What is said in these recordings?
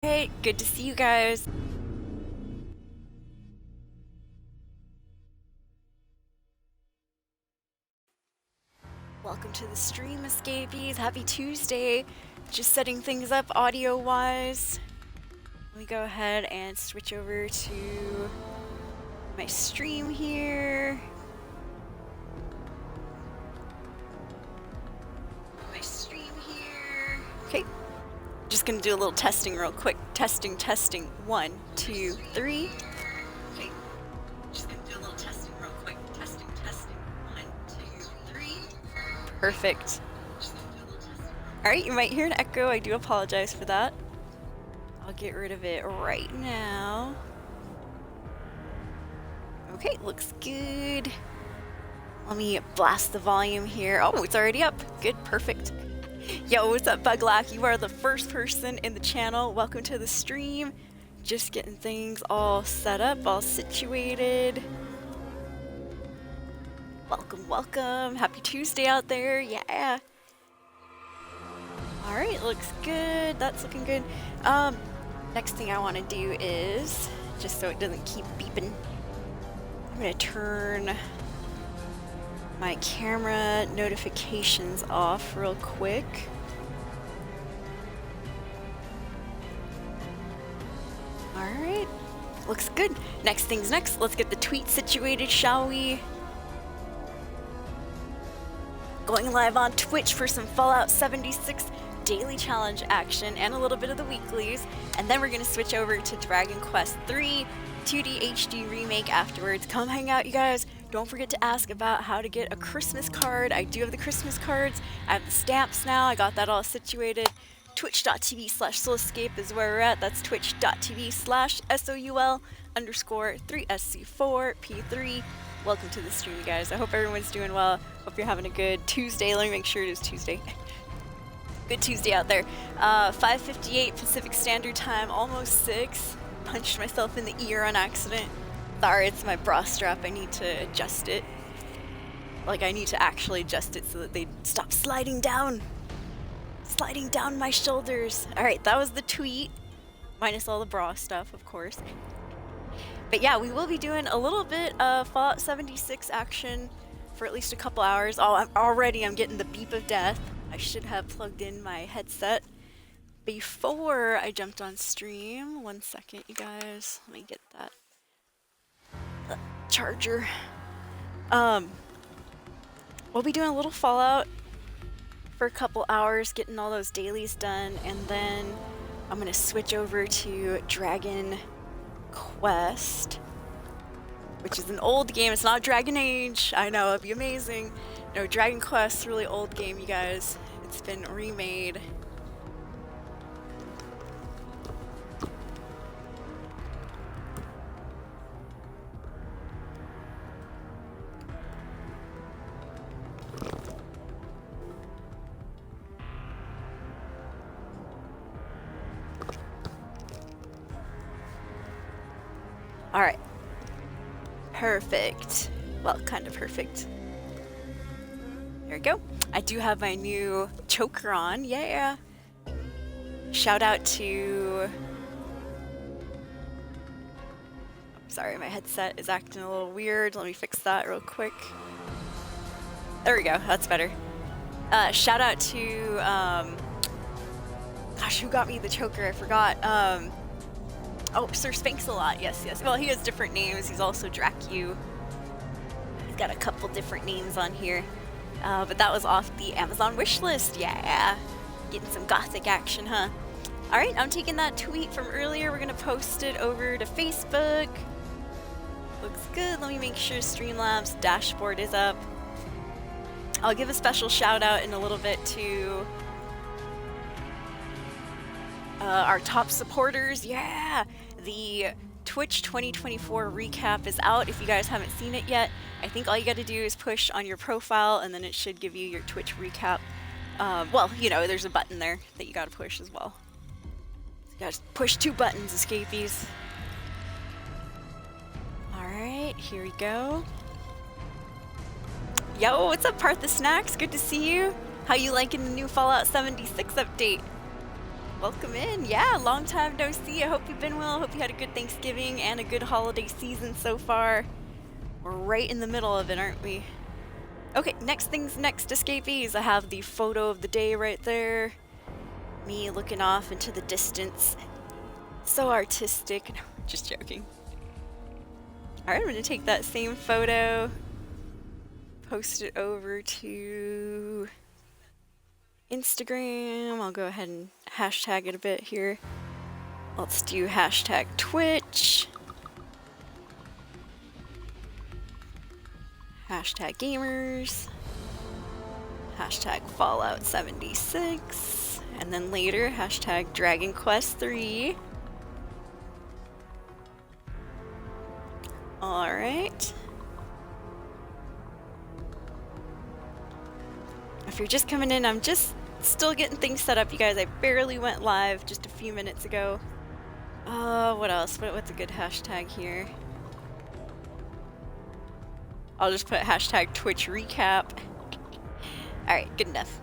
Hey, good to see you guys. Welcome to the stream, escapees. Happy Tuesday. Just setting things up audio-wise. Let me go ahead and switch over to my stream here. Okay. Just gonna do a little testing real quick. Testing. 1, 2, 3. Okay. Just gonna do a little testing real quick. Testing. 1, 2, 3. Perfect. Alright, you might hear an echo. I do apologize for that. I'll get rid of it right now. Okay, looks good. Let me blast the volume here. Oh, it's already up. Good, perfect. Yo, what's up, Buglack? You are the first person in the channel. Welcome to the stream. Just getting things all set up, all situated. Welcome. Happy Tuesday out there. Yeah. Alright, looks good. That's looking good. Next thing I want to do is, just so it doesn't keep beeping, I'm going to turn my camera notifications off real quick. Alright, looks good. Next thing's next. Let's get the tweet situated, shall we? Going live on Twitch for some Fallout 76 daily challenge action and a little bit of the weeklies. And then we're going to switch over to Dragon Quest 3 2D HD Remake afterwards. Come hang out, you guys. Don't forget to ask about how to get a Christmas card. I do have the Christmas cards. I have the stamps now. I got that all situated. Twitch.tv/soulescape is where we're at. That's twitch.tv/SOUL_3SC4P3. Welcome to the stream, you guys. I hope everyone's doing well. Hope you're having a good Tuesday. Let me make sure it is Tuesday. Good Tuesday out there. 5:58 Pacific Standard Time, almost 6. Punched myself in the ear on accident. Sorry, it's my bra strap. I need to adjust it. Like, I need to actually adjust it so that they stop sliding down. Sliding down my shoulders. Alright, that was the tweet. Minus all the bra stuff, of course. But yeah, we will be doing a little bit of Fallout 76 action for at least a couple hours. Oh, I'm getting the beep of death. I should have plugged in my headset before I jumped on stream. 1 second, you guys. Let me get that charger. We'll be doing a little Fallout for a couple hours, getting all those dailies done, and then I'm gonna switch over to Dragon Quest, which is an old game. It's not Dragon Age. I know, it'd be amazing. No, Dragon Quest, really old game, you guys. It's been remade. All right. Perfect. Well, kind of perfect. There we go. I do have my new choker on. Yeah. Shout out to... Sorry, my headset is acting a little weird. Let me fix that real quick. There we go. That's better. Shout out to... Gosh, who got me the choker? I forgot. Oh, Sir Spanks-a-Lot. Yes. Well, he has different names. He's also Dracu. He's got a couple different names on here. But that was off the Amazon wish list. Yeah. Getting some gothic action, huh? Alright, I'm taking that tweet from earlier. We're going to post it over to Facebook. Looks good. Let me make sure Streamlabs dashboard is up. I'll give a special shout out in a little bit to our top supporters. Yeah! The Twitch 2024 recap is out if you guys haven't seen it yet. I think all you gotta do is push on your profile and then it should give you your Twitch recap. Well, you know, there's a button there that you gotta push as well. So you gotta push 2 buttons, escapees. Alright, here we go. Yo, what's up, Partha Snacks? Good to see you. How you liking the new Fallout 76 update? Welcome in. Yeah, long time no see. I hope you've been well. I hope you had a good Thanksgiving and a good holiday season so far. We're right in the middle of it, aren't we? Okay, next things next, escapees. I have the photo of the day right there. Me looking off into the distance. So artistic. No, just joking. Alright, I'm gonna take that same photo, post it over to Instagram. I'll go ahead and hashtag it a bit here. Let's do hashtag Twitch. Hashtag gamers. Hashtag Fallout 76. And then later, hashtag Dragon Quest 3. Alright. If you're just coming in, I'm just still getting things set up, you guys. I barely went live just a few minutes ago. What else? What's a good hashtag here? I'll just put hashtag Twitch recap. Alright, good enough.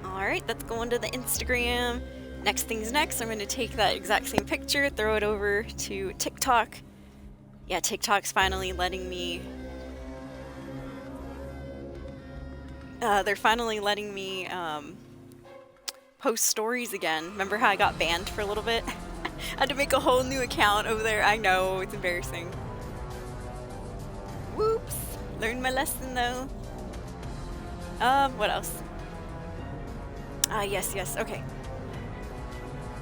Alright, that's going to the Instagram. Next thing's next, I'm going to take that exact same picture, throw it over to TikTok. Yeah, TikTok's finally letting me... they're finally letting me post stories again. Remember how I got banned for a little bit? I had to make a whole new account over there. I know, it's embarrassing. Whoops. Learned my lesson though. What else? Yes, okay.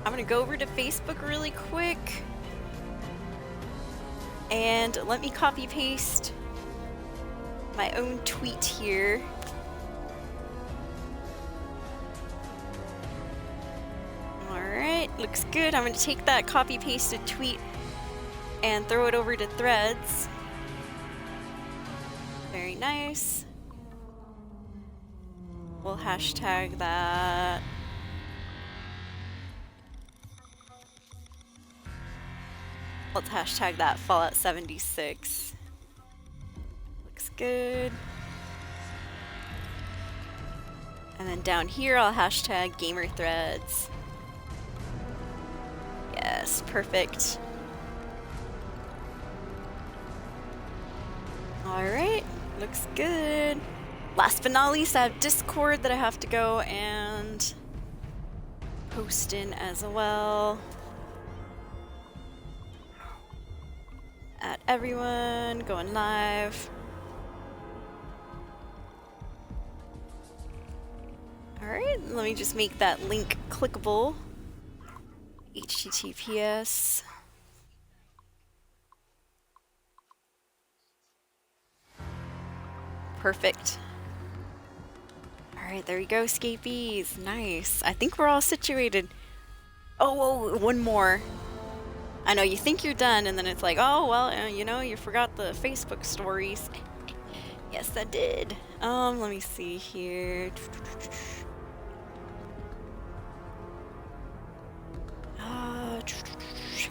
I'm gonna go over to Facebook really quick. And let me copy paste my own tweet here. Alright, looks good. I'm gonna take that copy pasted tweet and throw it over to Threads. Very nice. We'll hashtag that. Let's hashtag that Fallout 76. Looks good. And then down here I'll hashtag gamer threads. Yes, perfect. Alright, looks good. Last but not least, I have Discord that I have to go and post in as well. Add everyone, going live. Alright, let me just make that link clickable. HTTPS. Perfect. Alright, there we go, escapees. Nice. I think we're all situated. Oh, one more. I know, you think you're done, and then it's like, oh, well, you know, you forgot the Facebook stories. Yes, I did. Let me see here.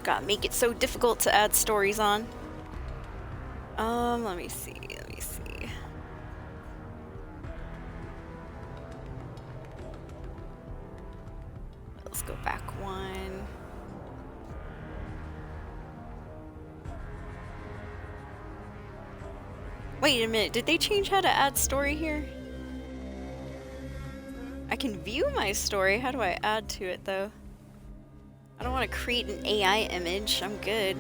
God, make it so difficult to add stories on. Let me see. Let's go back one. Wait a minute, did they change how to add story here? I can view my story. How do I add to it though? I don't want to create an AI image. I'm good.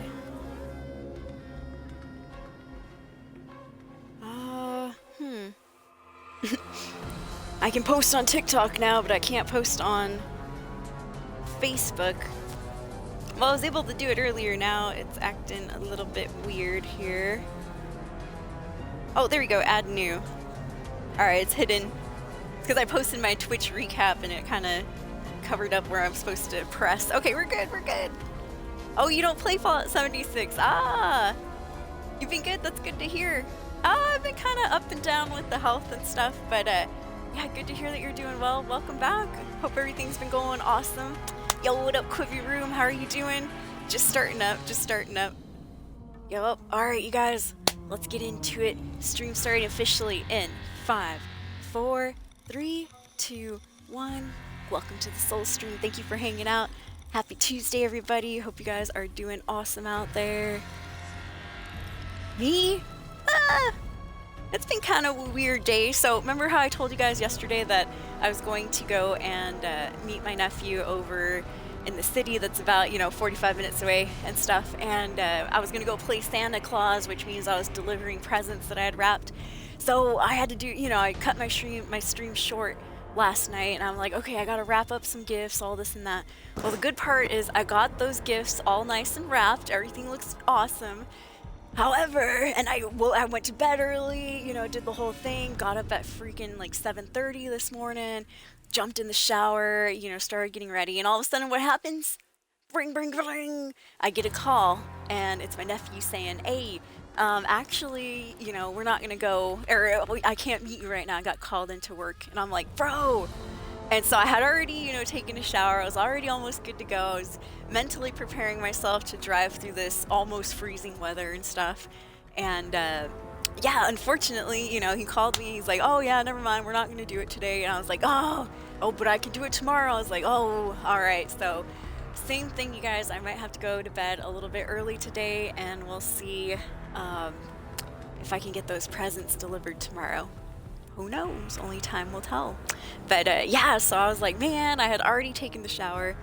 I can post on TikTok now, but I can't post on Facebook. Well, I was able to do it earlier. Now it's acting a little bit weird here. Oh, there we go. Add new. Alright, it's hidden. It's because I posted my Twitch recap and it kind of covered up where I'm supposed to press. Okay, we're good. Oh, you don't play Fallout 76. Ah! You've been good? That's good to hear. I've been kind of up and down with the health and stuff, but yeah, good to hear that you're doing well. Welcome back. Hope everything's been going awesome. Yo, what up, Quibi Room? How are you doing? Just starting up. Yo, alright, you guys. Let's get into it. Stream starting officially in 5, 4, 3, 2, 1. Welcome to the Soul Stream. Thank you for hanging out. Happy Tuesday, everybody. Hope you guys are doing awesome out there. Me? It's been kind of a weird day. So remember how I told you guys yesterday that I was going to go and meet my nephew over in the city that's about, 45 minutes away and stuff. And I was going to go play Santa Claus, which means I was delivering presents that I had wrapped. So I had to do, I cut my stream short last night, and I'm like, okay, I gotta wrap up some gifts, all this and that. Well, the good part is I got those gifts all nice and wrapped. Everything looks awesome. However, and I went to bed early, did the whole thing, got up at freaking like 7:30 this morning, jumped in the shower, started getting ready, and all of a sudden what happens? Bring, bring, bring! I get a call, and it's my nephew saying, hey, actually, we're not gonna go, or I can't meet you right now, I got called into work. And I'm like, bro! And so I had already, taken a shower, I was already almost good to go, I was mentally preparing myself to drive through this almost freezing weather and stuff. And yeah, unfortunately, he called me, he's like, oh yeah, never mind, we're not gonna do it today. And I was like, oh, but I can do it tomorrow. I was like, oh, alright, so same thing, you guys, I might have to go to bed a little bit early today, and we'll see if I can get those presents delivered tomorrow. Who knows? Only time will tell. But yeah, so I was like, man, I had already taken the shower,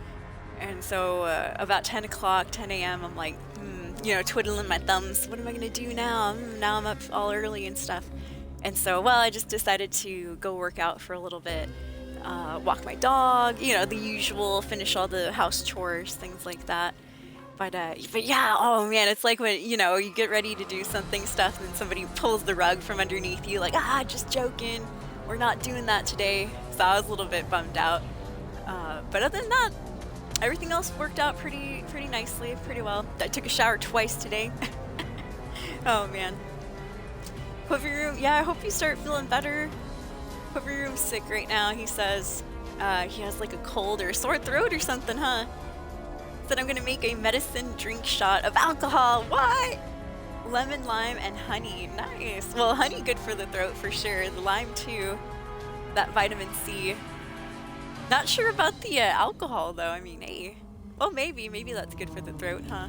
and so about 10 a.m. I'm like, twiddling my thumbs. What am I gonna do now? Now I'm up all early and stuff. And so, well, I just decided to go work out for a little bit, walk my dog, the usual, finish all the house chores, things like that. But yeah, oh man, it's like when, you get ready to do something stuff and then somebody pulls the rug from underneath you, like, just joking, we're not doing that today. So I was a little bit bummed out. But other than that, everything else worked out pretty nicely, pretty well. I took a shower twice today. Oh man. Quiver Room, yeah, I hope you start feeling better. Quiver Room's sick right now, he says. He has like a cold or a sore throat or something, huh? Said I'm gonna make a medicine drink shot of alcohol. What? Lemon, lime, and honey. Nice. Well, honey good for the throat for sure. The lime too. That vitamin C. Not sure about the alcohol though. I mean, hey. Well, maybe that's good for the throat, huh?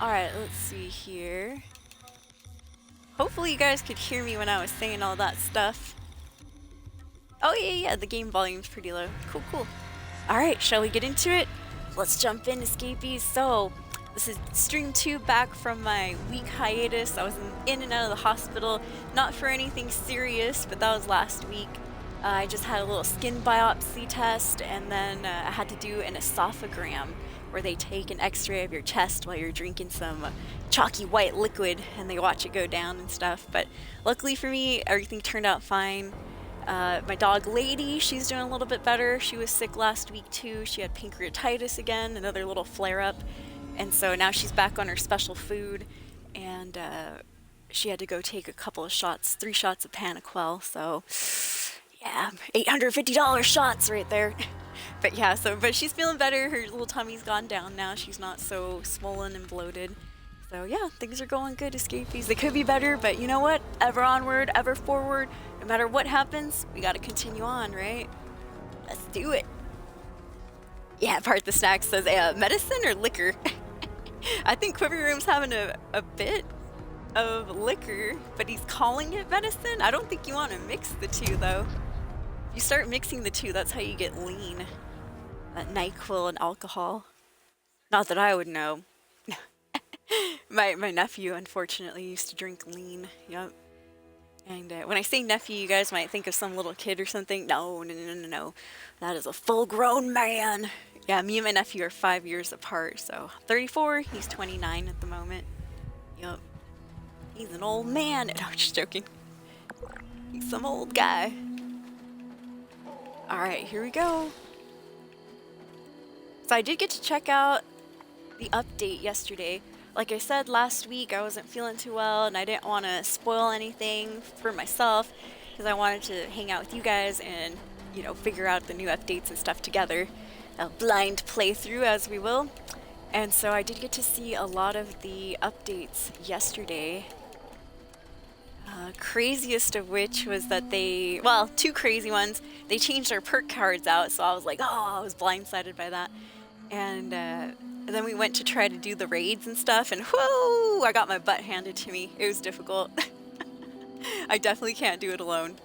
Alright, let's see here. Hopefully you guys could hear me when I was saying all that stuff. Oh yeah, the game volume's pretty low. Cool. Alright, shall we get into it? Let's jump in, escapees. So, this is stream 2 back from my week hiatus. I was in and out of the hospital, not for anything serious, but that was last week. I just had a little skin biopsy test, and then I had to do an esophagram, where they take an x-ray of your chest while you're drinking some chalky white liquid, and they watch it go down and stuff. But luckily for me, everything turned out fine. My dog Lady, she's doing a little bit better. She was sick last week too. She had pancreatitis again, another little flare-up. And so now she's back on her special food, and she had to go take a couple of shots, 3 shots of Panaquel. So yeah, $850 shots right there. But yeah, but she's feeling better. Her little tummy's gone down now. She's not so swollen and bloated. So yeah, things are going good, escapees. They could be better, but you know what? Ever onward, ever forward. No matter what happens, we gotta continue on, right? Let's do it. Yeah, Part the Snack says, medicine or liquor? I think Quiver Room's having a bit of liquor, but he's calling it medicine? I don't think you want to mix the two, though. If you start mixing the two, that's how you get lean. That NyQuil and alcohol. Not that I would know. My nephew, unfortunately, used to drink lean. Yep. And when I say nephew, you guys might think of some little kid or something. No. That is a full-grown man. Yeah, me and my nephew are 5 years apart, so 34, he's 29 at the moment. Yup. He's an old man. No, I'm just joking. He's some old guy. Alright, here we go. So I did get to check out the update yesterday. Like I said last week, I wasn't feeling too well, and I didn't want to spoil anything for myself, because I wanted to hang out with you guys and, figure out the new updates and stuff together. A blind playthrough, as we will. And so I did get to see a lot of the updates yesterday. Craziest of which was that they, well, two crazy ones. They changed our perk cards out, so I was like, oh, I was blindsided by that. And then we went to try to do the raids and stuff, and whoo, I got my butt handed to me. It was difficult. I definitely can't do it alone.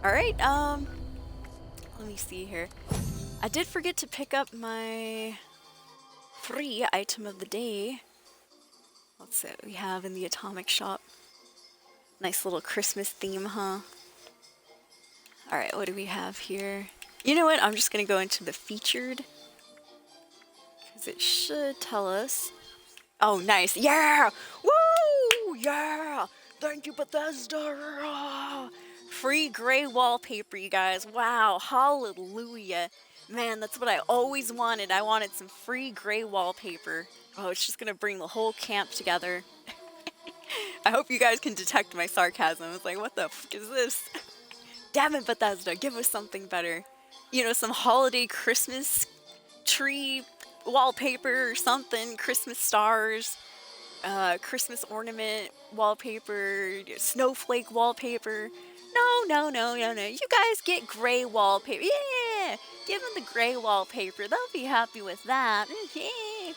All right, let me see here. I did forget to pick up my free item of the day. Let's see what we have in the atomic shop. Nice little Christmas theme, huh? All right, what do we have here? You know what? I'm just gonna go into the featured because it should tell us. Oh, nice. Yeah! Woo! Yeah! Thank you, Bethesda! Free gray wallpaper, you guys. Wow, hallelujah. Man, that's what I always wanted. I wanted some free gray wallpaper. Oh, it's just gonna bring the whole camp together. I hope you guys can detect my sarcasm. It's like, what the fuck is this? Damn it, Bethesda, give us something better. You know, some holiday Christmas tree wallpaper or something. Christmas stars, Christmas ornament wallpaper, snowflake wallpaper. No. You guys get gray wallpaper. Yeah! Give them the gray wallpaper. They'll be happy with that. Yeah.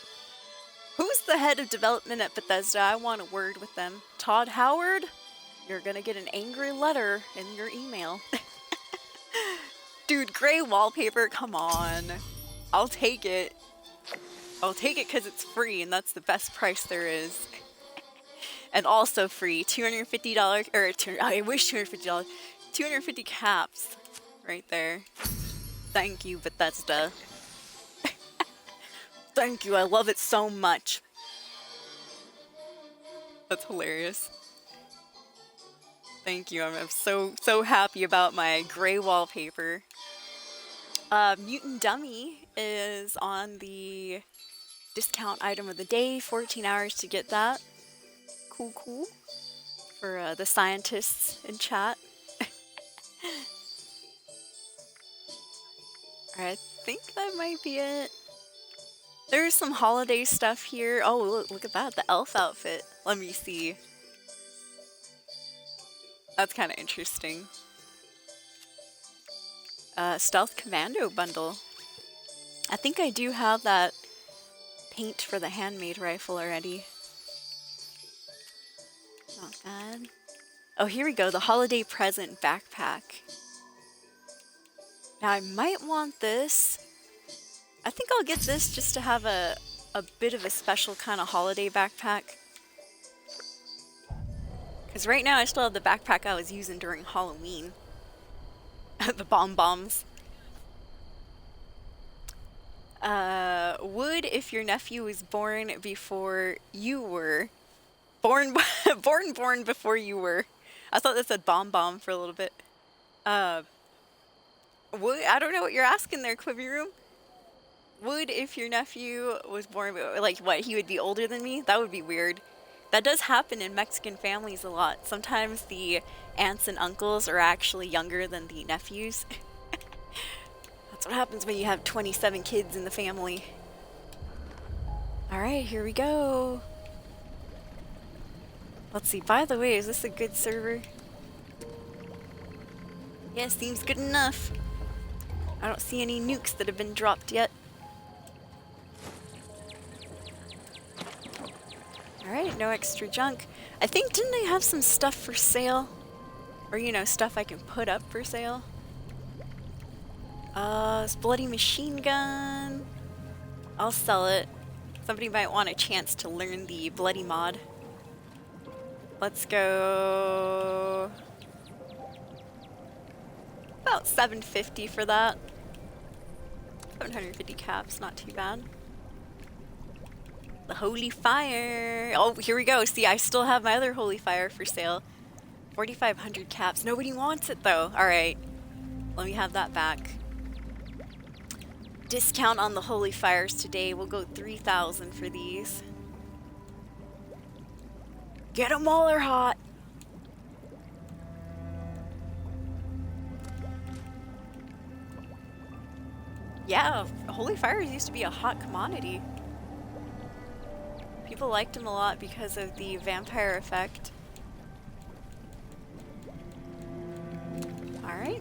Who's the head of development at Bethesda? I want a word with them. Todd Howard? You're gonna get an angry letter in your email. Dude, gray wallpaper, come on. I'll take it. I'll take it because it's free, and that's the best price there is. And also free, $250, or I wish $250. 250 caps right there. Thank you, Bethesda. Thank you, I love it so much. That's hilarious. Thank you, I'm so happy about my gray wallpaper. Mutant Dummy is on the discount item of the day, 14 hours to get that. Cool. For the scientists in chat. Alright, I think that might be it. There's some holiday stuff here. Oh, look at that, the elf outfit. Let me see. That's kind of interesting. Stealth Commando bundle. I think I do have that paint for the handmade rifle already. Not bad. Oh, here we go, the holiday present backpack. Now I might want this. I think I'll get this just to have a bit of a special kind of holiday backpack. Because right now I still have the backpack I was using during Halloween. The bombs. Would if your nephew was born before you were. Born before you were. I thought that said bomb for a little bit. Would, I don't know what you're asking there, Quibi Room. Would if your nephew was born, like what, he would be older than me? That would be weird. That does happen in Mexican families a lot. Sometimes the aunts and uncles are actually younger than the nephews. That's what happens when you have 27 kids in the family. Alright, here we go. Let's see, by the way, is this a good server? Yeah, seems good enough. I don't see any nukes that have been dropped yet. Alright, no extra junk. I think, didn't they have some stuff for sale? Or, you know, stuff I can put up for sale? This bloody machine gun. I'll sell it. Somebody might want a chance to learn the bloody mod. Let's go... about $750 for that. 750 caps, not too bad. The Holy Fire. Oh, here we go. See, I still have my other Holy Fire for sale. 4,500 caps. Nobody wants it though. Alright. Let me have that back. Discount on the Holy Fires today. We'll go 3,000 for these. Get them while they're hot. Yeah, Holy Fires used to be a hot commodity. People liked them a lot because of the vampire effect.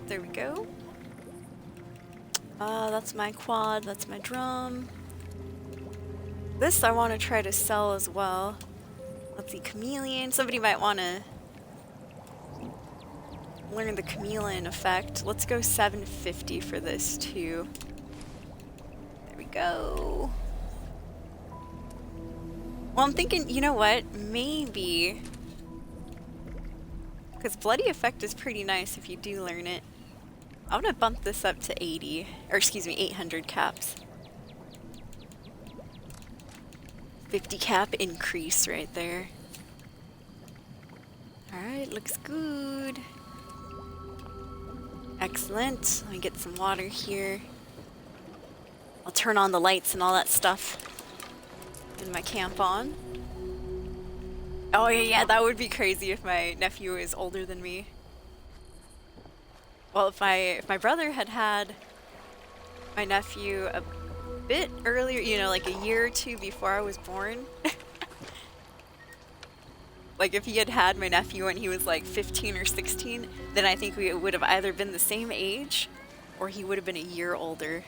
There we go. That's my quad, that's my drum. This I want to try to sell as well. Let's see, chameleon. Somebody might want to learn the chameleon effect. Let's go 750 for this too. There we go. Well, I'm thinking, you know what? Maybe, because bloody effect is pretty nice if you do learn it. I'm gonna bump this up to 80, or excuse me, 800 caps. 50 cap increase right there. Alright, looks good. Excellent. Let me get some water here. I'll turn on the lights and all that stuff. Put my camp on. Oh yeah, that would be crazy if my nephew is older than me. Well, if my brother had had my nephew a bit earlier, you know, like a year or two before I was born. Like if he had had my nephew when he was like 15 or 16, then I think we would have either been the same age or he would have been a year older.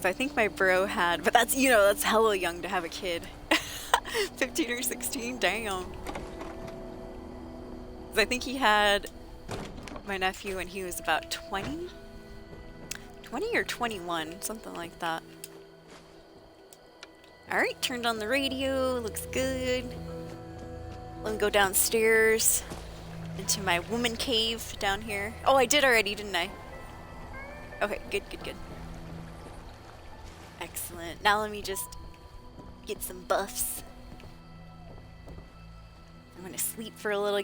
So I think my bro had, but that's, you know, that's hella young to have a kid. 15 or 16, damn. I think he had my nephew when he was about 20? 20 or 21, something like that. Alright, turned on the radio, looks good. Let me go downstairs into my woman cave down here. Oh, I did already, didn't I? Okay, good, good, good. Excellent. Now let me just get some buffs. I'm gonna sleep for a little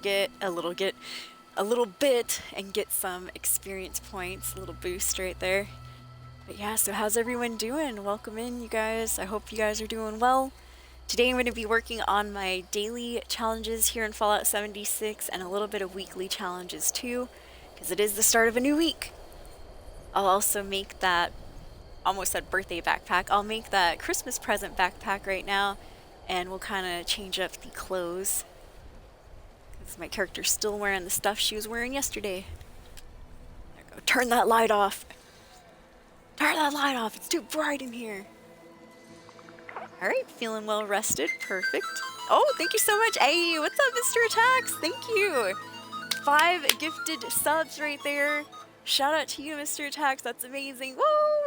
bit, and get some experience points, a little boost right there. But yeah, so how's everyone doing? Welcome in, you guys. I hope you guys are doing well. Today I'm going to be working on my daily challenges here in Fallout 76 and a little bit of weekly challenges too, because it is the start of a new week. I'll also make that, almost said birthday backpack, I'll make that Christmas present backpack right now, and we'll kind of change up the clothes. Because my character's still wearing the stuff she was wearing yesterday. There we go. Turn that light off. Turn that light off, it's too bright in here. Alright, feeling well rested, perfect. Oh, thank you so much. Hey, what's up, Mr. Attacks? Thank you. 5 gifted subs right there. Shout out to you, Mr. Attacks, that's amazing. Woo!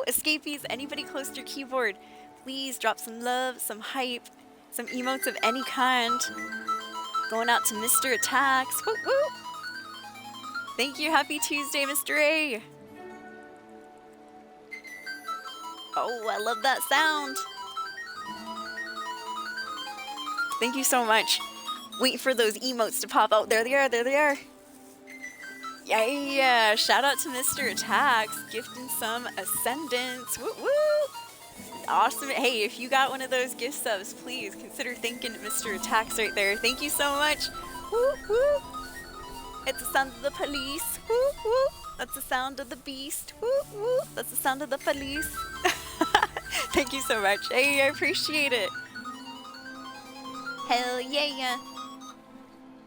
Escapees, anybody close to your keyboard, please drop some love, some hype, some emotes of any kind. Going out to Mr. Attacks. Woo woo! Thank you, happy Tuesday, Mr. A. Oh, I love that sound. Thank you so much. Waiting for those emotes to pop out. There they are, there they are. Yeah, shout out to Mr. Attacks, gifting some Ascendants. Woo woo! Awesome. Hey, if you got one of those gift subs, please consider thanking Mr. Attacks right there. Thank you so much. Woo woo! It's the sound of the police. Woo woo! That's the sound of the beast. Woo woo! That's the sound of the police. Thank you so much. Hey, I appreciate it. Hell yeah.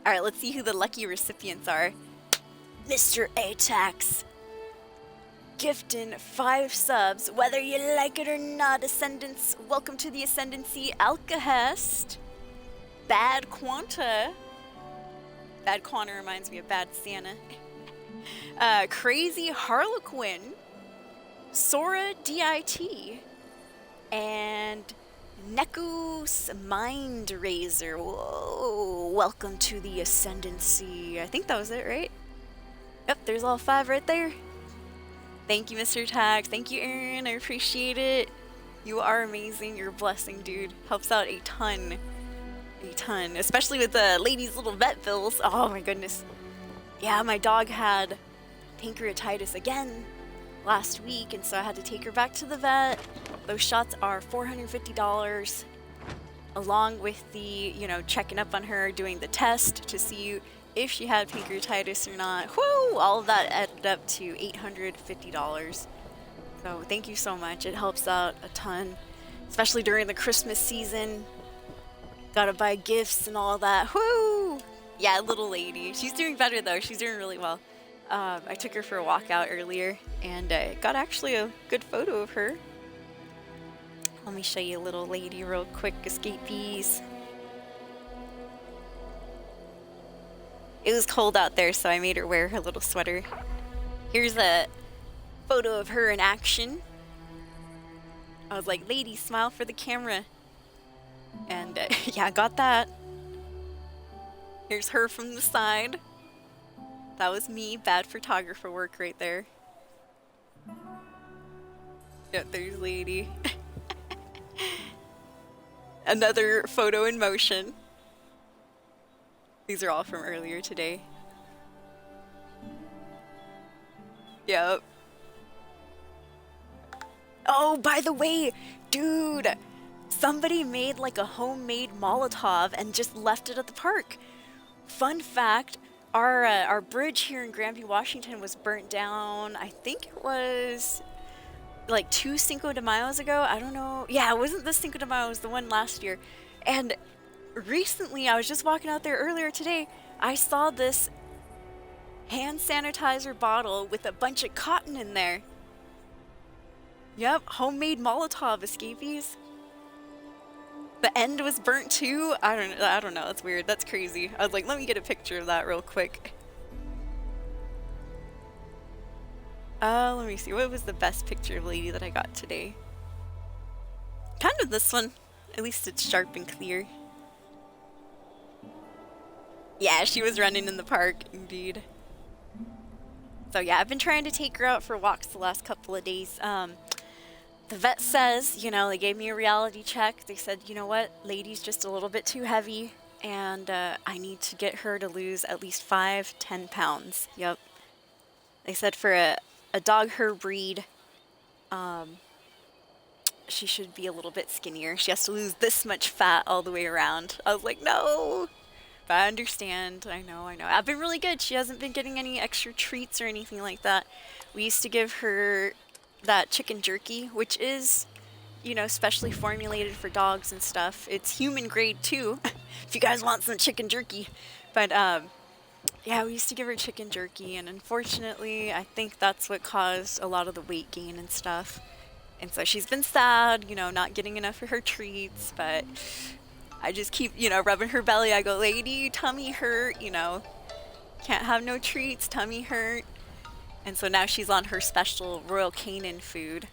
Alright, let's see who the lucky recipients are. Mr. Atax. Gifting 5 subs, whether you like it or not, Ascendants. Welcome to the Ascendancy. Alcahest. Bad Quanta. Bad Quanta reminds me of Bad Santa. Crazy Harlequin. Sora DIT. And Neku's Mind Razor. Whoa, welcome to the Ascendancy. I think that was it, right? Yep, there's all 5 right there. Thank you, Mr. Tag. Thank you, Aaron. I appreciate it. You are amazing. You're a blessing, dude. Helps out a ton. A ton. Especially with the ladies' little vet bills. Oh my goodness. Yeah, my dog had pancreatitis again last week, and so I had to take her back to the vet. Those shots are $450, along with the, you know, checking up on her, doing the test to see if she had pancreatitis or not. Whoo! All of that added up to $850. So thank you so much. It helps out a ton, especially during the Christmas season. Gotta buy gifts and all that. Whoo! Yeah, little lady. She's doing better though. She's doing really well. I took her for a walk out earlier and got actually a good photo of her. Let me show you little lady real quick, escapees. It was cold out there, so I made her wear her little sweater. Here's a photo of her in action. I was like, lady, smile for the camera. And yeah, I got that. Here's her from the side. That was me, bad photographer work right there. Yep, there's lady. Another photo in motion. These are all from earlier today. Yep. Oh, by the way, dude, somebody made like a homemade Molotov and just left it at the park. Fun fact, our bridge here in Granby, Washington was burnt down, I think it was like 2 Cinco de Mayo's ago. I don't know. Yeah, it wasn't this Cinco de Mayo, it was the one last year. And recently, I was just walking out there earlier today, I saw this hand sanitizer bottle with a bunch of cotton in there. Yep, homemade Molotov escapees. The end was burnt too. I don't know. That's weird. That's crazy. I was like, let me get a picture of that real quick. Let me see. What was the best picture of lady that I got today? Kind of this one. At least it's sharp and clear. Yeah, she was running in the park, indeed. So yeah, I've been trying to take her out for walks the last couple of days. The vet says, you know, they gave me a reality check. They said, you know what, lady's just a little bit too heavy, and I need to get her to lose at least 5-10 pounds. Yep. They said for a dog her breed, she should be a little bit skinnier. She has to lose this much fat all the way around. I was like, no. But I understand. I know. I've been really good. She hasn't been getting any extra treats or anything like that. We used to give her that chicken jerky, which is, you know, specially formulated for dogs and stuff. It's human grade too, if you guys want some chicken jerky. But yeah, we used to give her chicken jerky, and unfortunately, I think that's what caused a lot of the weight gain and stuff. And so she's been sad, you know, not getting enough of her treats, but I just keep, you know, rubbing her belly. I go, lady, tummy hurt, you know, can't have no treats, tummy hurt. And so now she's on her special Royal Canin food.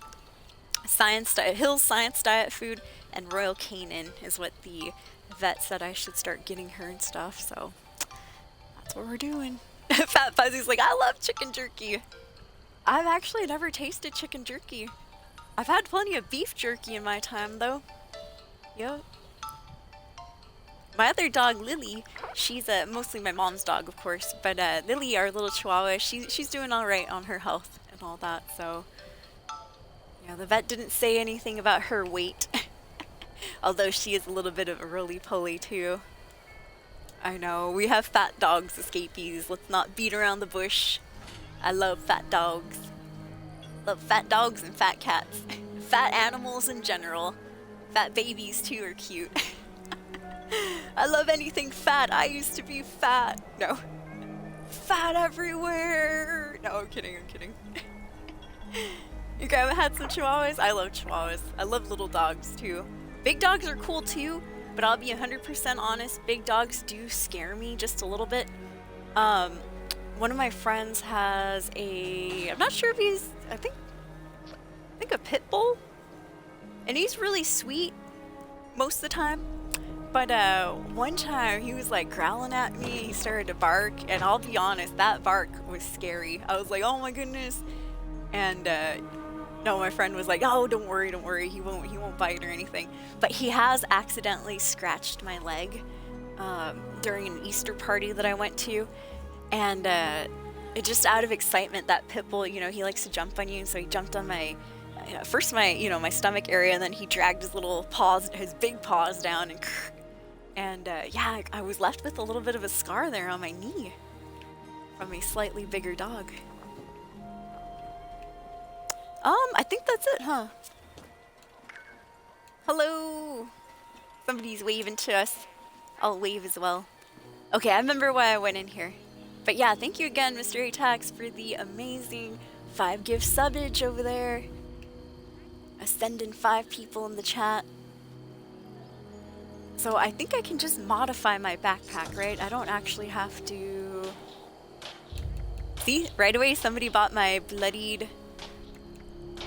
Hill's Science Diet food, and Royal Canin is what the vet said I should start getting her and stuff, so that's what we're doing. Fat Fuzzy's like, I love chicken jerky. I've actually never tasted chicken jerky. I've had plenty of beef jerky in my time, though. Yep. My other dog, Lily, she's mostly my mom's dog, of course, but Lily, our little chihuahua, she's doing all right on her health and all that, so yeah, the vet didn't say anything about her weight, although she is a little bit of a roly-poly, too. I know, we have fat dogs, escapees. Let's not beat around the bush. I love fat dogs. Love fat dogs and fat cats. Fat animals in general. Fat babies, too, are cute. I love anything fat. I used to be fat. No. Fat everywhere. No, I'm kidding. Your grandma had some chihuahuas? I love chihuahuas. I love little dogs, too. Big dogs are cool, too, but I'll be 100% honest. Big dogs do scare me just a little bit. One of my friends has I'm not sure if he's, I think a pit bull. And he's really sweet most of the time. But one time he was like growling at me, he started to bark, and I'll be honest, that bark was scary. I was like, oh my goodness. And no, my friend was like, oh, don't worry, he won't bite or anything. But he has accidentally scratched my leg during an Easter party that I went to, and it just out of excitement, that pit bull, you know, he likes to jump on you, and so he jumped on my first my stomach area, and then he dragged his big paws down, and yeah, I was left with a little bit of a scar there on my knee from a slightly bigger dog. I think that's it, huh? Hello! Somebody's waving to us. I'll wave as well. Okay, I remember why I went in here. But yeah, thank you again, Mr. Atax, for the amazing 5 gift subbage over there. Sending 5 people in the chat. So I think I can just modify my backpack, right? I don't actually have to... See, right away somebody bought my bloodied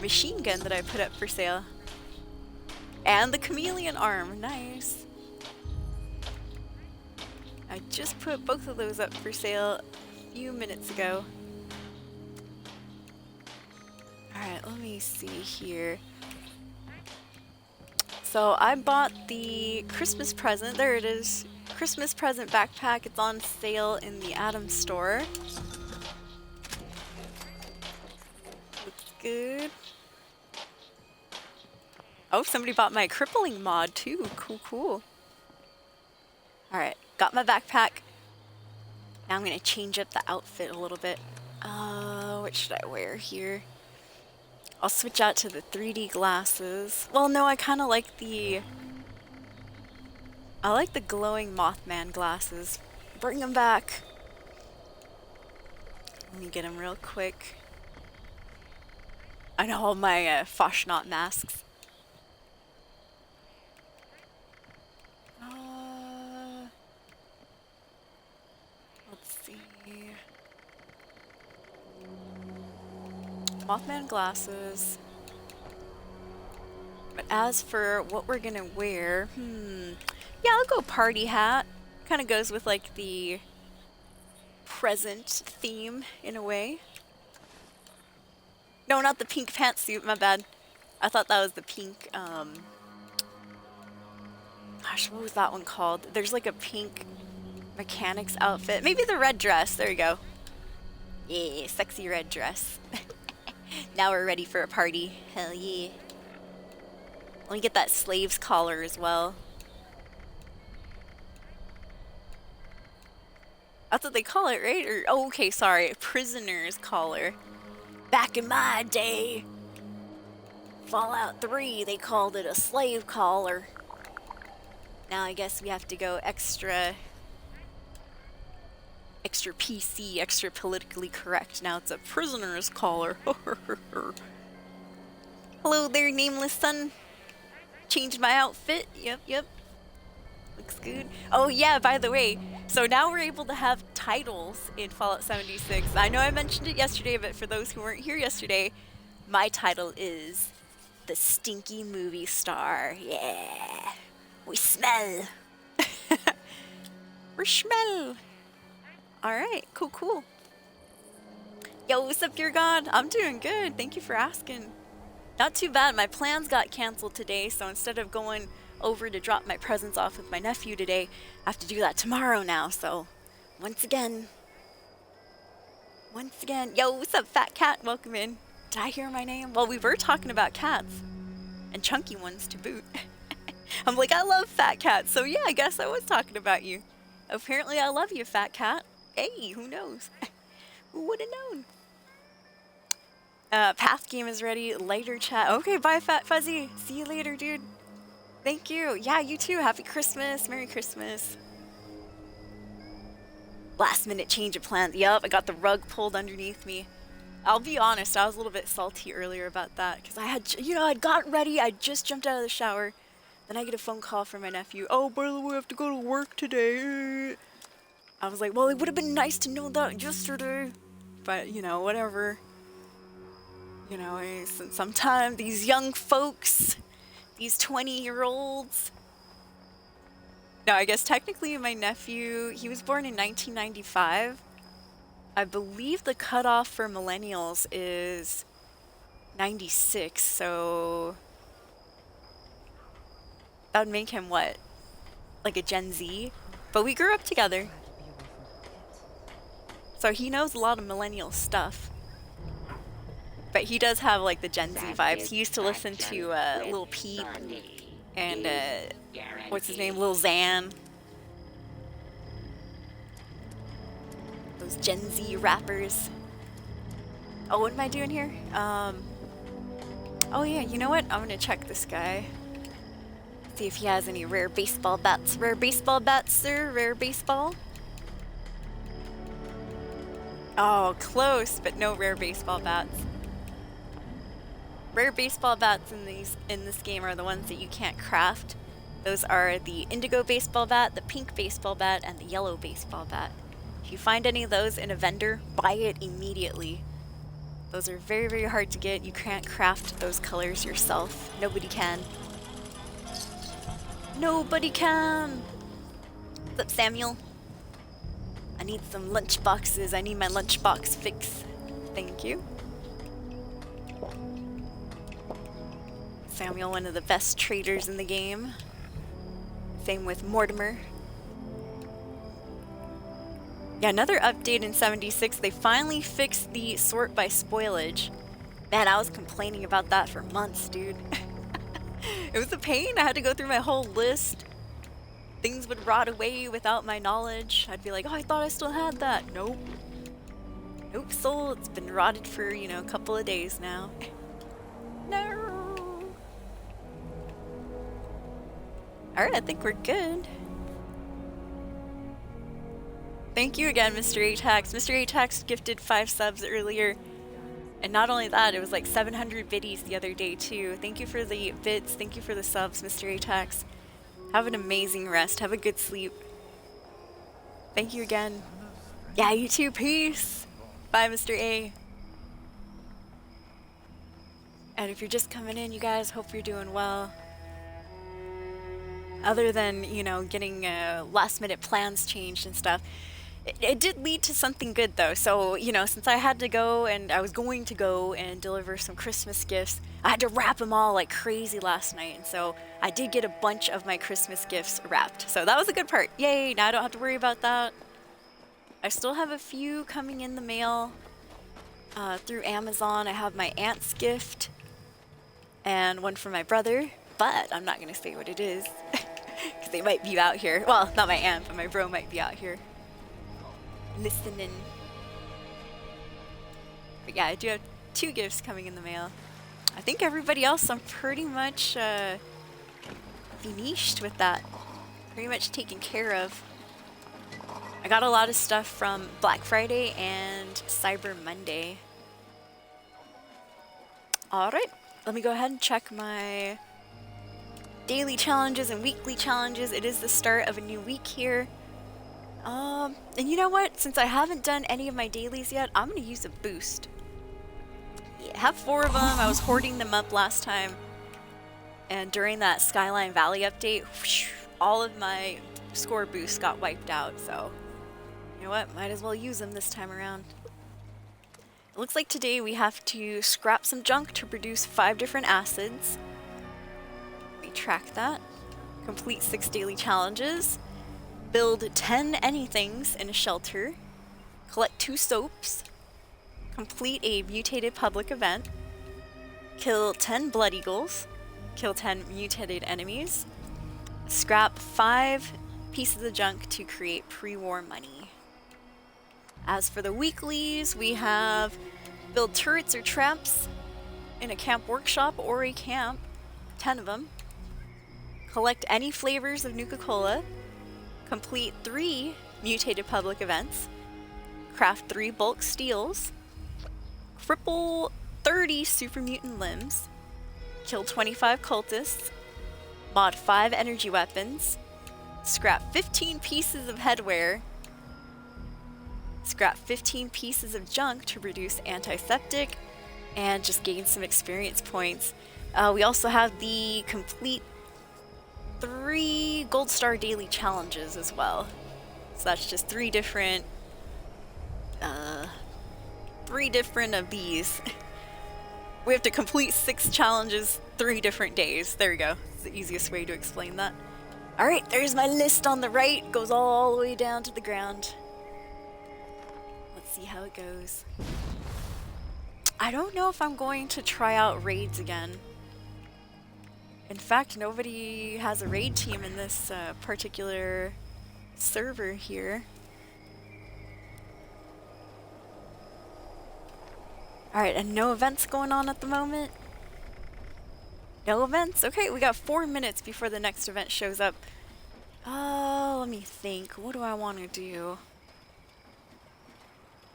machine gun that I put up for sale. And the chameleon arm, nice. I just put both of those up for sale a few minutes ago. Alright, let me see here. So I bought the Christmas present, there it is. Christmas present backpack, it's on sale in the Atom store. Looks good. Oh, somebody bought my crippling mod too, cool, cool. Alright, got my backpack. Now I'm gonna change up the outfit a little bit. What should I wear here? I'll switch out to the 3D glasses. Well, no, I kind of like the... I like the glowing Mothman glasses. Bring them back. Let me get them real quick. I know all my Foshnot masks. Let's see. Mothman glasses. But as for what we're gonna wear, yeah, I'll go party hat. Kind of goes with like the present theme in a way. No, not the pink pantsuit, my bad. I thought that was the pink, gosh, what was that one called? There's like a pink mechanic's outfit. Maybe the red dress, there you go. Yeah, sexy red dress. Now we're ready for a party, hell yeah. Let me get that slave's collar as well. That's what they call it, right? Or, oh, okay, sorry, prisoner's collar. Back in my day, Fallout 3, they called it a slave collar. Now I guess we have to go extra PC, extra politically correct. Now it's a prisoner's collar. Hello there, nameless son. Changed my outfit. Yep. Looks good. Oh yeah, by the way, so now we're able to have titles in Fallout 76. I know I mentioned it yesterday, but for those who weren't here yesterday, my title is the Stinky Movie Star. Yeah. We smell. We smell. Alright, cool. Yo, what's up, dear God? I'm doing good. Thank you for asking. Not too bad. My plans got canceled today, so instead of going over to drop my presents off with my nephew today, I have to do that tomorrow now, so once again, yo, what's up, Fat Cat? Welcome in. Did I hear my name? Well, we were talking about cats, and chunky ones to boot. I'm like, I love Fat Cat, so yeah, I guess I was talking about you. Apparently I love you, Fat Cat. Hey, who knows? Who would have known? Path game is ready. Later chat. Okay, bye, Fat Fuzzy. See you later, dude. Thank you. Yeah, you too. Happy Christmas. Merry Christmas. Last minute change of plans. Yup, I got the rug pulled underneath me. I'll be honest, I was a little bit salty earlier about that because I had, I'd gotten ready. I just jumped out of the shower. Then I get a phone call from my nephew. Oh, by the way, I have to go to work today. I was like, well, it would have been nice to know that yesterday. But, whatever. Sometimes these young folks, these 20-year-olds. No, I guess technically my nephew, he was born in 1995. I believe the cutoff for millennials is 96, so that would make him what? Like a Gen Z? But we grew up together. So he knows a lot of millennial stuff. But he does have like the Gen Z vibes. He used to listen to Lil Peep and what's his name? Lil Xan. Those Gen Z rappers. Oh, what am I doing here? Oh yeah, you know what? I'm gonna check this guy. See if he has any rare baseball bats. Rare baseball bats, sir? Rare baseball? Oh, close, but no rare baseball bats. Rare baseball bats in this game are the ones that you can't craft. Those are the indigo baseball bat, the pink baseball bat, and the yellow baseball bat. If you find any of those in a vendor, buy it immediately. Those are very, very hard to get. You can't craft those colors yourself. Nobody can. Nobody can! What's up, Samuel? I need some lunch boxes. I need my lunchbox fix. Thank you. Samuel, one of the best traders in the game. Same with Mortimer. Yeah, another update in 76. They finally fixed the sort by spoilage. Man, I was complaining about that for months, dude. It was a pain. I had to go through my whole list. Things would rot away without my knowledge. I'd be like, oh, I thought I still had that. Nope. Nope, soul. It's been rotted for, you know, a couple of days now. No. Alright, I think we're good. Thank you again, Mr. A-Tax. Mr. A-Tax gifted 5 subs earlier. And not only that, it was like 700 biddies the other day too. Thank you for the bits. Thank you for the subs, Mr. A-Tax. Have an amazing rest. Have a good sleep. Thank you again. Yeah, you too. Peace. Bye, Mr. A. And if you're just coming in, you guys, hope you're doing well. Other than, you know, getting last minute plans changed and stuff. It did lead to something good though. So, you know, since I had to go and I was going to go and deliver some Christmas gifts, I had to wrap them all like crazy last night. And so I did get a bunch of my Christmas gifts wrapped. So that was a good part. Yay, now I don't have to worry about that. I still have a few coming in the mail through Amazon. I have my aunt's gift and one from my brother, but I'm not going to say what it is because they might be out here. Well, not my aunt, but my bro might be out here listening. But yeah, I do have 2 gifts coming in the mail. I think everybody else, I'm pretty much finished with that. Pretty much taken care of. I got a lot of stuff from Black Friday and Cyber Monday. Alright, let me go ahead and check my daily challenges and weekly challenges. It is the start of a new week here. And you know what? Since I haven't done any of my dailies yet, I'm going to use a boost. Yeah, I have 4 of them. I was hoarding them up last time. And during that Skyline Valley update, whoosh, all of my score boosts got wiped out. So, you know what? Might as well use them this time around. It looks like today we have to scrap some junk to produce 5 different acids. We track that. Complete 6 daily challenges. Build 10 anythings in a shelter, collect 2 soaps, complete a mutated public event, kill 10 blood eagles, kill 10 mutated enemies, scrap 5 pieces of junk to create pre-war money. As for the weeklies, we have build turrets or traps in a camp workshop or a camp, 10 of them, collect any flavors of Nuka-Cola, complete 3 mutated public events, craft 3 bulk steels, cripple 30 super mutant limbs, kill 25 cultists, mod 5 energy weapons, scrap 15 pieces of headwear, scrap 15 pieces of junk to reduce antiseptic, and just gain some experience points. We also have the complete 3 gold star daily challenges as well. So that's just 3 different of these. We have to complete 6 challenges 3 different days. There we go. It's the easiest way to explain that. Alright, there's my list on the right. Goes all the way down to the ground. Let's see how it goes. I don't know if I'm going to try out raids again. In fact, nobody has a raid team in this particular server here. Alright, and no events going on at the moment? No events? Okay, we got 4 minutes before the next event shows up. Let me think. What do I want to do?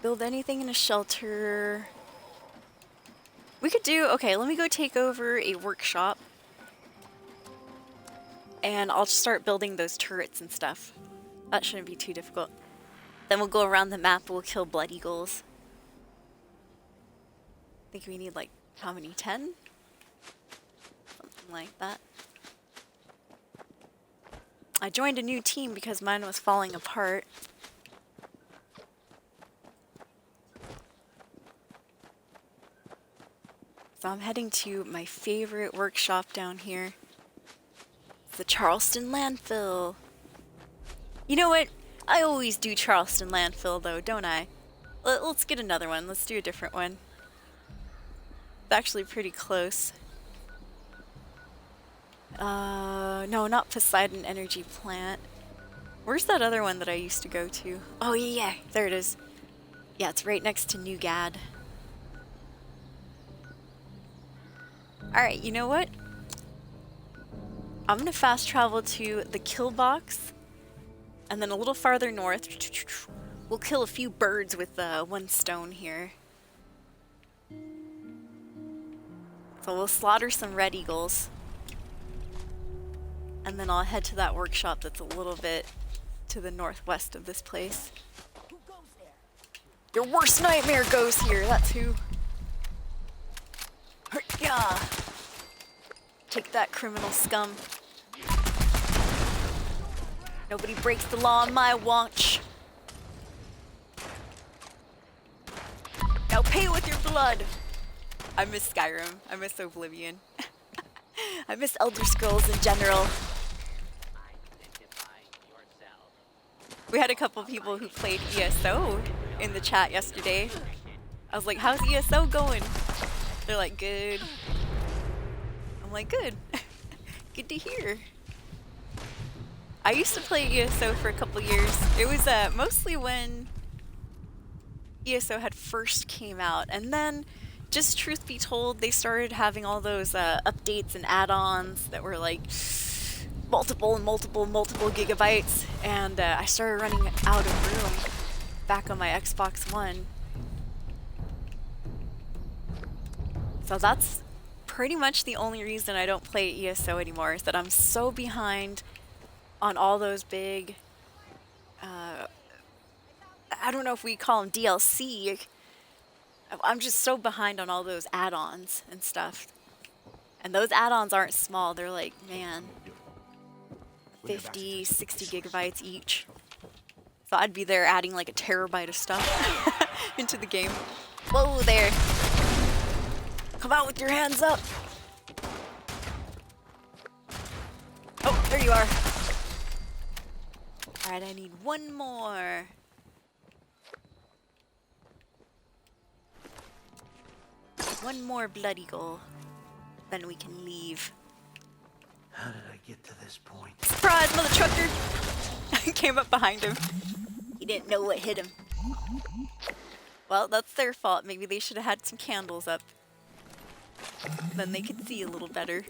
Build anything in a shelter. We could do, okay, let me go take over a workshop. And I'll just start building those turrets and stuff. That shouldn't be too difficult. Then we'll go around the map, we'll kill blood eagles. I think we need like, how many, 10? Something like that. I joined a new team because mine was falling apart. So I'm heading to my favorite workshop down here. It's the Charleston landfill. You know what? I always do Charleston landfill though, don't I? Let's get another one. Let's do a different one. It's actually pretty close. No, not Poseidon Energy Plant. Where's that other one that I used to go to? Oh yeah, there it is. Yeah, it's right next to New Gad. Alright, you know what? I'm gonna fast travel to the kill box, and then a little farther north, we'll kill a few birds with one stone here. So we'll slaughter some red eagles, and then I'll head to that workshop that's a little bit to the northwest of this place. Your worst nightmare goes here, that's who. Yeah. Take that, criminal scum. Nobody breaks the law on my watch. Now pay with your blood. I miss Skyrim. I miss Oblivion. I miss Elder Scrolls in general. We had a couple people who played ESO in the chat yesterday. I was like, how's ESO going? They're like, good. I'm like, good. Good to hear. I used to play ESO for a couple years. It was mostly when ESO had first came out, and then, just truth be told, they started having all those updates and add-ons that were like multiple gigabytes, and I started running out of room back on my Xbox One. So that's pretty much the only reason I don't play ESO anymore, is that I'm so behind on all those big, I don't know if we call them DLC. I'm just so behind on all those add-ons and stuff. And those add-ons aren't small, they're like, man, 50, 60 gigabytes each. So I'd be there adding like a terabyte of stuff into the game. Whoa there. Come out with your hands up. Oh, there you are. Alright, I need one more. One more blood eagle. Then we can leave. How did I get to this point? Surprise, mother trucker! Came up behind him. He didn't know what hit him. Well, that's their fault. Maybe they should have had some candles up. Then they could see a little better.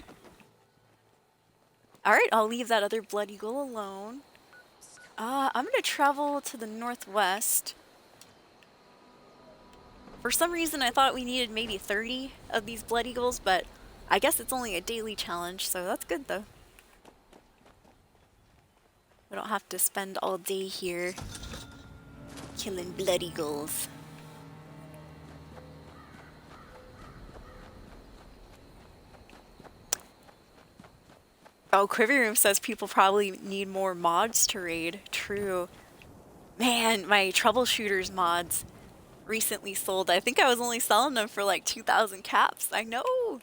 Alright, I'll leave that other blood eagle alone. I'm gonna travel to the northwest. For some reason I thought we needed maybe 30 of these blood eagles, but I guess it's only a daily challenge, so that's good though. We don't have to spend all day here killing blood eagles. Oh, Quiver Room says people probably need more mods to raid. True. Man, my troubleshooters mods recently sold. I think I was only selling them for like 2,000 caps. I know.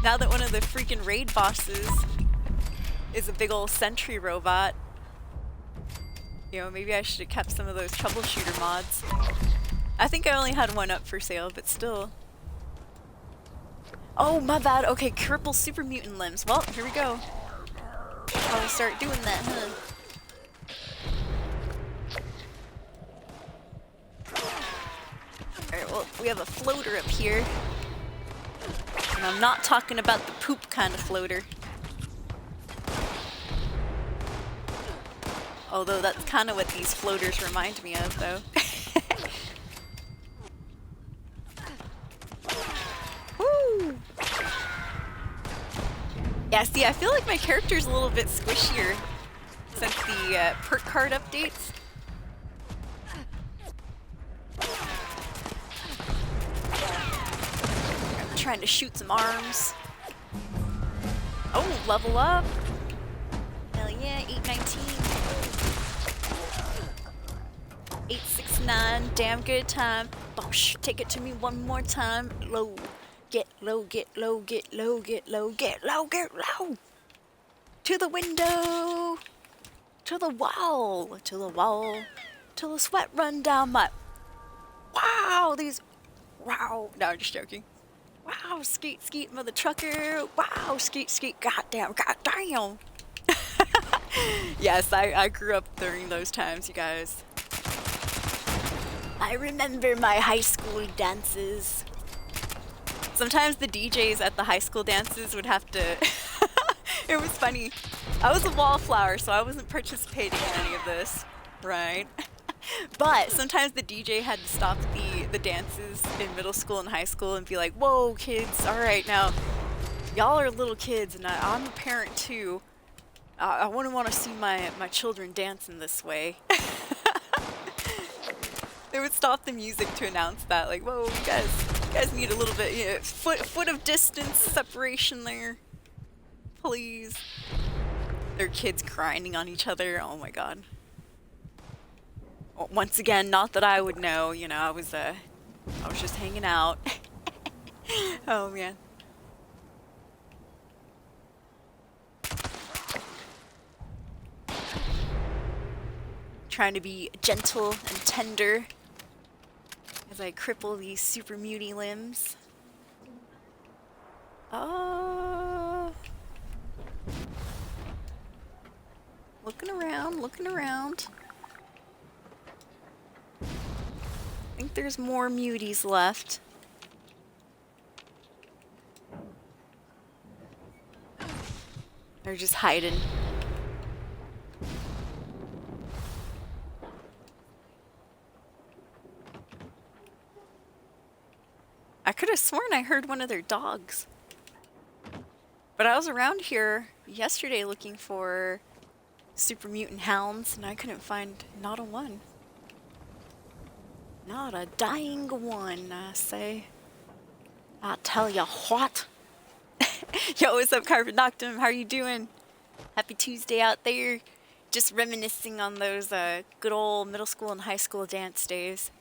Now that one of the freaking raid bosses is a big old sentry robot, you know, maybe I should have kept some of those troubleshooter mods. I think I only had one up for sale, but still. Oh, my bad. Okay, cripple super mutant limbs. Well, here we go. I'll start doing that, huh? Alright, well, we have a floater up here. And I'm not talking about the poop kind of floater. Although that's kind of what these floaters remind me of, though. Yeah, see, I feel like my character's a little bit squishier since the perk card updates. I'm trying to shoot some arms. Oh, level up. Hell yeah, 819. 869, damn good time. Bosh, take it to me one more time. Low, get low, get low, get low, get low, get low, get low. To the window. To the wall. To the wall. Till the sweat run down my... Wow, these... Wow. No, I'm just joking. Wow, skeet, skeet, mother trucker. Wow, skeet, skeet, goddamn, goddamn. Yes, I grew up during those times, you guys. I remember my high school dances. Sometimes the DJs at the high school dances would have to... It was funny. I was a wallflower, so I wasn't participating in any of this, right? But sometimes the DJ had to stop the dances in middle school and high school and be like, whoa, kids, all right, now, y'all are little kids, and I'm a parent too. I wouldn't want to see my children dancing this way. They would stop the music to announce that, like, whoa, you guys need a little bit, you know, foot of distance separation there. Please. Their kids grinding on each other. Oh my god. Once again, not that I would know, you know, I was just hanging out. Oh man. Trying to be gentle and tender as I cripple these super muty limbs. Oh. Looking around, looking around. I think there's more muties left. They're just hiding. I could have sworn I heard one of their dogs. But I was around here yesterday looking for super mutant hounds, and I couldn't find not a one. Not a dying one, I say. I tell ya what. Yo, what's up, Carpet Noctum? How are you doing? Happy Tuesday out there. Just reminiscing on those good old middle school and high school dance days.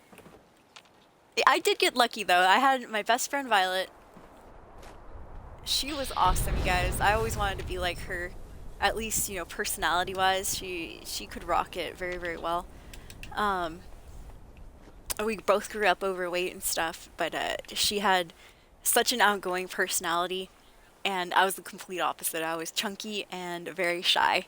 I did get lucky, though. I had my best friend, Violet. She was awesome, you guys. I always wanted to be like her. At least, you know, personality-wise, she could rock it very, very well. We both grew up overweight and stuff, but she had such an outgoing personality, and I was the complete opposite. I was chunky and very shy.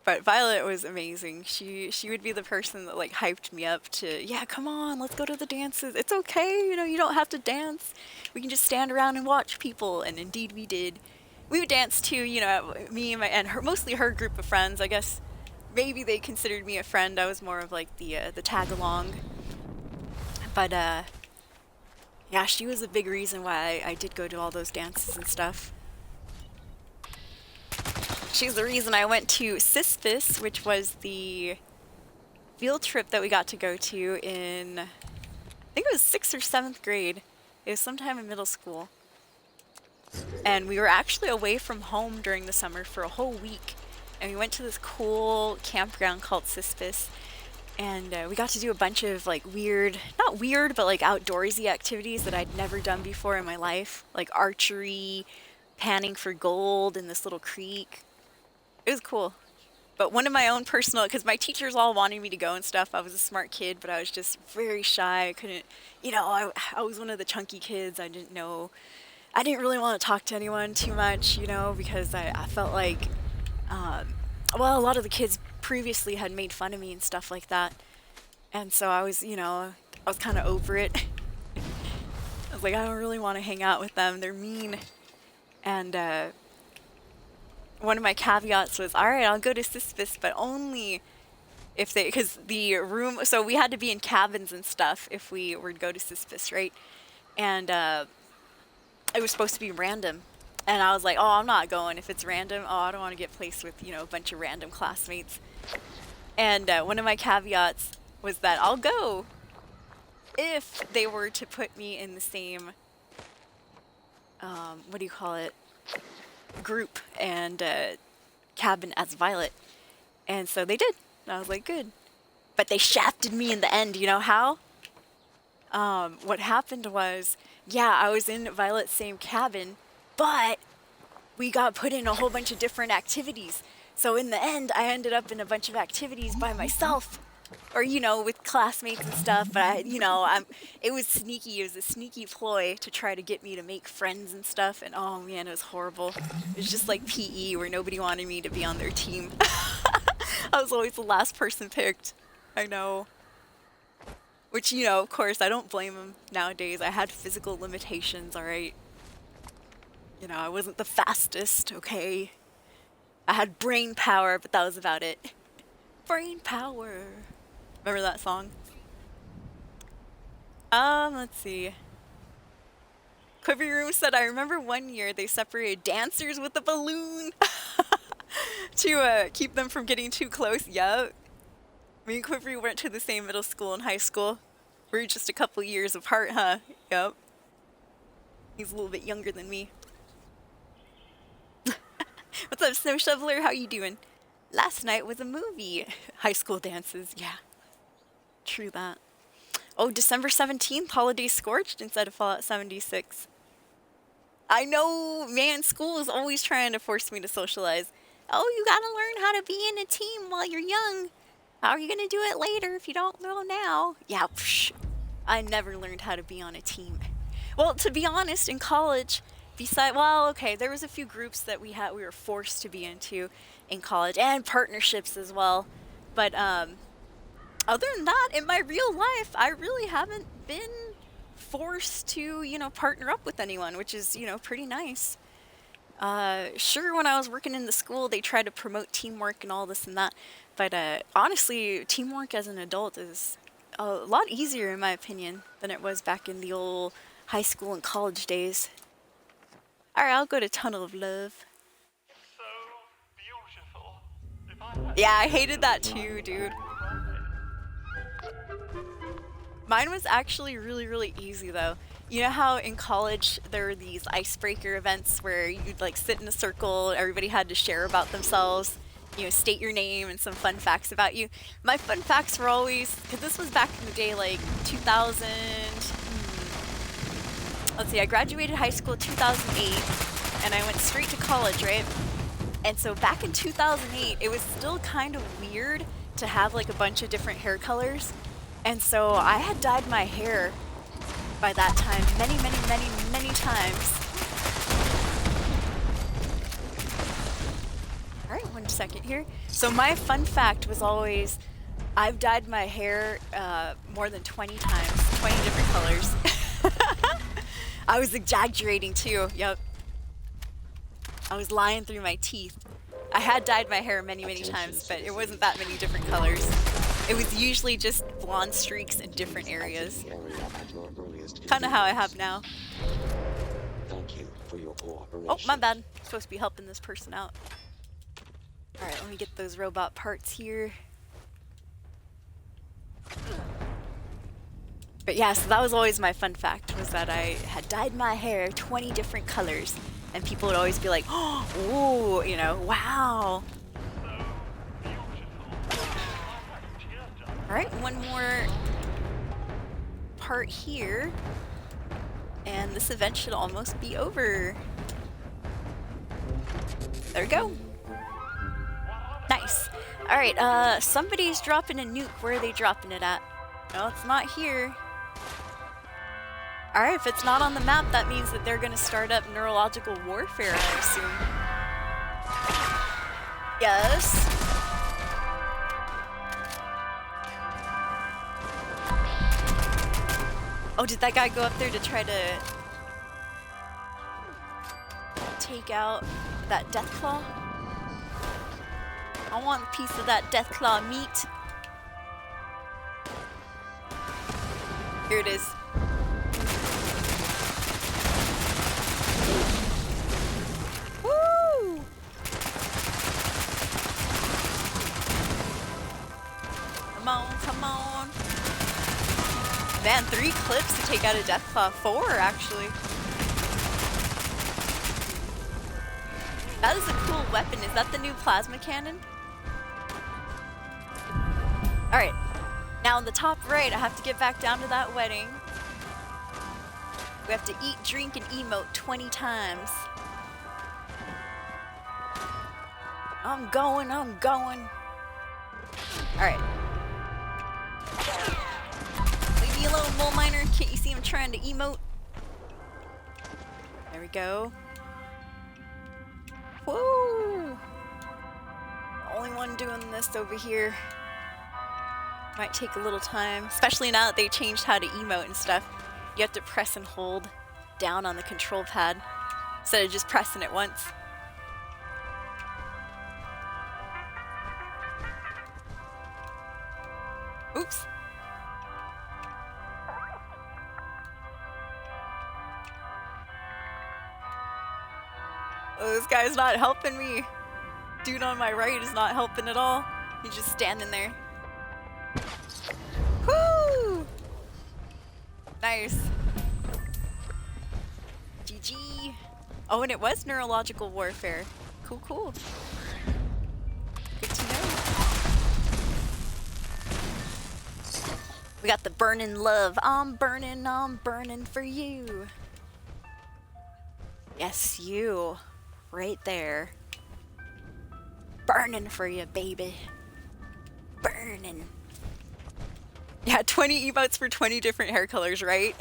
But Violet was amazing. She would be the person that like hyped me up to, yeah, come on, let's go to the dances. It's okay, you know, you don't have to dance. We can just stand around and watch people. And indeed we did. We would dance too, you know, me and her, mostly her group of friends. I guess maybe they considered me a friend. I was more of like the tag along. But yeah, she was a big reason why I did go to all those dances and stuff. She's the reason I went to Sispis, which was the field trip that we got to go to in, I think it was 6th or 7th grade. It was sometime in middle school. And we were actually away from home during the summer for a whole week. And we went to this cool campground called Sispis. And we got to do a bunch of like weird, not weird, but like outdoorsy activities that I'd never done before in my life. Like archery, panning for gold in this little creek. It was cool. But one of my own personal, because my teachers all wanted me to go and stuff. I was a smart kid, but I was just very shy. I couldn't, you know, I was one of the chunky kids. I didn't really want to talk to anyone too much, you know, because I felt like, well, a lot of the kids previously had made fun of me and stuff like that. And so I was, you know, I was kind of over it. I was like, I don't really want to hang out with them. They're mean. And, one of my caveats was, all right, I'll go to Sispis, but only if they, because the room, so we had to be in cabins and stuff if we were to go to Sispis, right? And it was supposed to be random. And I was like, oh, I'm not going if it's random. Oh, I don't want to get placed with, you know, a bunch of random classmates. And one of my caveats was that I'll go if they were to put me in the same, what do you call it, group and cabin as Violet. And so they did. And I was like, good. But they shafted me in the end. You know how? What happened was, yeah, I was in Violet's same cabin, but we got put in a whole bunch of different activities. So in the end, I ended up in a bunch of activities by myself, or, you know, with classmates and stuff. But it was sneaky. It was a sneaky ploy to try to get me to make friends and stuff. And oh man, it was horrible. It was just like PE where nobody wanted me to be on their team. I was always the last person picked. I know. Which, you know, of course, I don't blame them nowadays. I had physical limitations, alright? You know, I wasn't the fastest, okay? I had brain power, but that was about it. Brain power. Remember that song? Let's see. Quiver Room said, I remember one year they separated dancers with a balloon to keep them from getting too close. Yup. Me and Quivery went to the same middle school and high school. We were just a couple years apart, huh? Yup. He's a little bit younger than me. What's up, Snow Shoveler? How you doing? Last night was a movie. High school dances, yeah. True that. Oh, December 17th, Holiday Scorched instead of Fallout 76. I know, man, school is always trying to force me to socialize. Oh, you gotta learn how to be in a team while you're young. How are you gonna do it later if you don't know now? Yeah, psh, I never learned how to be on a team. Well, to be honest, in college, there was a few groups that we were forced to be into in college, and partnerships as well. But other than that, in my real life, I really haven't been forced to, you know, partner up with anyone, which is, you know, pretty nice. Sure, when I was working in the school, they tried to promote teamwork and all this and that. But honestly, teamwork as an adult is a lot easier, in my opinion, than it was back in the old high school and college days. Alright, I'll go to Tunnel of Love. So beautiful. Yeah, I hated that too, dude. Mine was actually really, really easy, though. You know how in college there were these icebreaker events where you'd like sit in a circle, everybody had to share about themselves, you know, state your name and some fun facts about you. My fun facts were always, because this was back in the day, like 2000, let's see, I graduated high school in 2008, and I went straight to college, right? And so back in 2008, it was still kind of weird to have like a bunch of different hair colors. And so I had dyed my hair by that time many, many, many, many times. Alright, 1 second here. So my fun fact was always, I've dyed my hair more than 20 times, 20 different colors. I was exaggerating too, yep. I was lying through my teeth. I had dyed my hair many, many times, but it wasn't that many different colors. It was usually just blonde streaks in different areas. Kind of how I have now. Oh, my bad. I'm supposed to be helping this person out. Alright, let me get those robot parts here. But yeah, so that was always my fun fact, was that I had dyed my hair 20 different colors. And people would always be like, oh, ooh, you know, wow. Alright, one more part here. And this event should almost be over. There we go. Nice. Alright, somebody's dropping a nuke. Where are they dropping it at? No, it's not here. Alright, if it's not on the map, that means that they're gonna start up neurological warfare, I assume. Yes. Oh, did that guy go up there to try to take out that Deathclaw? I want a piece of that Deathclaw meat. Here it is. Man, 3 clips to take out a Deathclaw. 4, actually. That is a cool weapon. Is that the new plasma cannon? Alright. Now in the top right, I have to get back down to that wedding. We have to eat, drink, and emote 20 times. I'm going. Alright. Leave me alone, mole miner. Can't you see him trying to emote? There we go. Woo! Only one doing this over here. Might take a little time, especially now that they changed how to emote and stuff. You have to press and hold down on the control pad instead of just pressing it once. Oops. Oh, this guy's not helping me. Dude on my right is not helping at all. He's just standing there. Woo! Nice. GG. Oh, and it was neurological warfare. Cool, cool. Good to know. We got the burning love. I'm burning for you. Yes, you. Right there. Burning for you, baby. Burning. Yeah, 20 emotes for 20 different hair colors, right?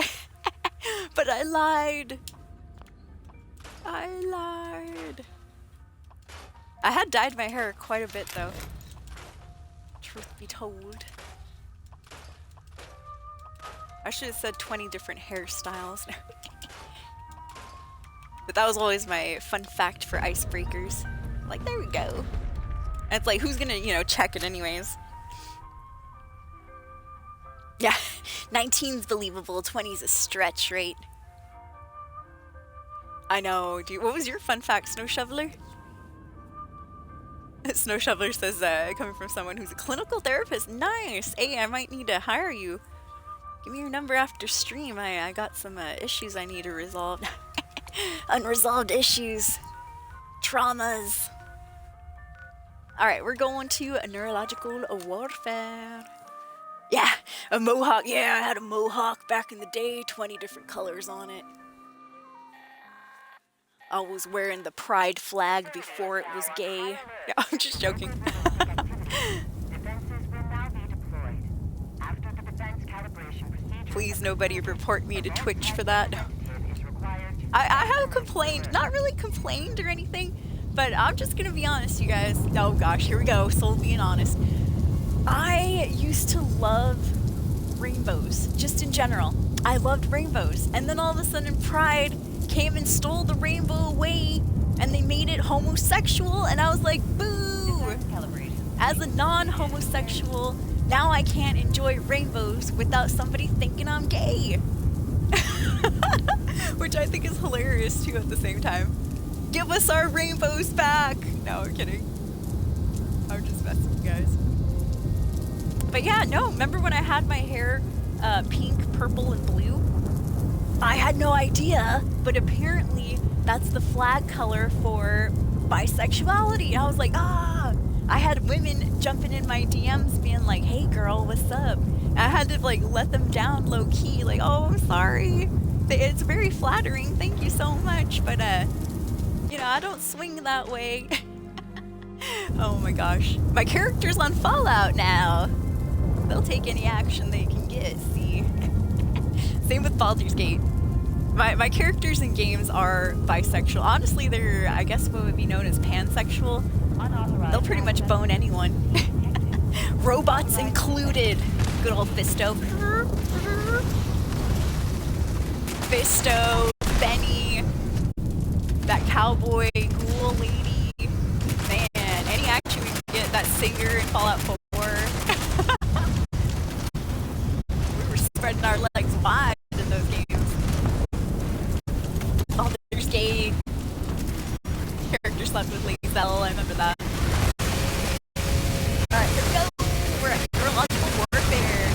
But I lied. I had dyed my hair quite a bit, though. Truth be told. I should have said 20 different hairstyles. But that was always my fun fact for icebreakers. Like, there we go. And it's like, who's gonna, you know, check it anyways? Yeah, 19's believable, 20's a stretch, right? I know, dude. What was your fun fact, Snow Shoveler? Snow Shoveler says, coming from someone who's a clinical therapist. Nice! Hey, I might need to hire you. Give me your number after stream. I got some issues I need to resolve. Unresolved issues. Traumas. Alright, we're going to a neurological warfare. Yeah, a mohawk. Yeah, I had a mohawk back in the day. 20 different colors on it. I was wearing the pride flag before it was gay. Yeah, I'm just joking. Please, nobody report me to Twitch for that. I have complained. Not really complained or anything, but I'm just gonna be honest, you guys. Oh gosh, here we go. Soul being honest. I used to love rainbows, just in general. I loved rainbows. And then all of a sudden Pride came and stole the rainbow away and they made it homosexual and I was like, boo! As a non-homosexual, now I can't enjoy rainbows without somebody thinking I'm gay. Which I think is hilarious too at the same time. Give us our rainbows back! No, I'm kidding. I'm just messing with you guys. But yeah, no, remember when I had my hair pink, purple, and blue? I had no idea, but apparently that's the flag color for bisexuality. I was like, ah! I had women jumping in my DMs being like, hey girl, what's up? And I had to like let them down low key, like, oh, I'm sorry. It's very flattering, thank you so much, but you know, I don't swing that way. Oh my gosh. My character's on Fallout now. They'll take any action they can get, see? Same with Baldur's Gate. My characters in games are bisexual. Honestly, they're, I guess what would be known as pansexual. They'll pretty much bone anyone. Robots included. Good old Fisto. Fisto, Benny, that cowboy ghoul lady. Man, any action we can get, that singer in Fallout 4. We were spreading our legs wide in those games. Baldur's Gate. Character slept with Lae'zel, I remember that. Alright, here we go. We're at neurological warfare.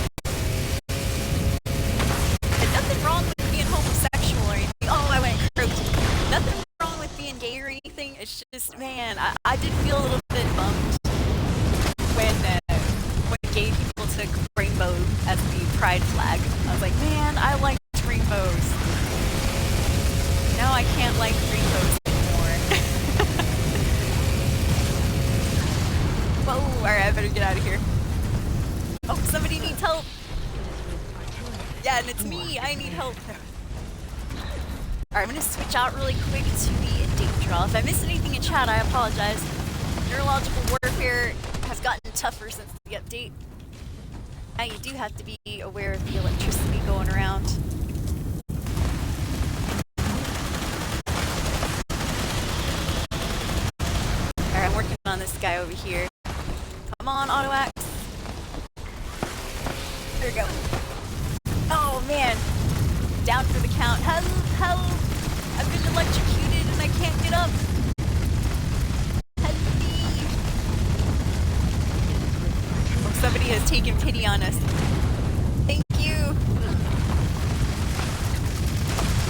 just, man, I did feel a little bit bummed when gay people took rainbow as the pride flag. I was like, man, I liked rainbows. Now I can't like rainbows anymore. Whoa, alright, I better get out of here. Oh, somebody needs help. Yeah, and it's me, I need help. Alright, I'm gonna switch out really quick to the date draw. If I missed anything in chat, I apologize. Neurological warfare has gotten tougher since the update. Now you do have to be aware of the electricity going around. Alright, I'm working on this guy over here. Come on, auto axe. There we go. Oh man. Down for the count. Help! Help! I've been electrocuted and I can't get up. Help me! Oh, somebody has taken pity on us. Thank you.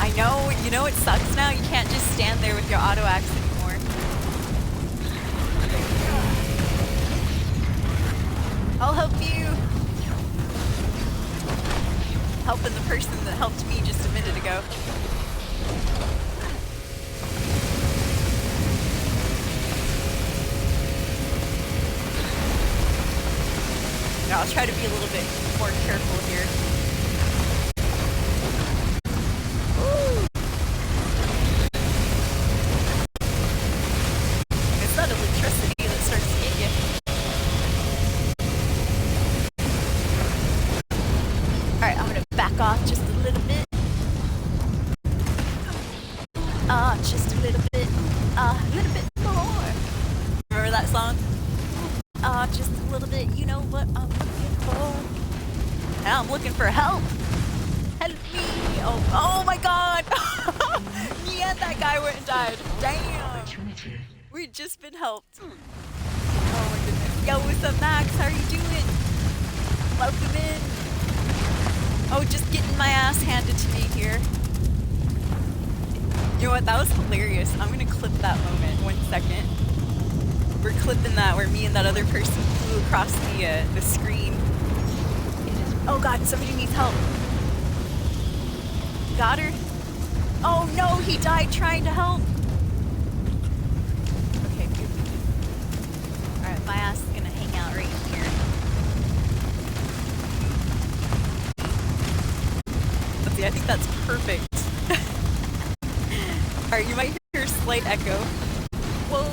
I know, you know it sucks now? You can't just stand there with your auto axe anymore. I'll help you. Helping the person that helped me just a minute ago. Now I'll try to be a little bit more careful here. Woo! It's that electricity that starts to get you. Alright, I'm gonna back off just a little bit. Just a little bit. A little bit more. Remember that song? Just a little bit. You know what I'm looking for. Now I'm looking for help. Help me. Oh my god. Me and that guy went and died. Damn. We've just been helped. Oh my goodness. Yo, what's up, Max? How are you doing? Welcome in. Oh, just getting my ass handed to me here. You know what? That was hilarious. I'm gonna clip that moment. 1 second. We're clipping that where me and that other person flew across the screen. Oh god, somebody needs help. Got her? Oh no, he died trying to help. Okay, good. Alright, my ass is gonna hang out right here. Let's see, I think that's perfect. Alright, you might hear a slight echo. Whoa!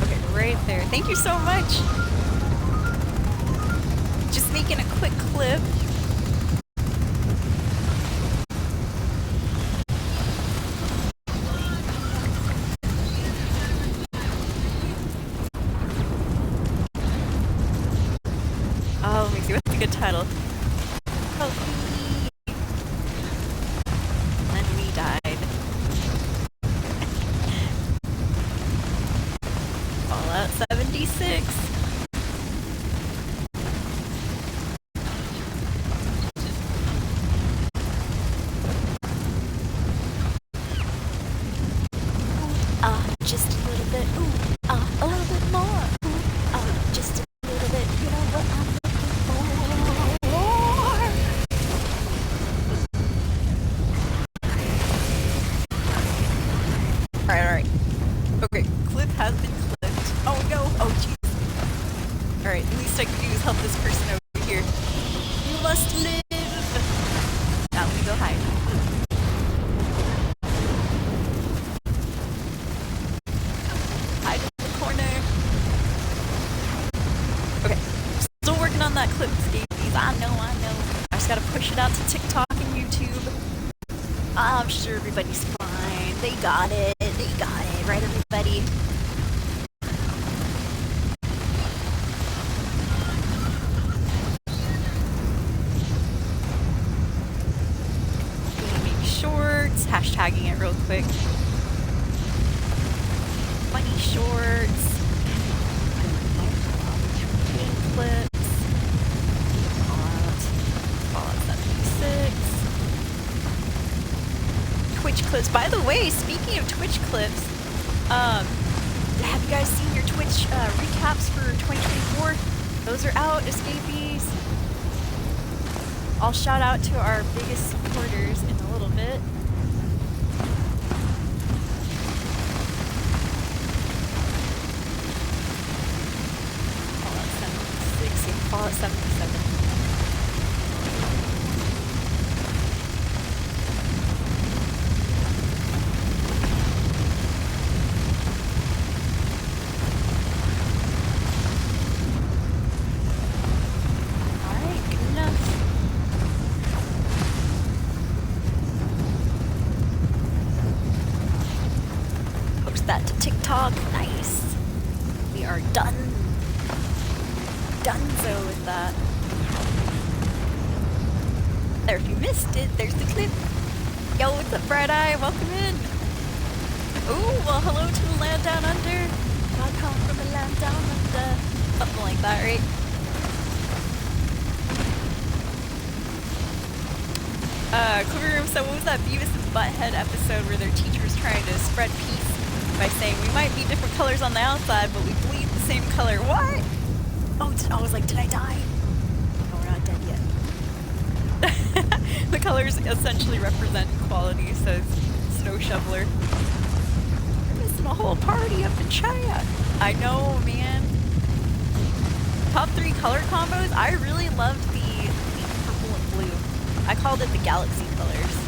Okay, right there. Thank you so much! Just making a quick clip. Oh, let me see, what's a good title? Help me! And we died. Fallout 76. Just a little bit. Ooh, a little bit more. Ooh, just a little bit. You know what I'm Alright. Okay, clip has been clipped. Oh no! Oh jeez. Alright, the least I can do is help this person over here. You must live! Now let me go hide. Hide in the corner. Okay, still working on that clip, Scabies. I know. I just gotta push it out to TikTok and YouTube. I'm sure everybody's fine. They got it. Right, everybody? Gleaming shorts. Hashtagging it real quick. shorts, chain clips, Fallout 76, Twitch clips. By the way, speaking of Twitch clips, have you guys seen your Twitch recaps for 2024? Those are out, escapees. I'll shout out to our biggest supporters in a little bit. Fallout 76 and Fallout 77. That to TikTok. Nice. We are done. Donezo with that. There, if you missed it, there's the clip. Yo, what's up, Bright Eye? Welcome in. Ooh, well, hello to the land down under. I come from the land down under. Something like that, right? Quiver Room, so what was that Beavis and Butthead episode where their teacher's trying to spread peace by saying we might be different colors on the outside, but we bleed the same color? What? Oh, I was like, did I die? No, we're not dead yet. The colors essentially represent equality, says Snow Shoveler. We're missing a whole party up in China. I know, man. Top 3 color combos. I really loved the purple and blue. I called it the galaxy colors.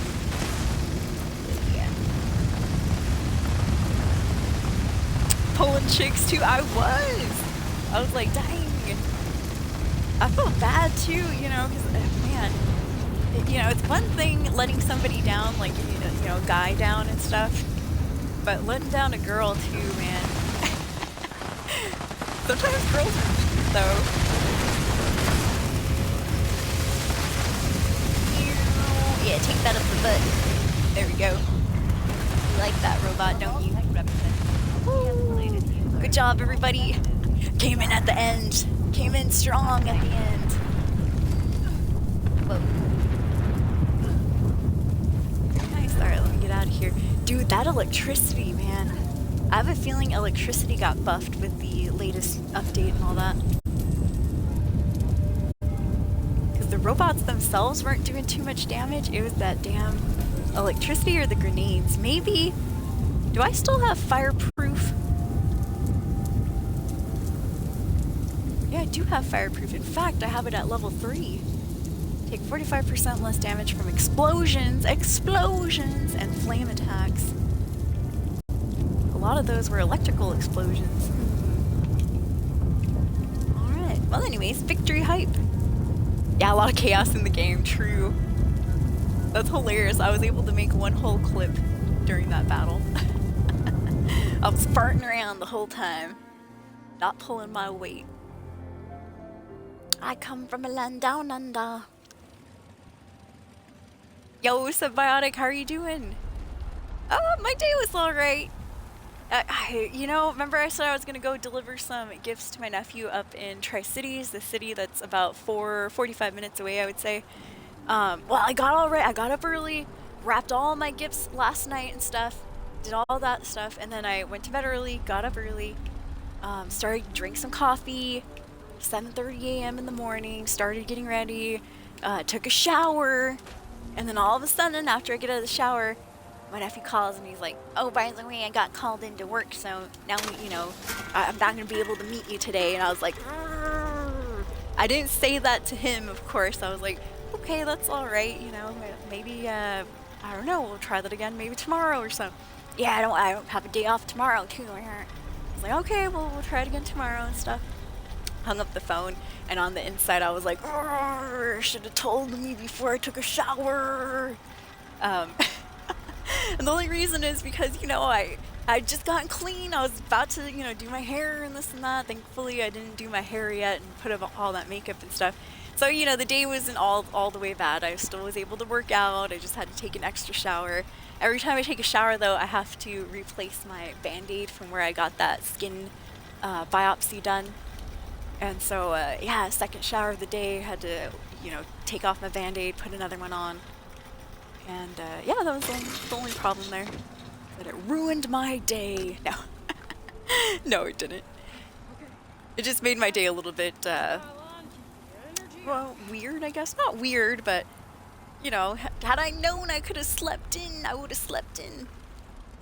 Pulling chicks too. I was like, dang. I felt bad too, you know, because man, you know, it's one thing letting somebody down, like, you know, a guy down and stuff, but letting down a girl too, man. Sometimes girls are weak, though. Yeah, take that up the butt. There we go. You like that robot, don't you? Good job, everybody. Came in at the end. Came in strong at the end. Whoa. Very nice. Alright, let me get out of here. Dude, that electricity, man. I have a feeling electricity got buffed with the latest update and all that. Because the robots themselves weren't doing too much damage. It was that damn electricity or the grenades. Maybe. Do I still have fireproof? Yeah, I do have fireproof. In fact, I have it at level 3. Take 45% less damage from explosions, and flame attacks. A lot of those were electrical explosions. Alright, well anyways, victory hype. Yeah, a lot of chaos in the game, true. That's hilarious. I was able to make one whole clip during that battle. I was farting around the whole time, not pulling my weight. I come from a land down under. Yo, Symbiotic, how are you doing? Oh, my day was alright. You know, remember I said I was gonna go deliver some gifts to my nephew up in Tri-Cities, the city that's about 45 minutes away, I would say. Well, I got up early, wrapped all my gifts last night and stuff, did all that stuff, and then I went to bed early, got up early, started drinking some coffee, 7:30 a.m. in the morning, started getting ready, took a shower, and then all of a sudden, after I get out of the shower, my nephew calls and he's like, oh, by the way, I got called into work, so now, you know, I'm not going to be able to meet you today. And I was like, Rrr. I didn't say that to him, of course. I was like, okay, that's all right, you know, maybe, I don't know, we'll try that again maybe tomorrow or something. Yeah, I don't have a day off tomorrow, too. I was like, okay, well, we'll try it again tomorrow and stuff. Hung up the phone, and on the inside I was like, should have told me before I took a shower. And the only reason is because, you know, I just gotten clean. I was about to, you know, do my hair and this and that. Thankfully I didn't do my hair yet and put up all that makeup and stuff. So, you know, the day wasn't all the way bad. I still was able to work out. I just had to take an extra shower. Every time I take a shower, though, I have to replace my Band-Aid from where I got that skin biopsy done. And so, yeah, second shower of the day, had to, you know, take off my Band-Aid, put another one on. And, yeah, that was the only problem there. That it ruined my day. No. No, it didn't. It just made my day a little bit, well, weird, I guess. Not weird, but, you know, had I known I could have slept in, I would have slept in.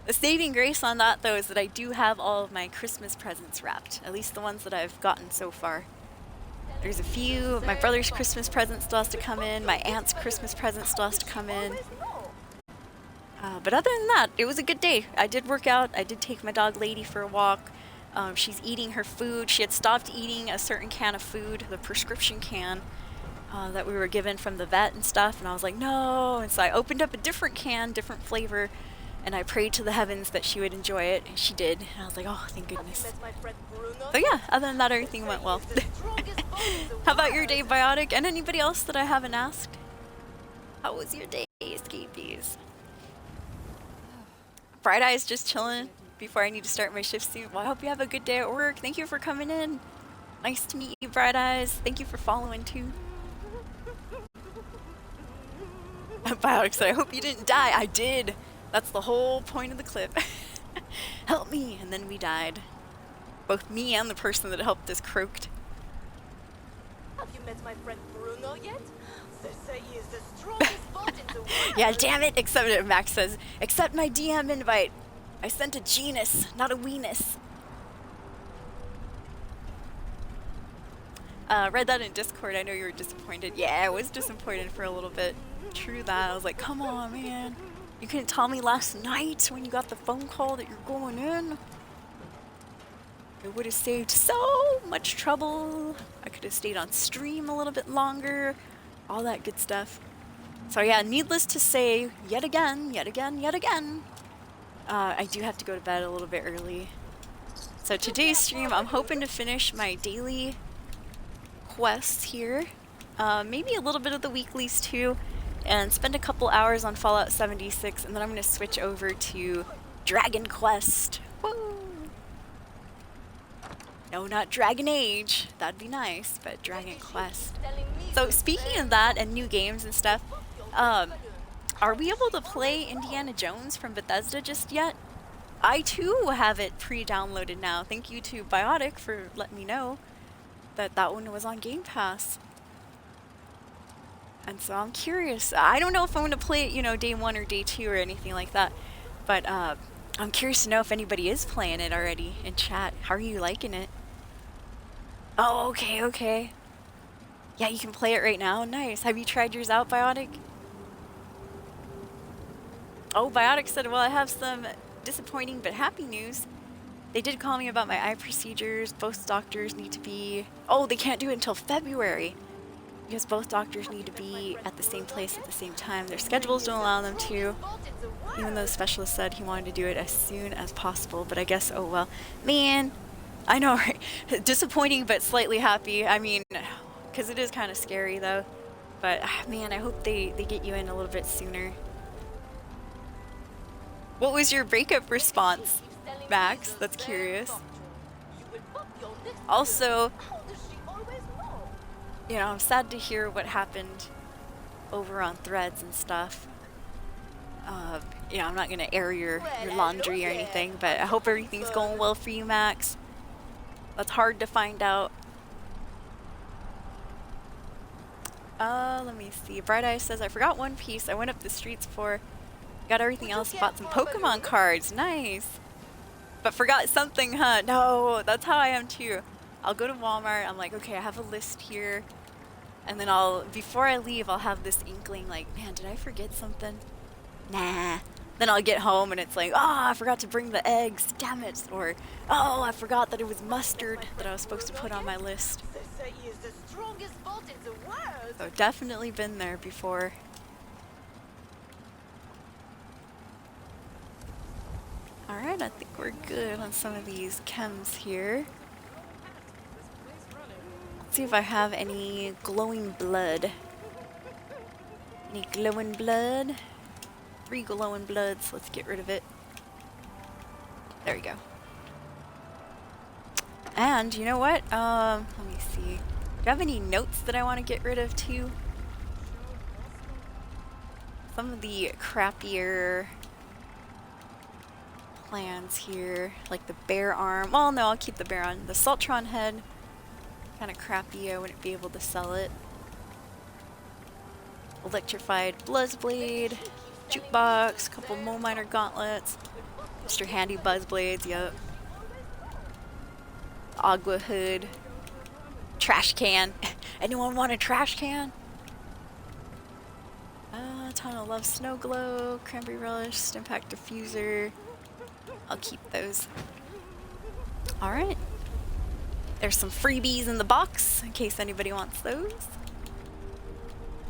The saving grace on that, though, is that I do have all of my Christmas presents wrapped. At least the ones that I've gotten so far. There's a few. My brother's Christmas present still has to come in. My aunt's Christmas present still has to come in. But other than that, it was a good day. I did work out. I did take my dog Lady for a walk. She's eating her food. She had stopped eating a certain can of food, the prescription can that we were given from the vet and stuff. And I was like, no. And so I opened up a different can, different flavor. And I prayed to the heavens that she would enjoy it. And she did. And I was like, oh, thank goodness. So yeah, other than that, everything went well. How about your day, Biotic? And anybody else that I haven't asked? How was your day, Escapees? Bright Eyes just chilling before I need to start my shift soon. Well, I hope you have a good day at work. Thank you for coming in. Nice to meet you, Bright Eyes. Thank you for following too. Biotic said, I hope you didn't die. I did. That's the whole point of the clip. Help me. And then we died. Both me and the person that helped us croaked. Have you met my friend Bruno yet? They say he is the strongest bot in the world. Yeah, damn it. Accept, Max says, accept my DM invite. I sent a genus, not a weenus. Read that in Discord. I know you were disappointed. Yeah, I was disappointed for a little bit. True that. I was like, come on, man. You couldn't tell me last night when you got the phone call that you're going in. It would have saved so much trouble. I could have stayed on stream a little bit longer. All that good stuff. So yeah, needless to say, yet again, I do have to go to bed a little bit early. So today's stream, I'm hoping to finish my daily quests here. Maybe a little bit of the weeklies too. And spend a couple hours on Fallout 76, and then I'm going to switch over to Dragon Quest. Woo! No, not Dragon Age. That'd be nice, but Dragon Quest. So speaking of that and new games and stuff, are we able to play Indiana Jones from Bethesda just yet? I too have it pre-downloaded now. Thank you to Biotic for letting me know that that one was on Game Pass. And so I'm curious. I don't know if I'm going to play it, you know, day 1 or day 2 or anything like that. But I'm curious to know if anybody is playing it already in chat. How are you liking it? Oh, okay. Yeah, you can play it right now. Nice. Have you tried yours out, Biotic? Oh, Biotic said, well, I have some disappointing but happy news. They did call me about my eye procedures. Both doctors need to be... Oh, they can't do it until February. Because both doctors need to be at the same place at the same time. Their schedules don't allow them to. Even though the specialist said he wanted to do it as soon as possible. But I guess, oh well. Man, I know, right? Disappointing but slightly happy. I mean, because it is kind of scary though. But man, I hope they get you in a little bit sooner. What was your breakup response, Max? That's curious. Also, you know, I'm sad to hear what happened over on Threads and stuff. You know, I'm not going to air your laundry or anything, but I hope everything's going well for you, Max. That's hard to find out. Let me see. Bright Eye says, I forgot one piece. I went up the streets for... Got everything else, bought some Pokemon cards. Nice. But forgot something, huh? No, that's how I am too. I'll go to Walmart. I'm like, okay, I have a list here. And then before I leave, I'll have this inkling like, man, did I forget something? Nah. Then I'll get home and it's like, oh, I forgot to bring the eggs. Damn it. Or, oh, I forgot that it was mustard that I was supposed to put on my list. So definitely been there before. Alright, I think we're good on some of these chems here. Let's see if I have any glowing blood. Any glowing blood? 3 glowing bloods. Let's get rid of it. There we go. And you know what? Let me see. Do you have any notes that I want to get rid of too? Some of the crappier plans here, like the bear arm. Well, no, I'll keep the bear on. The Sultron head, kind of crappy. I wouldn't be able to sell it. Electrified Buzzblade, jukebox, couple Mole Miner gauntlets, Mr. Handy Buzzblades, yep. Agua hood, trash can. Anyone want a trash can? Tunnel Love Snow Glow, Cranberry Relish, Stimpack Diffuser. I'll keep those. Alright. There's some freebies in the box in case anybody wants those.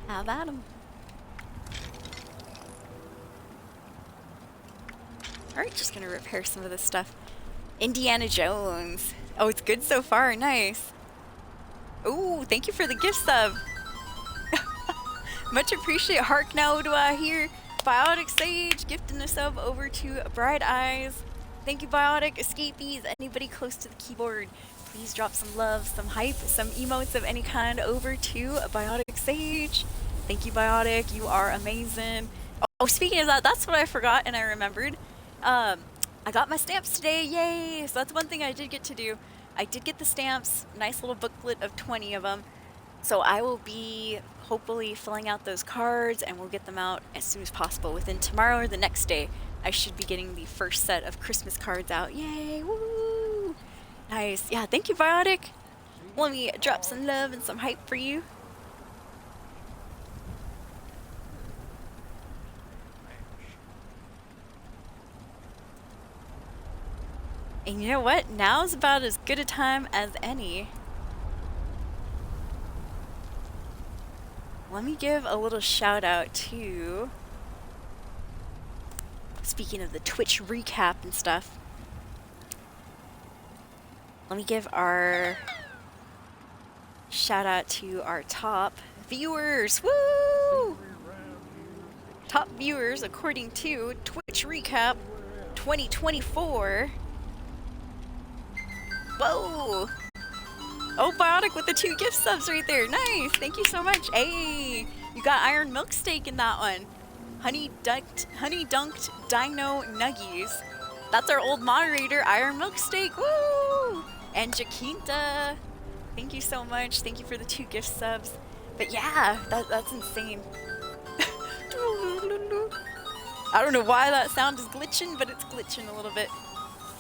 Have at 'em. Alright, just gonna repair some of this stuff. Indiana Jones. Oh, it's good so far. Nice. Ooh, thank you for the gift sub. Much appreciate. Hark now do I hear. Biotic Sage gifting a sub over to Bright Eyes. Thank you, Biotic. Escapees, anybody close to the keyboard, please drop some love, some hype, some emotes of any kind over to Biotic Sage. Thank you, Biotic. You are amazing. Oh, speaking of that, that's what I forgot and I remembered. I got my stamps today. Yay! So that's one thing I did get to do. I did get the stamps. Nice little booklet of 20 of them. So I will be hopefully filling out those cards and we'll get them out as soon as possible. Within tomorrow or the next day, I should be getting the first set of Christmas cards out. Yay! Woo! Nice. Yeah, thank you, Biotic. Let me drop some love and some hype for you. And you know what? Now's about as good a time as any. Let me give a little shout out to, speaking of the Twitch recap and stuff, let me give our shout out to our top viewers. Woo! Top viewers according to Twitch recap 2024. Whoa! Oh, Biotic with the 2 gift subs right there. Nice. Thank you so much. Hey, you got Iron Milk Steak in that one. Honey dunked Dino Nuggies. That's our old moderator, Iron Milk Steak. Woo! And Jaquinta. Thank you so much. Thank you for the 2 gift subs. But yeah, that's insane. I don't know why that sound is glitching, but it's glitching a little bit.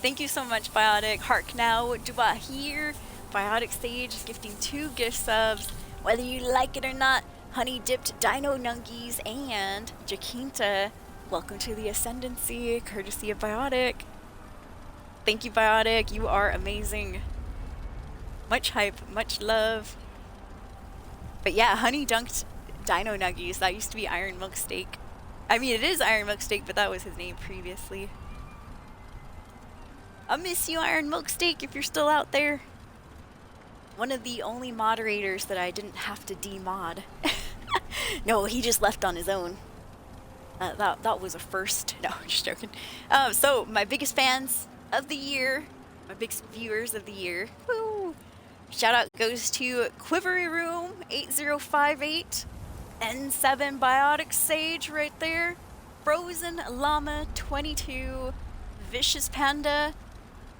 Thank you so much, Biotic. Hark now, do I hear? Biotic Sage is gifting 2 gift subs. Whether you like it or not, Honey Dipped Dino Nungies and Jaquinta. Welcome to the Ascendancy, courtesy of Biotic. Thank you, Biotic. You are amazing. Much hype, much love. But yeah, Honey Dunked Dino Nuggies. That used to be Iron Milk Steak. I mean, it is Iron Milk Steak, but that was his name previously. I miss you, Iron Milk Steak, if you're still out there. One of the only moderators that I didn't have to demod. No, he just left on his own. That was a first. No, just joking. So, my biggest fans of the year, my biggest viewers of the year. Woo! Shout out goes to Quivery Room 8058, N7 Biotic Sage right there, Frozen Llama 22, Vicious Panda,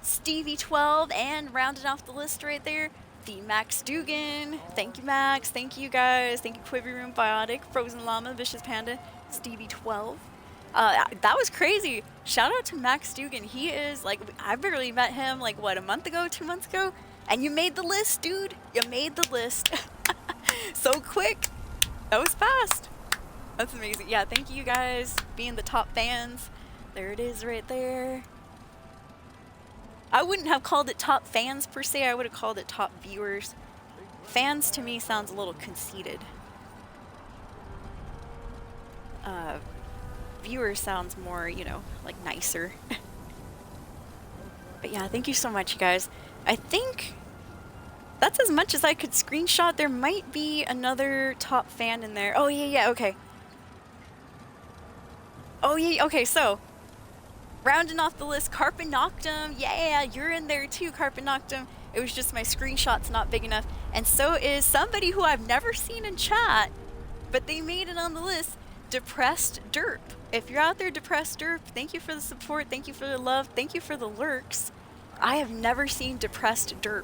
Stevie 12, and rounding off the list right there, the Max Dugan. Thank you, Max. Thank you, guys. Thank you, Quivery Room, Biotic, Frozen Llama, Vicious Panda, Stevie 12. That was crazy. Shout out to Max Dugan. He is, like, I barely met him, like, what, a month ago, 2 months ago? And you made the list, dude. You made the list. So quick. That was fast. That's amazing. Yeah, thank you guys being the top fans. There it is right there. I wouldn't have called it top fans per se. I would have called it top viewers. Fans to me sounds a little conceited. Viewer sounds more, you know, like nicer. But yeah, thank you so much, you guys. I think That's as much as I could screenshot. There might be another top fan in there. Oh, yeah, okay. Oh, yeah, okay, so. Rounding off the list, Carpet Noctum. Yeah, you're in there too, Carpet Noctum. It was just my screenshot's not big enough. And so is somebody who I've never seen in chat, but they made it on the list, Depressed Derp. If you're out there, Depressed Derp, thank you for the support, thank you for the love, thank you for the lurks. I have never seen Depressed Derp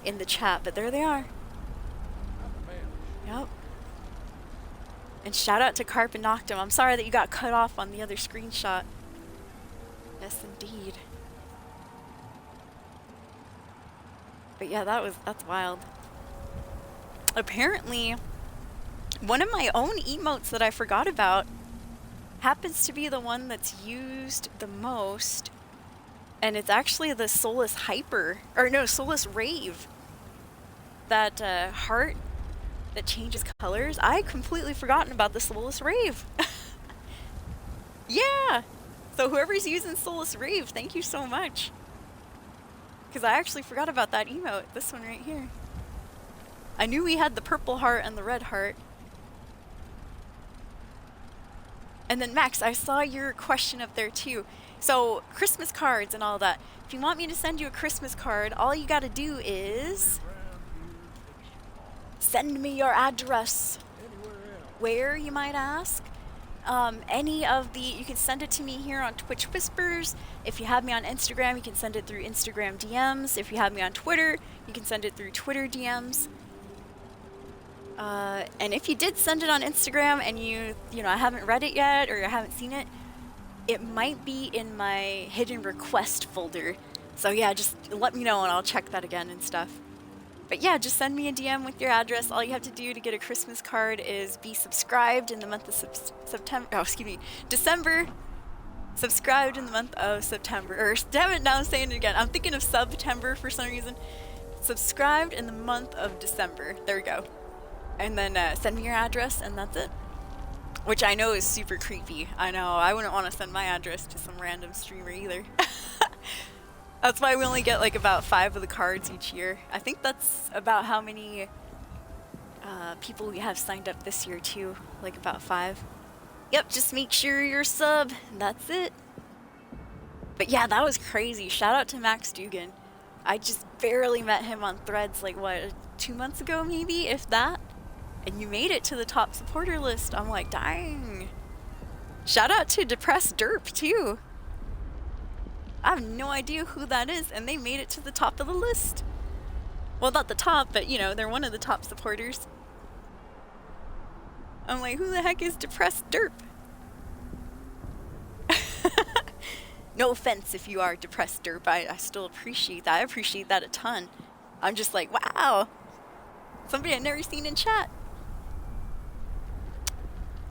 in the chat, but there they are. Yep. And shout out to Carpet Noctum. I'm sorry that you got cut off on the other screenshot. Yes, indeed. But yeah, that's wild. Apparently, one of my own emotes that I forgot about happens to be the one that's used the most, and it's actually the Soulless Hyper, or no, Soulless Rave. That heart that changes colors. I had completely forgotten about the Soulless Rave. Yeah! So whoever's using Soulless Rave, thank you so much. Because I actually forgot about that emote, this one right here. I knew we had the purple heart and the red heart. And then Max, I saw your question up there too. So, Christmas cards and all that. If you want me to send you a Christmas card, all you gotta do is send me your address. Where, you might ask? Any of the, you can send it to me here on Twitch Whispers. If you have me on Instagram, you can send it through Instagram DMs. If you have me on Twitter, you can send it through Twitter DMs. And if you did send it on Instagram and you know, I haven't read it yet or I haven't seen it, it might be in my hidden request folder. So yeah, just let me know and I'll check that again and stuff. But yeah, just send me a DM with your address. All you have to do to get a Christmas card is be subscribed in the month of December. Subscribed in the month of September. Or damn it, now I'm saying it again. I'm thinking of September for some reason. Subscribed in the month of December. There we go. And then send me your address and that's it. Which I know is super creepy. I know, I wouldn't want to send my address to some random streamer either. That's why we only get like about 5 of the cards each year. I think that's about how many people we have signed up this year too. Like about 5. Yep, just make sure you're sub. That's it. But yeah, that was crazy. Shout out to Max Dugan. I just barely met him on Threads like what, 2 months ago maybe, if that? And you made it to the top supporter list. I'm like, dang. Shout out to Depressed Derp too. I have no idea who that is, and they made it to the top of the list. Well, not the top, but you know, they're one of the top supporters. I'm like, who the heck is Depressed Derp? No offense if you are Depressed Derp, I still appreciate that. I appreciate that a ton. I'm just like, wow. Somebody I've never seen in chat.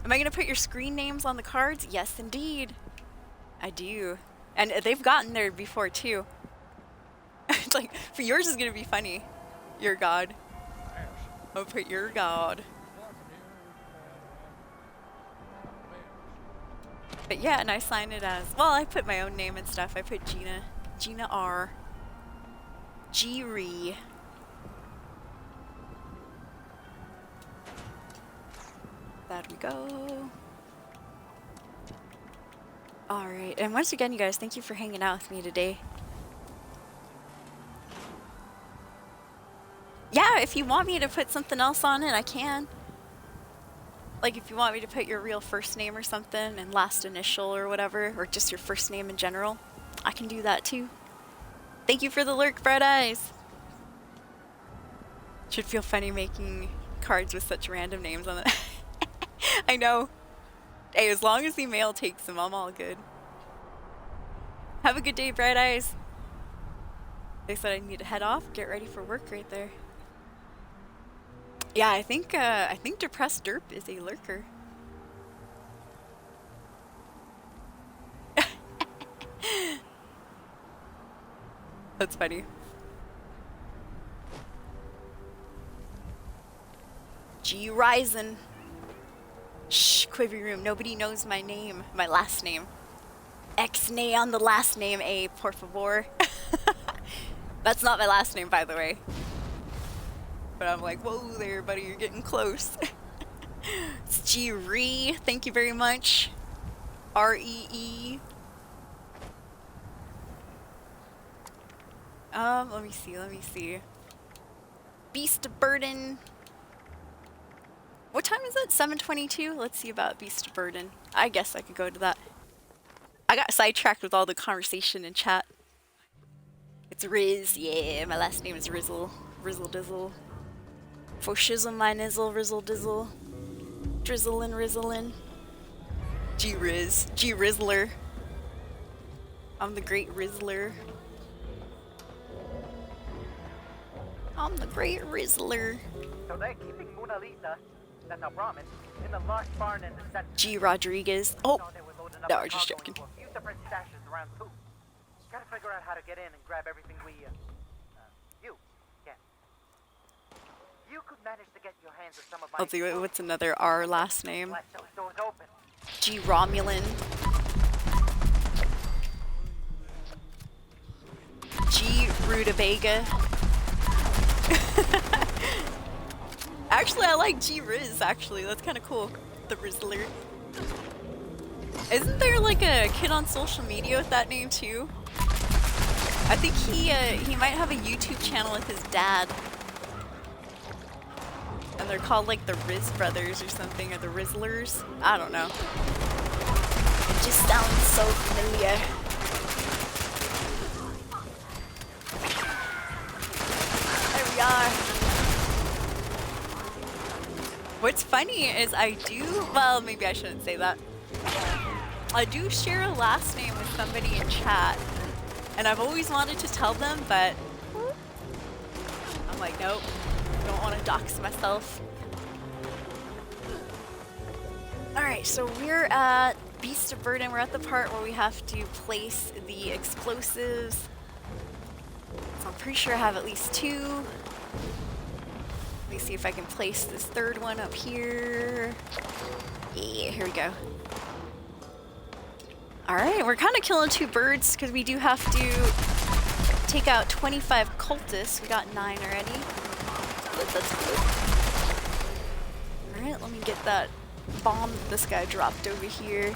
Am I going to put your screen names on the cards? Yes, indeed. I do. And they've gotten there before, too. It's like, for yours is going to be funny. Your God. I'll put your God. But yeah, and I sign it as, well, I put my own name and stuff. I put Gina. Gina R. G-Ree. There we go. Alright, and once again, you guys, thank you for hanging out with me today. Yeah, if you want me to put something else on it, I can. Like, if you want me to put your real first name or something, and last initial or whatever, or just your first name in general, I can do that too. Thank you for the lurk, Bright Eyes. Should feel funny making cards with such random names on it. I know. Hey, as long as the mail takes them, I'm all good. Have a good day, Bright Eyes. They said I need to head off, get ready for work right there. Yeah, I think Depressed Derp is a lurker. That's funny. G Ryzen. Shh, Quiver Room. Nobody knows my name, my last name. X-nay on the last name, por favor. That's not my last name, by the way. but I'm like, whoa there, buddy, you're getting close. It's G-Ree, thank you very much. R-E-E. Let me see. Beast of Burden. What time is it? 7:22? Let's see about Beast of Burden. I guess I could go to that. I got sidetracked with all the conversation in chat. It's Riz, yeah, my last name is Rizzle. Rizzle Dizzle. For shizzle my nizzle, Rizzle Dizzle. Drizzlin' Rizzlin'. G-Riz. G-Rizzler. I'm the great Rizzler. I'm the great Rizzler. So they're keeping Mona Lisa, that's our promise, in the lost barn in the center. G. Rodriguez. Oh, no, I'm just joking. A few different stashes around too. Gotta figure out how to get in and grab everything we, you can. You could manage to get your hands on some of my... I'll do it. What's another R last name? Blast those doors open. G. Romulan. G. Rutabaga. Actually, I like G. Riz, actually. That's kind of cool. The Rizzler. Isn't there like a kid on social media with that name too? I think he might have a YouTube channel with his dad. And they're called like the Riz Brothers or something, or the Rizzlers. I don't know. It just sounds so familiar. There we are. What's funny is I do, well, maybe I shouldn't say that. I do share a last name with somebody in chat, and I've always wanted to tell them, but I'm like, nope, don't want to dox myself. Alright, so we're at Beast of Burden. We're at the part where we have to place the explosives. So I'm pretty sure I have at least 2. Let me see if I can place this third one up here. Yeah, here we go. Alright, we're kind of killing 2 birds because we do have to take out 25 cultists. We got 9 already. That's good. Alright, let me get that bomb that this guy dropped over here.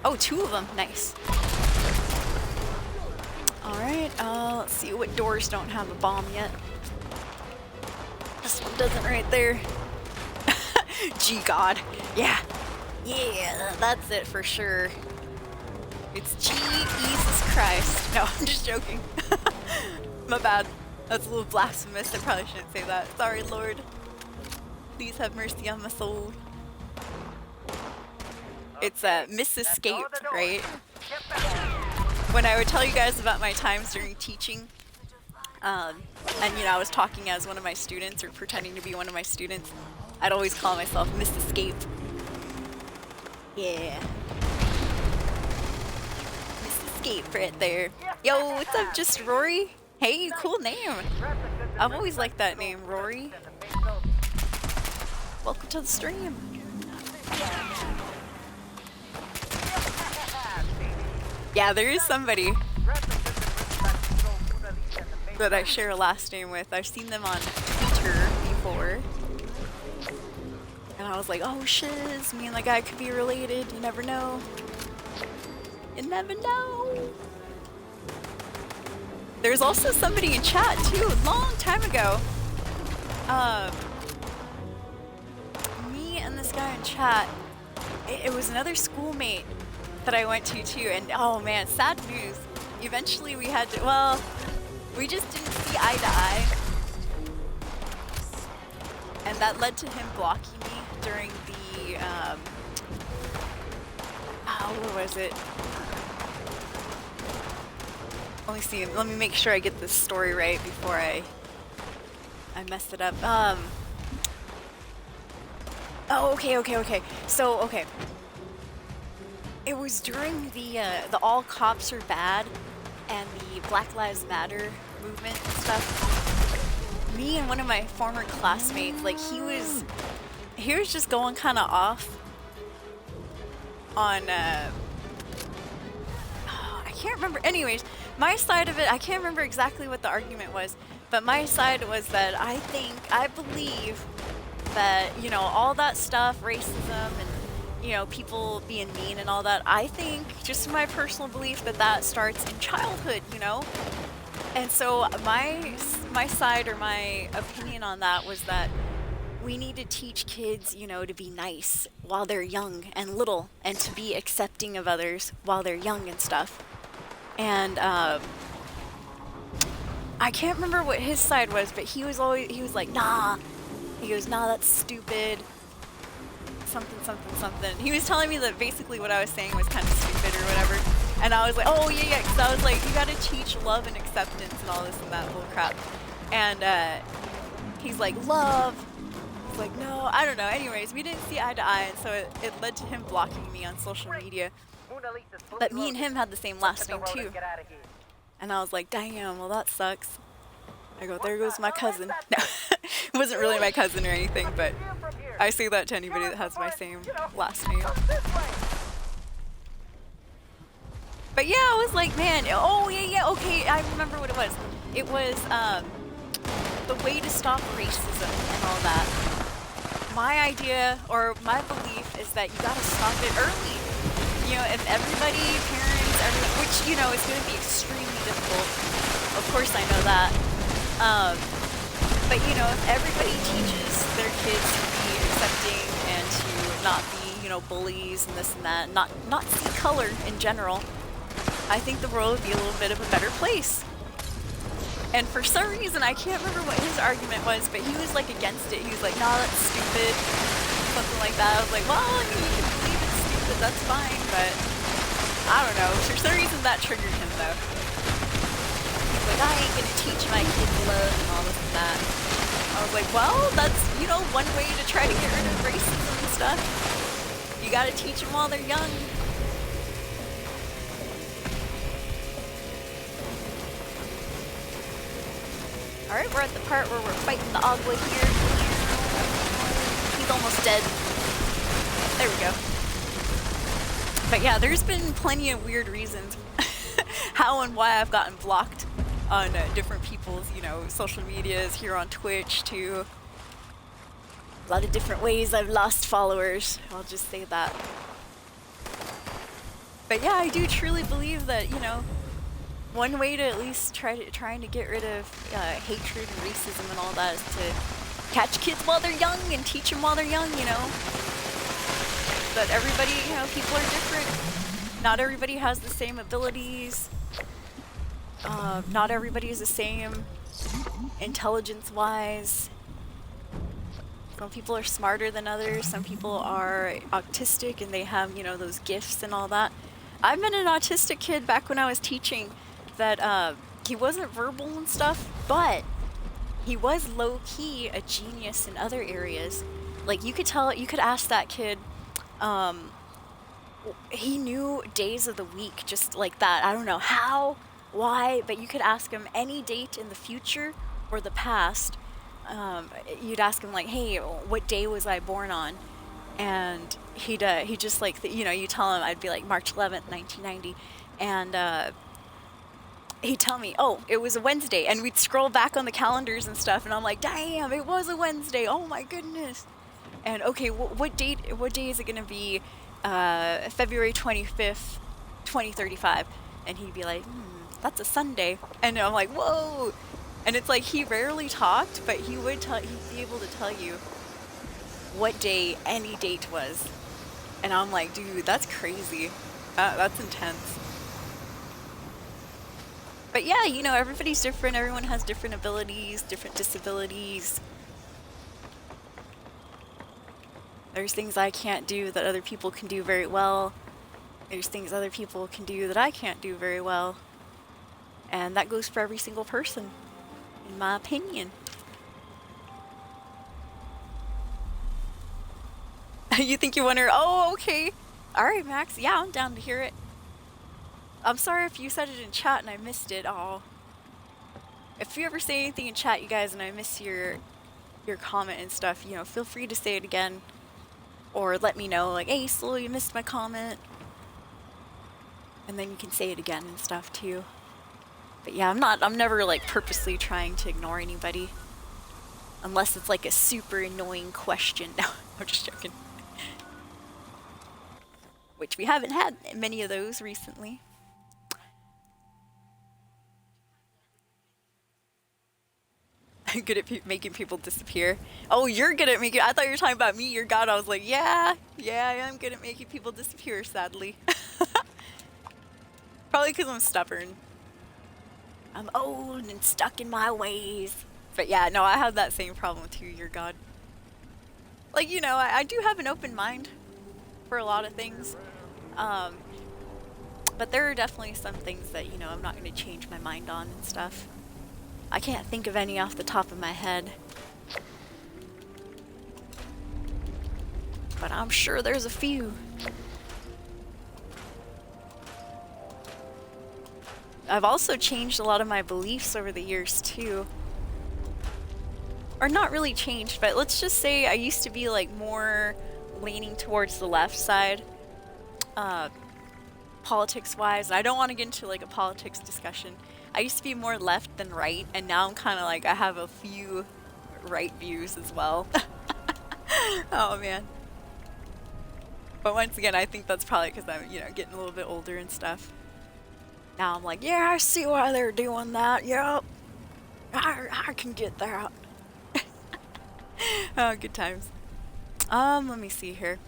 Oh, 2 of them. Nice. Alright, let's see what doors don't have a bomb yet. This one doesn't right there. G God. Yeah. Yeah, that's it for sure. It's Jesus Christ. No, I'm just joking. My bad. That's a little blasphemous. I probably shouldn't say that. Sorry, Lord. Please have mercy on my soul. It's Miss Escaped, right? When I would tell you guys about my times during teaching, and you know, I was talking as one of my students or pretending to be one of my students, I'd always call myself Miss Escape. Yeah. Miss Escape right there. Yo, what's up, just Rory? Hey, cool name. I've always liked that name, Rory. Welcome to the stream. Yeah, there is somebody that I share a last name with. I've seen them on Twitter before. And I was like, oh shiz, me and that guy could be related. You never know. You never know. There's also somebody in chat too, a long time ago. Me and this guy in chat, it was another schoolmate that I went to too, and oh man, sad news. Eventually we had to, well, we just didn't see eye to eye. And that led to him blocking me during the, what was it? Let me see, let me make sure I get this story right before I messed it up. Oh, okay. So, okay. It was during the All Cops Are Bad and the Black Lives Matter movement and stuff. Me and one of my former classmates, like he was just going kind of off on, I can't remember. Anyways, my side of it, I can't remember exactly what the argument was, but my side was that I believe that, you know, all that stuff, racism and, you know, people being mean and all that, I think, just my personal belief, that that starts in childhood, you know? And so my side, or my opinion on that, was that we need to teach kids, you know, to be nice while they're young and little, and to be accepting of others while they're young and stuff. And I can't remember what his side was, but he was like, nah. He goes, nah, that's stupid. Something, something, something. He was telling me that basically what I was saying was kind of stupid or whatever. And I was like, oh, yeah, because I was like, you gotta teach love and acceptance and all this and that bull crap. And he's like, love. He's like, no, I don't know. Anyways, we didn't see eye to eye, and so it led to him blocking me on social media. But me and him had the same last name too. And I was like, damn, well that sucks. I go, there goes my cousin. No, it wasn't really my cousin or anything, but I say that to anybody that has my same last name. But yeah, I was like, man, oh yeah, okay, I remember what it was. It was the way to stop racism and all that. My idea, or my belief, is that you gotta stop it early. You know, if everybody, parents, everyone, which, you know, is gonna be extremely difficult. Of course I know that. But you know, if everybody teaches their kids to be accepting and to not be, you know, bullies and this and that, not see color in general, I think the world would be a little bit of a better place. And for some reason, I can't remember what his argument was, but he was like against it. He was like, nah, that's stupid. Something like that. I was like, well, I mean, you can believe it's stupid, that's fine, but I don't know. For some reason that triggered him though. He's like, I ain't gonna teach my kids love and all this and that. I was like, well, that's, you know, one way to try to get rid of racism and stuff. You gotta teach them while they're young. Alright, we're at the part where we're fighting the Agua here. He's almost dead. There we go. But yeah, there's been plenty of weird reasons how and why I've gotten blocked on different people's, you know, social medias, here on Twitch too. A lot of different ways I've lost followers, I'll just say that. But yeah, I do truly believe that, you know, one way to at least trying to get rid of hatred and racism and all that is to catch kids while they're young and teach them while they're young, you know. But everybody, you know, people are different. Not everybody has the same abilities. Not everybody is the same intelligence-wise. Some people are smarter than others. Some people are autistic and they have, you know, those gifts and all that. I've been an autistic kid back when I was teaching. That he wasn't verbal and stuff, but he was low-key a genius in other areas. Like, you could tell, you could ask that kid, he knew days of the week just like that. I don't know how, why, but you could ask him any date in the future or the past. You'd ask him like, hey, what day was I born on? And he'd just like, you know, you tell him, I'd be like March 11th, 1990, and he'd tell me, oh, it was a Wednesday, and we'd scroll back on the calendars and stuff, and I'm like, damn, it was a Wednesday, oh my goodness. And okay, what day is it gonna be? February 25th, 2035. And he'd be like, that's a Sunday. And I'm like, whoa. And it's like, he rarely talked, but he'd be able to tell you what day any date was. And I'm like, dude, that's crazy. That's intense. But yeah, you know, everybody's different. Everyone has different abilities, different disabilities. There's things I can't do that other people can do very well. There's things other people can do that I can't do very well. And that goes for every single person, in my opinion. You think you wonder, oh, okay. Alright, Max. Yeah, I'm down to hear it. I'm sorry if you said it in chat and I missed it. Oh, if you ever say anything in chat, you guys, and I miss your comment and stuff, you know, feel free to say it again, or let me know, like, hey, Slow, you missed my comment, and then you can say it again and stuff too. But yeah, I'm never like purposely trying to ignore anybody. Unless it's like a super annoying question. No, I'm just joking. Which we haven't had many of those recently. I'm good at making people disappear. Oh, you're good at making... I thought you were talking about me, your god. I was like, yeah, I am good at making people disappear, sadly. Probably because I'm stubborn. I'm old and stuck in my ways. But yeah, no, I have that same problem too, your god. Like, you know, I do have an open mind for a lot of things. But there are definitely some things that, you know, I'm not going to change my mind on and stuff. I can't think of any off the top of my head. But I'm sure there's a few. I've also changed a lot of my beliefs over the years too. Or not really changed, but let's just say I used to be like more leaning towards the left side. Politics-wise. I don't want to get into like a politics discussion. I used to be more left than right, and now I'm kind of like, I have a few right views as well. Oh man. But once again, I think that's probably because I'm, you know, getting a little bit older and stuff. Now I'm like, yeah, I see why they're doing that. Yep. I can get that. Oh, good times. Let me see here.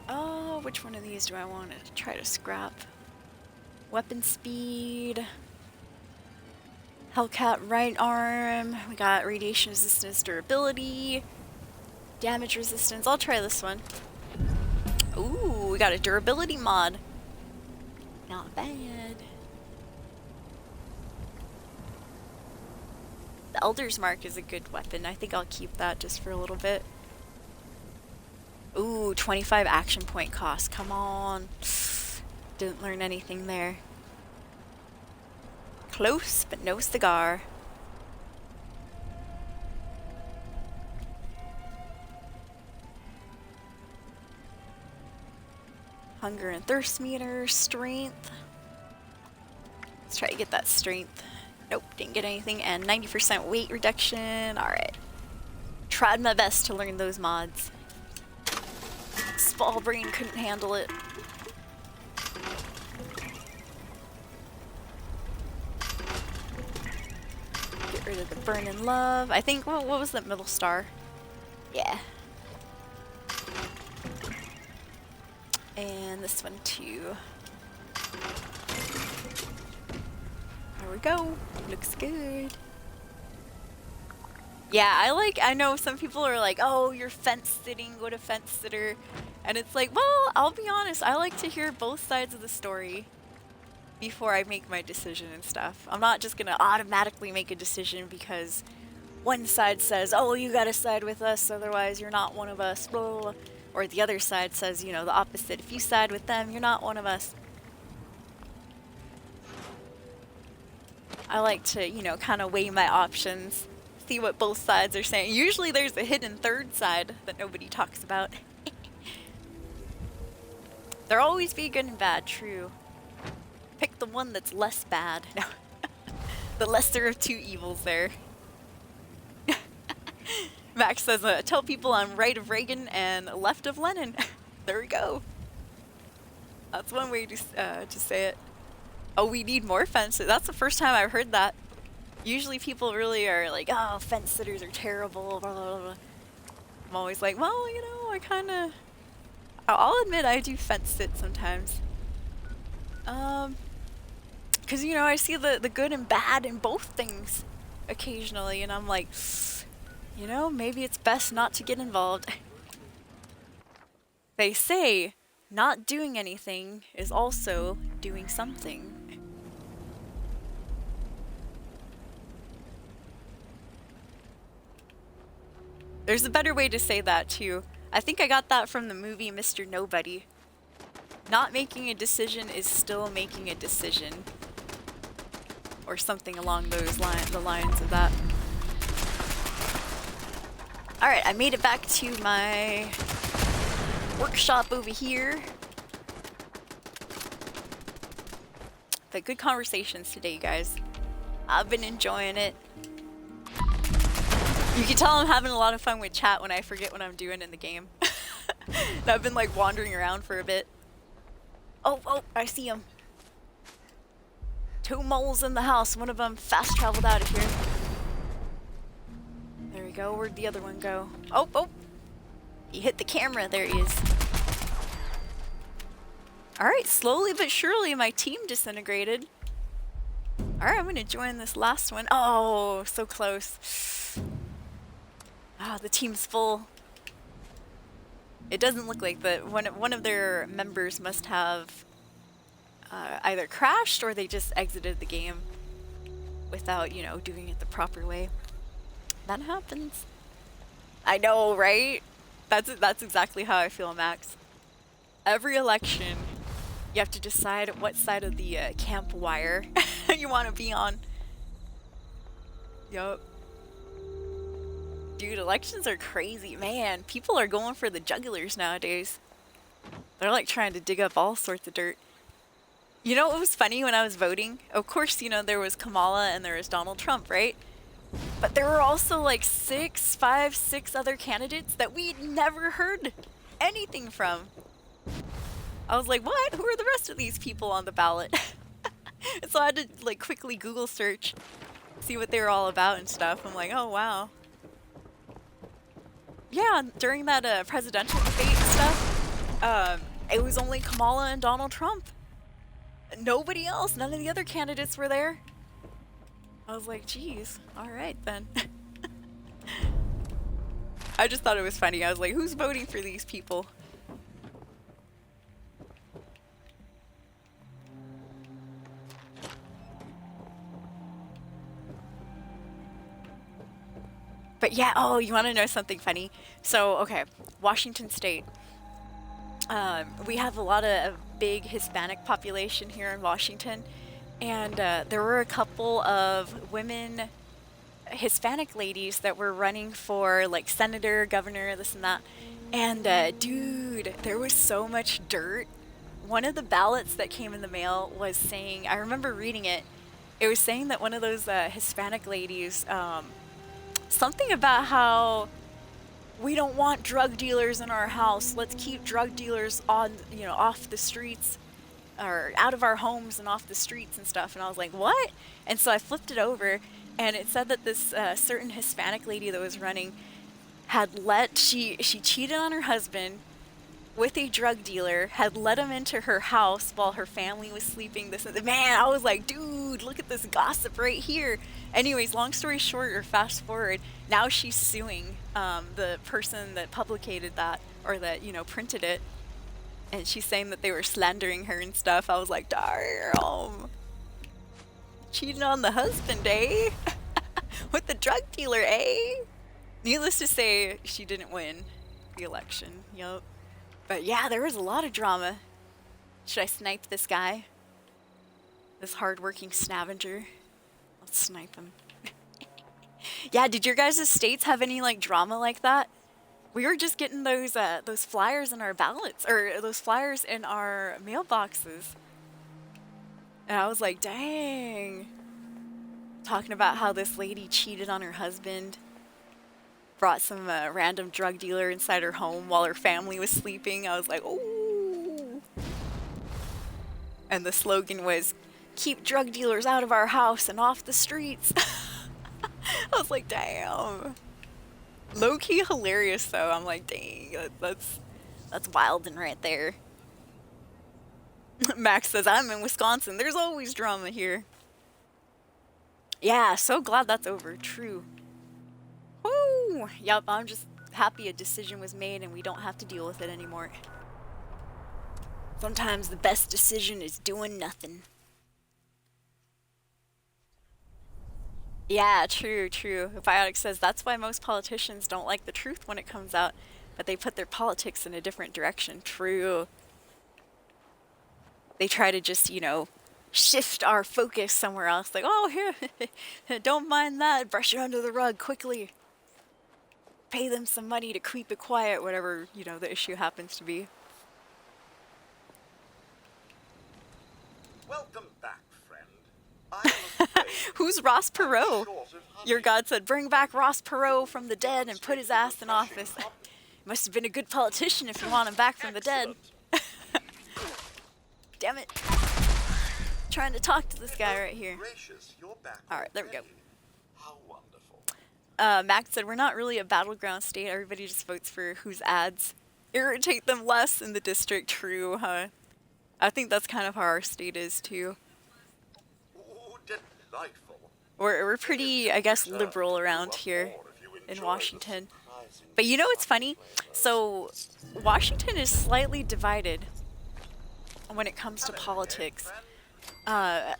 Oh, which one of these do I want to try to scrap? Weapon speed. Hellcat right arm. We got radiation resistance, durability, damage resistance. I'll try this one. Ooh, we got a durability mod. Not bad. The Elder's Mark is a good weapon. I think I'll keep that just for a little bit. Ooh, 25 action point cost. Come on. Didn't learn anything there. Close, but no cigar. Hunger and thirst meter, strength. Let's try to get that strength. Nope, didn't get anything. And 90% weight reduction. Alright. Tried my best to learn those mods. Small brain couldn't handle it. Get rid of the burning love. I think, what was that middle star? Yeah. And this one too. There we go. Looks good. Yeah, I know some people are like, oh, you're fence sitting, go to fence sitter. And it's like, well, I'll be honest, I like to hear both sides of the story before I make my decision and stuff. I'm not just gonna automatically make a decision because one side says, oh, you gotta side with us, otherwise you're not one of us, blah, blah, blah. Or the other side says, you know, the opposite. If you side with them, you're not one of us. I like to, you know, kind of weigh my options, see what both sides are saying. Usually there's a hidden third side that nobody talks about. There'll always be good and bad, true. Pick the one that's less bad. No. The lesser of two evils there. Max says, tell people I'm right of Reagan and left of Lenin. There we go. That's one way to say it. Oh, we need more fences. That's the first time I've heard that. Usually people really are like, oh, fence sitters are terrible, blah, blah, blah. I'm always like, well, you know, I'll admit I do fence sit sometimes. Because, you know, I see the good and bad in both things occasionally, and I'm like, you know, maybe it's best not to get involved. They say not doing anything is also doing something. There's a better way to say that too. I think I got that from the movie Mr. Nobody. Not making a decision is still making a decision. Or something along those the lines of that. Alright, I made it back to my workshop over here. But good conversations today, you guys. I've been enjoying it. You can tell I'm having a lot of fun with chat when I forget what I'm doing in the game. And I've been like wandering around for a bit. Oh, I see him. 2 moles in the house. One of them fast traveled out of here. There we go. Where'd the other one go? Oh. He hit the camera. There he is. Alright, slowly but surely my team disintegrated. Alright, I'm gonna join this last one. Oh, so close. Ah, the team's full. It doesn't look like that. One of their members must have either crashed or they just exited the game without, you know, doing it the proper way. That happens. I know, right? That's exactly how I feel, Max. Every election, you have to decide what side of the camp wire you want to be on. Yup. Dude, elections are crazy. Man, people are going for the jugglers nowadays. They're like trying to dig up all sorts of dirt. You know what was funny when I was voting? Of course, you know, there was Kamala and there was Donald Trump, right? But there were also like 6 other candidates that we'd never heard anything from. I was like, what? Who are the rest of these people on the ballot? And so I had to like quickly Google search, see what they were all about and stuff. I'm like, oh wow. Yeah, during that presidential debate and stuff, it was only Kamala and Donald Trump. Nobody else, none of the other candidates were there. I was like, geez, alright then. I just thought it was funny. I was like, who's voting for these people? But yeah, oh, you want to know something funny? So, okay, Washington State. We have a lot of big Hispanic population here in Washington, and there were a couple of women, Hispanic ladies that were running for like senator, governor, this and that. And dude, there was so much dirt. One of the ballots that came in the mail was saying, I remember reading it, it was saying that one of those Hispanic ladies, something about how we don't want drug dealers in our house. Let's keep drug dealers on, you know, off the streets or out of our homes and off the streets and stuff. And I was like, what? And so I flipped it over and it said that this certain Hispanic lady that was running had she cheated on her husband with a drug dealer, had let him into her house while her family was sleeping. Man, I was like, dude, look at this gossip right here. Anyways, long story short, or fast forward, now she's suing the person that publicated that, or that, you know, printed it. And she's saying that they were slandering her and stuff. I was like, damn. Cheating on the husband, eh? With the drug dealer, eh? Needless to say, she didn't win the election. Yup. But yeah, there was a lot of drama. Should I snipe this guy? This hardworking scavenger? Let's snipe him. Yeah, did your guys' states have any like drama like that? We were just getting those flyers in our ballots, or those flyers in our mailboxes. And I was like, dang. Talking about how this lady cheated on her husband. Brought some random drug dealer inside her home while her family was sleeping. I was like, ooh. And the slogan was, keep drug dealers out of our house and off the streets. I was like, damn. Low-key hilarious though. I'm like, dang, that's wildin' right there. Max says, I'm in Wisconsin. There's always drama here. Yeah, so glad that's over. True. Woo! Yep, I'm just happy a decision was made and we don't have to deal with it anymore. Sometimes the best decision is doing nothing. Yeah, true. Biotic says that's why most politicians don't like the truth when it comes out, but they put their politics in a different direction. True. They try to just, you know, shift our focus somewhere else. Like, oh, here, don't mind that. Brush it under the rug quickly. Pay them some money to keep it quiet, whatever, you know, the issue happens to be. Welcome back, Who's Ross Perot? Your god said, bring back Ross Perot from the dead and put his ass in office. Must have been a good politician if you want him back from the dead. Damn it. Trying to talk to this guy right here. Alright, there we go. Max said, we're not really a battleground state. Everybody just votes for whose ads irritate them less in the district. True, huh? I think that's kind of how our state is, too. We're pretty, I guess, liberal around here in Washington. But you know what's funny? So, Washington is slightly divided when it comes to politics.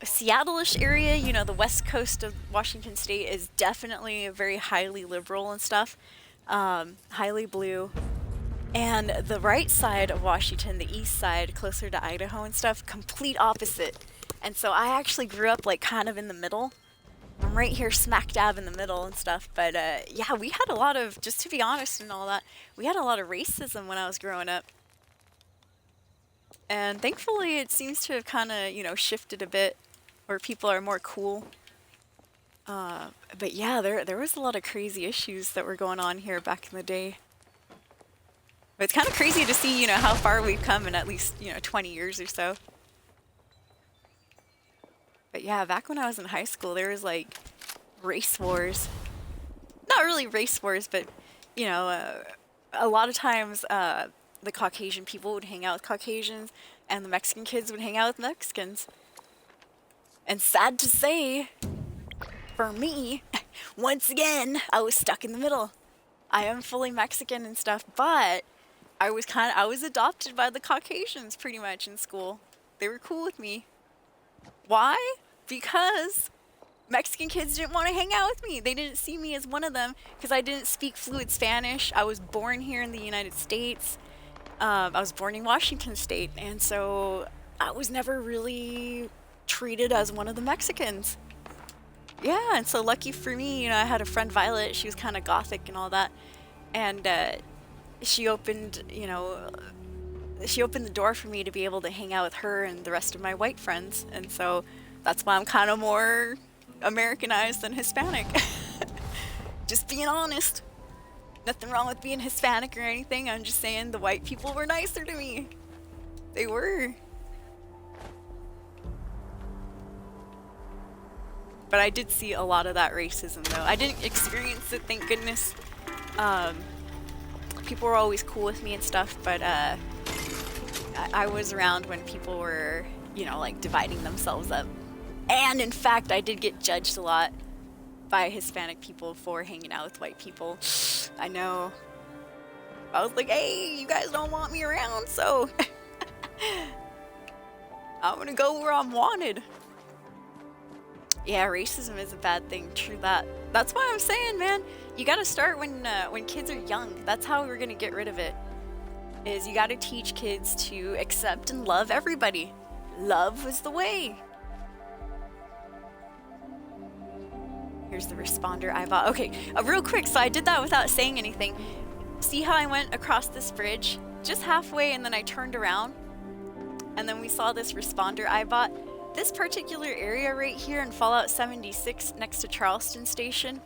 Seattle-ish area, you know, the west coast of Washington State is definitely very highly liberal and stuff. Highly blue. And the right side of Washington, the east side, closer to Idaho and stuff, complete opposite. And so I actually grew up like kind of in the middle. I'm right here smack dab in the middle and stuff. But yeah, we had a lot of, just to be honest and all that, we had a lot of racism when I was growing up. And thankfully it seems to have kind of, you know, shifted a bit where people are more cool. But yeah, there was a lot of crazy issues that were going on here back in the day. But it's kind of crazy to see, you know, how far we've come in at least, you know, 20 years or so. But yeah, back when I was in high school, there was like race wars. Not really race wars, but, you know, a lot of times the Caucasian people would hang out with Caucasians and the Mexican kids would hang out with Mexicans. And sad to say, for me, once again, I was stuck in the middle. I am fully Mexican and stuff, but I was adopted by the Caucasians pretty much in school. They were cool with me. Why? Because Mexican kids didn't want to hang out with me. They didn't see me as one of them because I didn't speak fluent Spanish. I was born here in the United States. I was born in Washington State, and so I was never really treated as one of the Mexicans. Yeah, and so lucky for me, you know, I had a friend, Violet. She was kind of gothic and all that, and she opened, you know, she opened the door for me to be able to hang out with her and the rest of my white friends, and so that's why I'm kind of more Americanized than Hispanic. Just being honest. Nothing wrong with being Hispanic or anything. I'm just saying the white people were nicer to me. They were. But I did see a lot of that racism, though. I didn't experience it, thank goodness. People were always cool with me and stuff, but I was around when people were, you know, like dividing themselves up. And in fact, I did get judged a lot by Hispanic people for hanging out with white people. I know. I was like, hey, you guys don't want me around, so I'm gonna go where I'm wanted. Yeah, racism is a bad thing, true that. That's why I'm saying, man, you gotta start when kids are young. That's how we're gonna get rid of it. Is you gotta teach kids to accept and love everybody. Love is the way. Here's the responder I bought. Okay, real quick, so I did that without saying anything. See how I went across this bridge? Just halfway, and then I turned around. And then we saw this responder I bought. This particular area right here in Fallout 76 next to Charleston Station,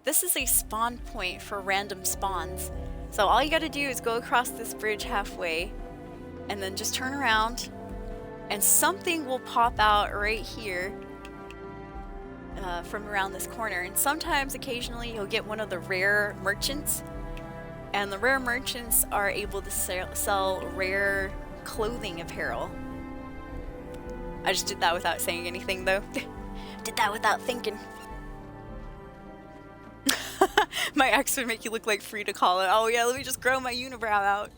this is a spawn point for random spawns. So all you gotta do is go across this bridge halfway, and then just turn around, and something will pop out right here. From around this corner, and sometimes occasionally you'll get one of the rare merchants, and the rare merchants are able to sell rare clothing apparel. I just did that without saying anything though. Did that without thinking. My ex would make you look like Frida Kahlo. Oh yeah, let me just grow my unibrow out.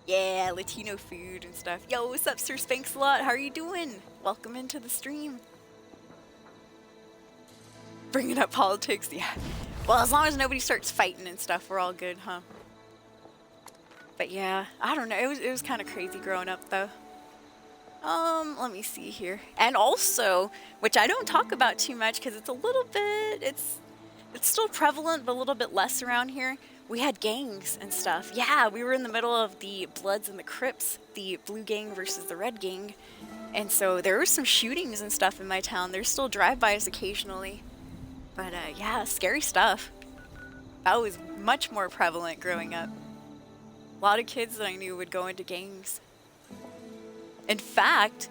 Yeah, Latino food and stuff. Yo, what's up, Sir Spanks-a-lot? How are you doing? Welcome into the stream. Bringing up politics, yeah. Well, as long as nobody starts fighting and stuff, we're all good, huh? But yeah, I don't know. It was kind of crazy growing up, though. Let me see here. And also, which I don't talk about too much because it's a little bit, it's still prevalent, but a little bit less around here. we had gangs and stuff. Yeah, we were in the middle of the Bloods and the Crips, the blue gang versus the red gang. And so there were some shootings and stuff in my town. There's still drive-bys occasionally. But yeah, scary stuff. That was much more prevalent growing up. A lot of kids that I knew would go into gangs. In fact,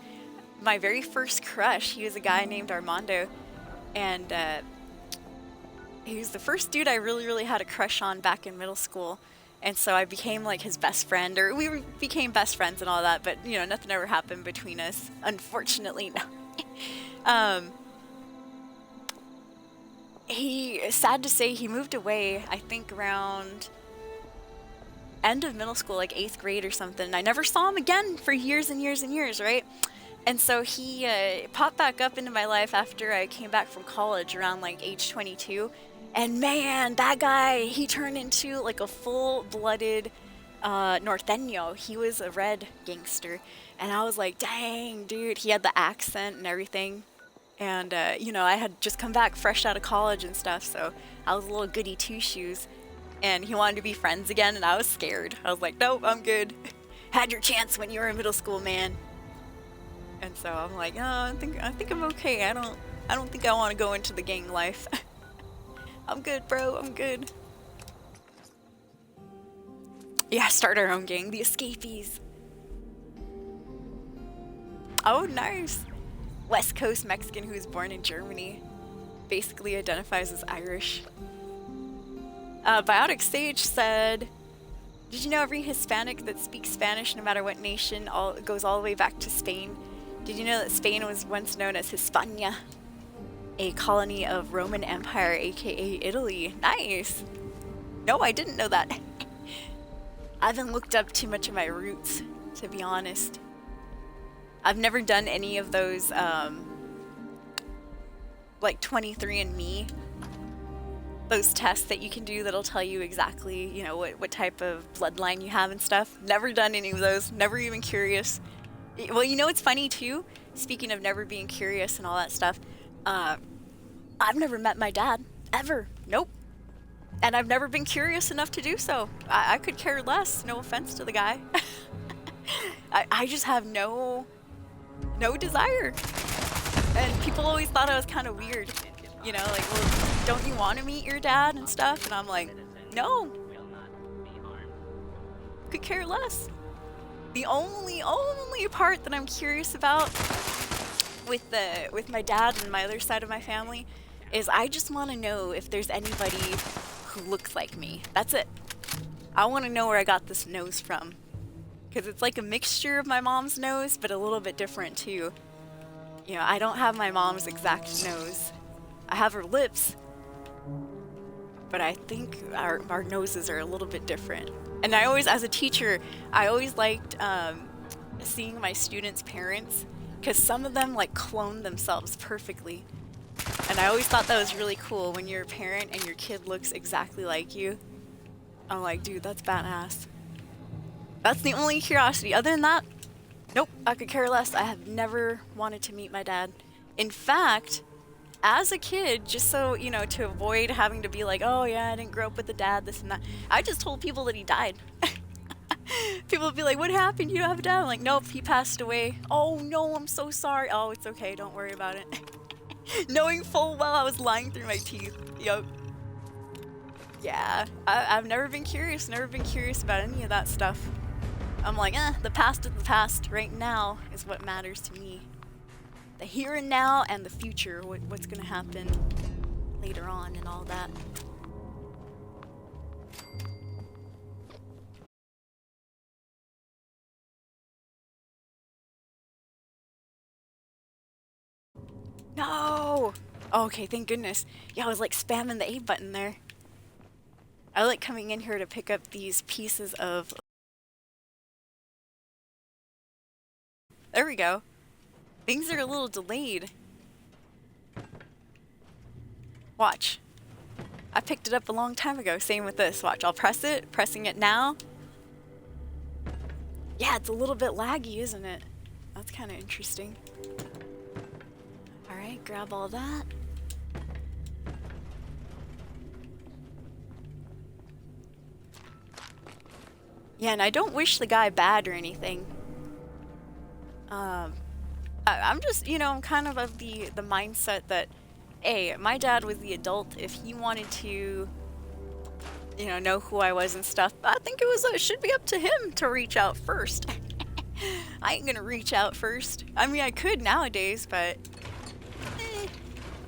my very first crush, he was a guy named Armando. And he was the first dude I really had a crush on back in middle school. And so I became like his best friend, or became best friends and all that, but you know, nothing ever happened between us, unfortunately. No. Sad to say, he moved away, I think around end of middle school, like 8th grade or something. I never saw him again for years and years and years, right? And so he popped back up into my life after I came back from college around like age 22. And man, that guy, he turned into like a full-blooded norteño. He was a red gangster. And I was like, dang, dude, he had the accent and everything. And, you know, I had just come back fresh out of college and stuff, so I was a little goody two-shoes. And he wanted to be friends again, and I was scared. I was like, nope, I'm good. Had your chance when you were in middle school, man. And so I'm like, oh, I think I'm okay. I don't think I want to go into the gang life. I'm good, bro. I'm good. Yeah, start our own gang, the Escapees. Oh, nice. West Coast Mexican who was born in Germany. Basically identifies as Irish. Biotic Sage said, did you know every Hispanic that speaks Spanish, no matter what nation, goes all the way back to Spain? Did you know that Spain was once known as Hispania? A colony of Roman Empire, aka Italy. Nice! No, I didn't know that. I haven't looked up too much of my roots, to be honest. I've never done any of those, like 23andMe. Those tests that you can do that'll tell you exactly, you know, what type of bloodline you have and stuff. Never done any of those. Never even curious. Well, you know what's funny too? Speaking of never being curious and all that stuff, I've never met my dad, ever. Nope. And I've never been curious enough to do so. I could care less, no offense to the guy. I just have no desire. And people always thought I was kind of weird. You know, like, well, don't you want to meet your dad and stuff? And I'm like, no. Could care less. The only part that I'm curious about with my dad and my other side of my family is I just want to know if there's anybody who looks like me. That's it. I want to know where I got this nose from. Because it's like a mixture of my mom's nose, but a little bit different too. You know, I don't have my mom's exact nose. I have her lips, but I think our noses are a little bit different. And I always, as a teacher, I always liked seeing my students' parents, because some of them like clone themselves perfectly. And I always thought that was really cool when you're a parent and your kid looks exactly like you. I'm like, dude, that's badass. That's the only curiosity. Other than that, nope, I could care less. I have never wanted to meet my dad. In fact, as a kid, just so, you know, to avoid having to be like, oh yeah, I didn't grow up with a dad, this and that, I just told people that he died. People would be like, what happened? You don't have a dad? I'm like, nope, he passed away. Oh no, I'm so sorry. Oh, it's okay, don't worry about it. Knowing full well I was lying through my teeth. Yup. Yeah, I've never been curious about any of that stuff. I'm like, the past is the past. Right now is what matters to me. The here and now and the future, what's gonna happen later on and all that. No! Okay, thank goodness. Yeah, I was like spamming the A button there. I like coming in here to pick up these pieces of... There we go. Things are a little delayed. Watch. I picked it up a long time ago. Same with this. Watch, I'll press it. Pressing it now. Yeah, it's a little bit laggy, isn't it? That's kind of interesting. Alright, grab all that. Yeah, and I don't wish the guy bad or anything. I'm just, you know, I'm kind of the mindset that, hey, my dad was the adult. If he wanted to, you know who I was and stuff, I think it should be up to him to reach out first. I ain't gonna reach out first. I mean, I could nowadays, but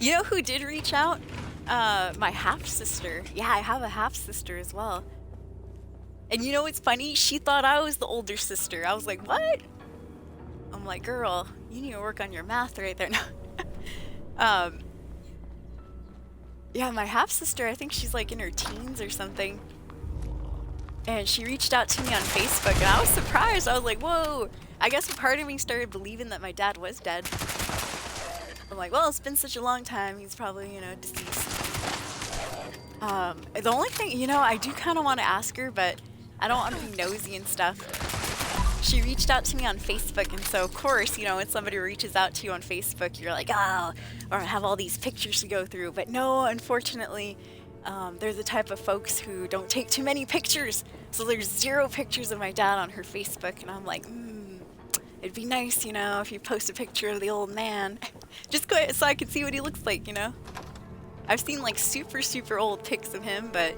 you know who did reach out? My half-sister. Yeah, I have a half-sister as well. And you know what's funny? She thought I was the older sister. I was like, what? I'm like, girl, you need to work on your math right there. No. Yeah, my half-sister, I think she's like in her teens or something. And she reached out to me on Facebook, and I was surprised. I was like, whoa. I guess a part of me started believing that my dad was dead. I'm like, well, it's been such a long time. He's probably, you know, deceased. The only thing, you know, I do kind of want to ask her, but I don't want to be nosy and stuff. She reached out to me on Facebook, and so of course, you know, when somebody reaches out to you on Facebook, you're like, oh, or I have all these pictures to go through. But no, unfortunately, they're the type of folks who don't take too many pictures. So there's 0 pictures of my dad on her Facebook, and I'm like, it'd be nice, you know, if you post a picture of the old man. Just go ahead so I can see what he looks like, you know? I've seen like super, super old pics of him, but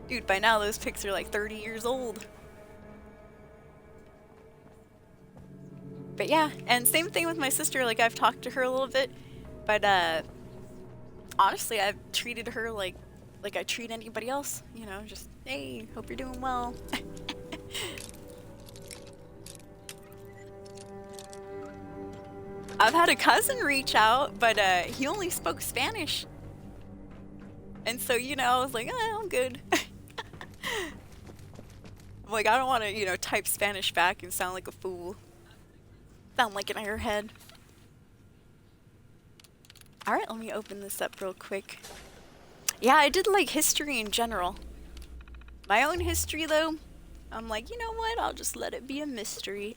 dude, by now those pics are like 30 years old. But yeah, and same thing with my sister, like I've talked to her a little bit, but honestly, I've treated her like I treat anybody else, you know, just, hey, hope you're doing well. I've had a cousin reach out, but he only spoke Spanish. And so, you know, I was like, I'm good. I'm like, I don't want to, you know, type Spanish back and sound like a fool. Sound like an airhead. Alright, let me open this up real quick. Yeah, I did like history in general. My own history, though, I'm like, you know what? I'll just let it be a mystery.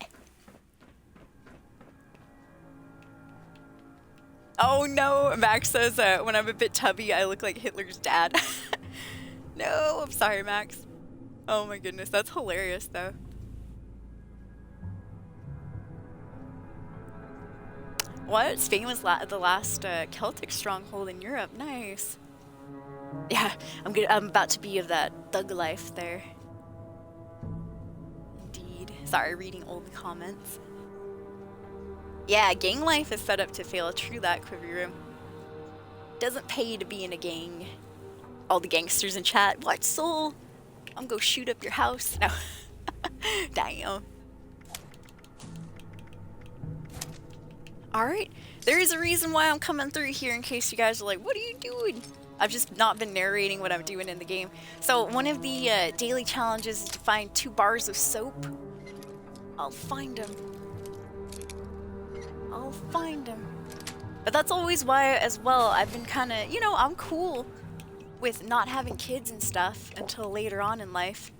Oh no, Max says when I'm a bit tubby, I look like Hitler's dad. No, I'm sorry, Max. Oh my goodness, that's hilarious, though. What? Spain was the last Celtic stronghold in Europe. Nice. Yeah, I'm about to be of that thug life there. Indeed. Sorry, reading old comments. Yeah, gang life is set up to fail. True that, Quiver Room. Doesn't pay to be in a gang. All the gangsters in chat. What, soul? I'm gonna shoot up your house. No. Damn. Alright. There is a reason why I'm coming through here in case you guys are like, what are you doing? I've just not been narrating what I'm doing in the game. So one of the daily challenges is to find 2 bars of soap. I'll find them. I'll find them. But that's always why, as well, I've been kind of, you know, I'm cool with not having kids and stuff until later on in life.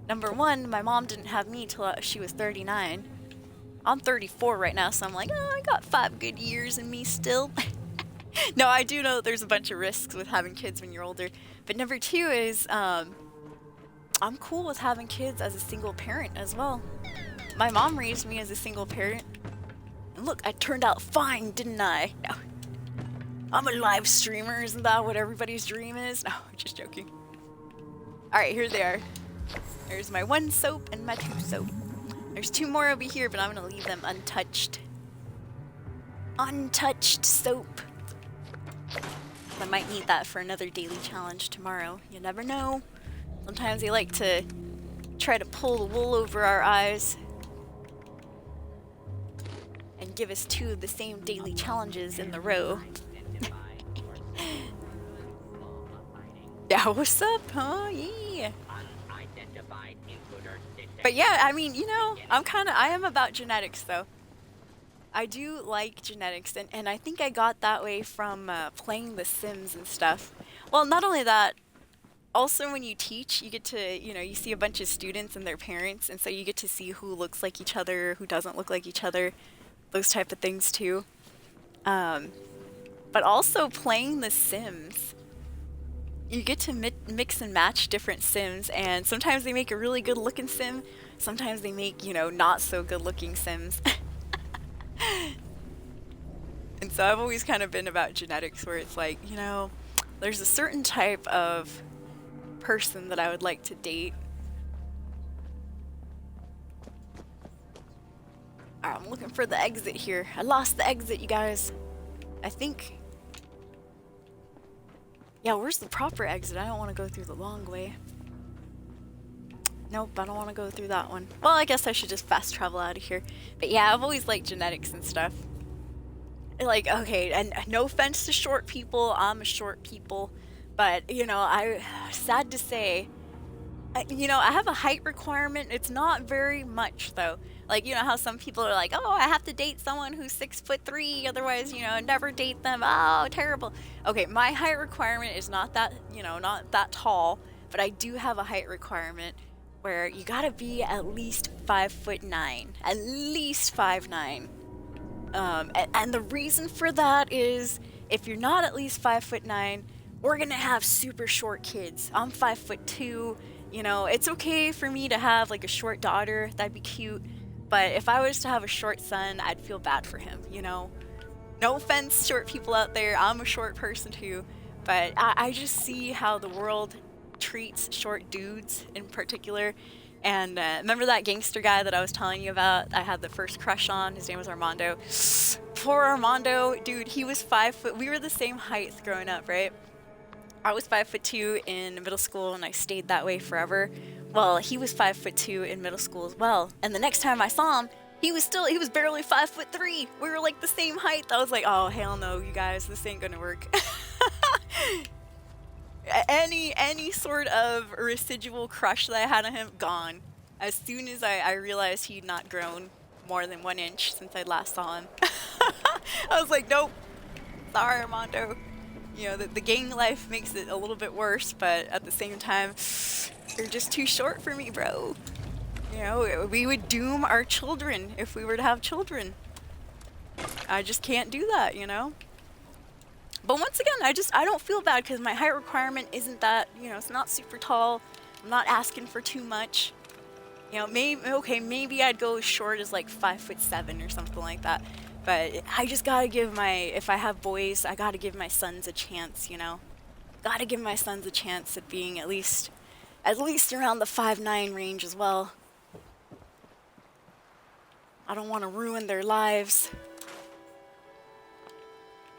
Number one, my mom didn't have me till she was 39. I'm 34 right now, so I'm like, oh, I got 5 good years in me still. No, I do know that there's a bunch of risks with having kids when you're older. But number 2 is, I'm cool with having kids as a single parent as well. My mom raised me as a single parent. And look, I turned out fine, didn't I? No. I'm a live streamer, isn't that what everybody's dream is? No, just joking. Alright, here they are. There's my 1 soap and my 2 soap. There's 2 more over here, but I'm gonna leave them untouched. Untouched soap. I might need that for another daily challenge tomorrow. You never know. Sometimes they like to try to pull the wool over our eyes and give us 2 of the same daily challenges in the row. Yeah, what's up, huh? Yeah. But yeah, I mean, you know, I am about genetics, though. I do like genetics, and I think I got that way from playing The Sims and stuff. Well, not only that, also when you teach, you get to, you know, you see a bunch of students and their parents, and so you get to see who looks like each other, who doesn't look like each other, those type of things too. But also playing The Sims, you get to mix and match different Sims, and sometimes they make a really good looking Sim, sometimes they make, you know, not so good looking Sims. And so I've always kind of been about genetics, where it's like, you know, there's a certain type of person that I would like to date. Alright, I'm looking for the exit here. I lost the exit, you guys. I think... Yeah, where's the proper exit? I don't want to go through the long way. Nope, I don't want to go through that one. Well, I guess I should just fast travel out of here. But yeah, I've always liked genetics and stuff. Like, okay, and no offense to short people, I'm a short people, but, you know, sad to say, you know, I have a height requirement. It's not very much, though. Like, you know how some people are like, oh, I have to date someone who's 6'3", otherwise, you know, never date them. Oh, terrible. Okay, my height requirement is not that, you know, not that tall, but I do have a height requirement where you gotta be at least 5'9", at least 5'9". And the reason for that is, if you're not at least 5'9", we're gonna have super short kids. I'm 5'2". You know, it's okay for me to have like a short daughter, that'd be cute. But if I was to have a short son, I'd feel bad for him, you know? No offense, short people out there, I'm a short person too. But I just see how the world treats short dudes in particular. And remember that gangster guy that I was telling you about? I had the first crush on. His name was Armando. Poor Armando, dude, he was 5 foot. We were the same height growing up, right? I was 5'2" in middle school, and I stayed that way forever. Well, he was 5'2" in middle school as well. And the next time I saw him, he was barely 5'3". We were like the same height. I was like, oh hell no, you guys, this ain't gonna work. Any sort of residual crush that I had on him, gone. As soon as I realized he'd not grown more than 1 inch since I last saw him. I was like, nope, sorry Armando. You know, the gang life makes it a little bit worse, but at the same time, you're just too short for me, bro. You know, we would doom our children if we were to have children. I just can't do that, you know? But once again, I don't feel bad because my height requirement isn't that, you know, it's not super tall. I'm not asking for too much. You know, maybe I'd go as short as like 5'7" or something like that. But I just gotta give if I have boys, I gotta give my sons a chance, you know? Gotta give my sons a chance at being at least around the 5'9" range as well. I don't want to ruin their lives.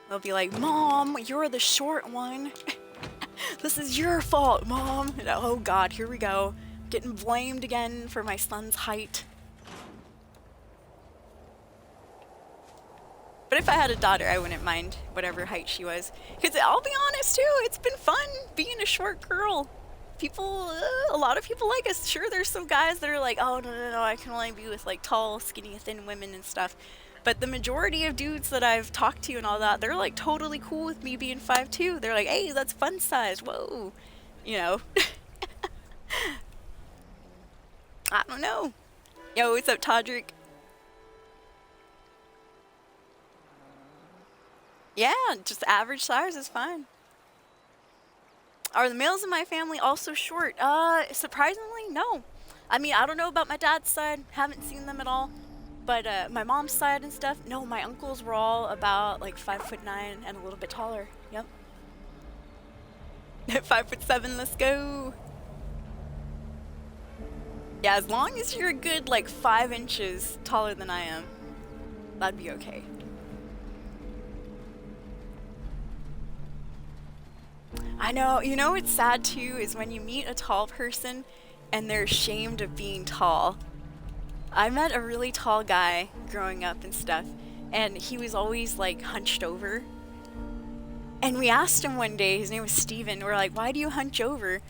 They'll be like, Mom, you're the short one. This is your fault, Mom. And, oh God, here we go. Getting blamed again for my son's height. But if I had a daughter, I wouldn't mind whatever height she was. Because I'll be honest too, it's been fun being a short girl. People, a lot of people like us. Sure, there's some guys that are like, oh, no, I can only be with like tall, skinny, thin women and stuff. But the majority of dudes that I've talked to and all that, they're like totally cool with me being 5'2". They're like, hey, that's fun size, whoa. You know. I don't know. Yo, what's up, Todrick? Yeah, just average size is fine. Are the males in my family also short? Surprisingly, no. I mean, I don't know about my dad's side. Haven't seen them at all. But my mom's side and stuff, no, my uncles were all about like 5'9" and a little bit taller. Yep. 5'7", let's go. Yeah, as long as you're a good like 5 inches taller than I am, that'd be okay. I know, you know what's sad too is when you meet a tall person and they're ashamed of being tall. I met a really tall guy growing up and stuff, and he was always like hunched over. And we asked him one day, his name was Steven, we're like, why do you hunch over?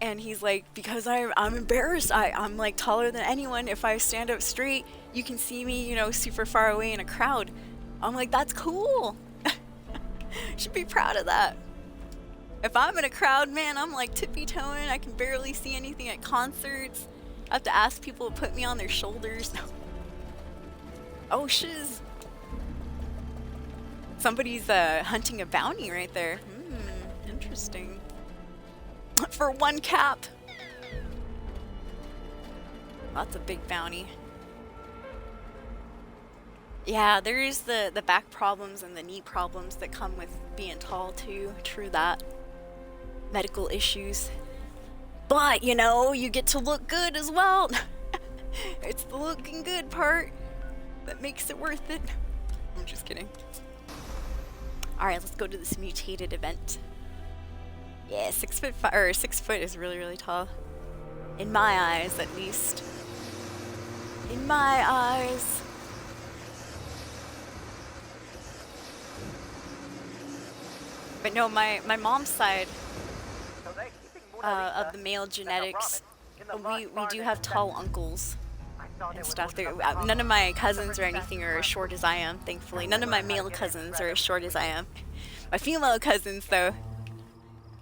And he's like, because I'm embarrassed. I'm like taller than anyone. If I stand up straight, you can see me, you know, super far away in a crowd. I'm like, that's cool. Should be proud of that. If I'm in a crowd, man, I'm like tippy-toeing. I can barely see anything at concerts. I have to ask people to put me on their shoulders. Oh, shiz. Somebody's hunting a bounty right there. Interesting. For 1 cap. That's a big bounty. Yeah, there is the back problems and the knee problems that come with being tall too. True that. Medical issues. But, you know, you get to look good as well. It's the looking good part that makes it worth it. I'm just kidding. Alright, let's go to this mutated event. Yeah, 6 foot is really, really tall. In my eyes, at least. In my eyes. But no, my mom's side of the male genetics, we do have tall uncles and stuff. None of my cousins or anything are as short as I am, thankfully. None of my male cousins are as short as I am. My female cousins, though,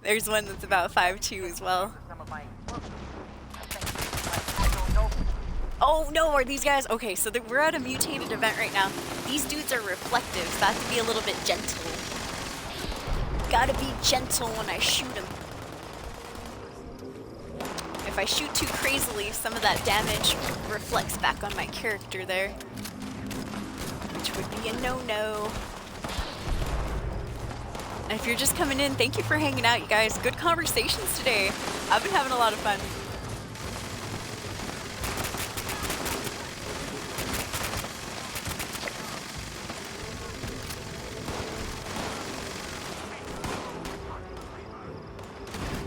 there's one that's about 5'2" as well. Oh no, are these guys? Okay, so we're at a mutated event right now. These dudes are reflective, so I have to be a little bit gentle. Gotta be gentle when I shoot them. If I shoot too crazily, some of that damage reflects back on my character there. Which would be a no-no. And if you're just coming in, thank you for hanging out, you guys. Good conversations today. I've been having a lot of fun.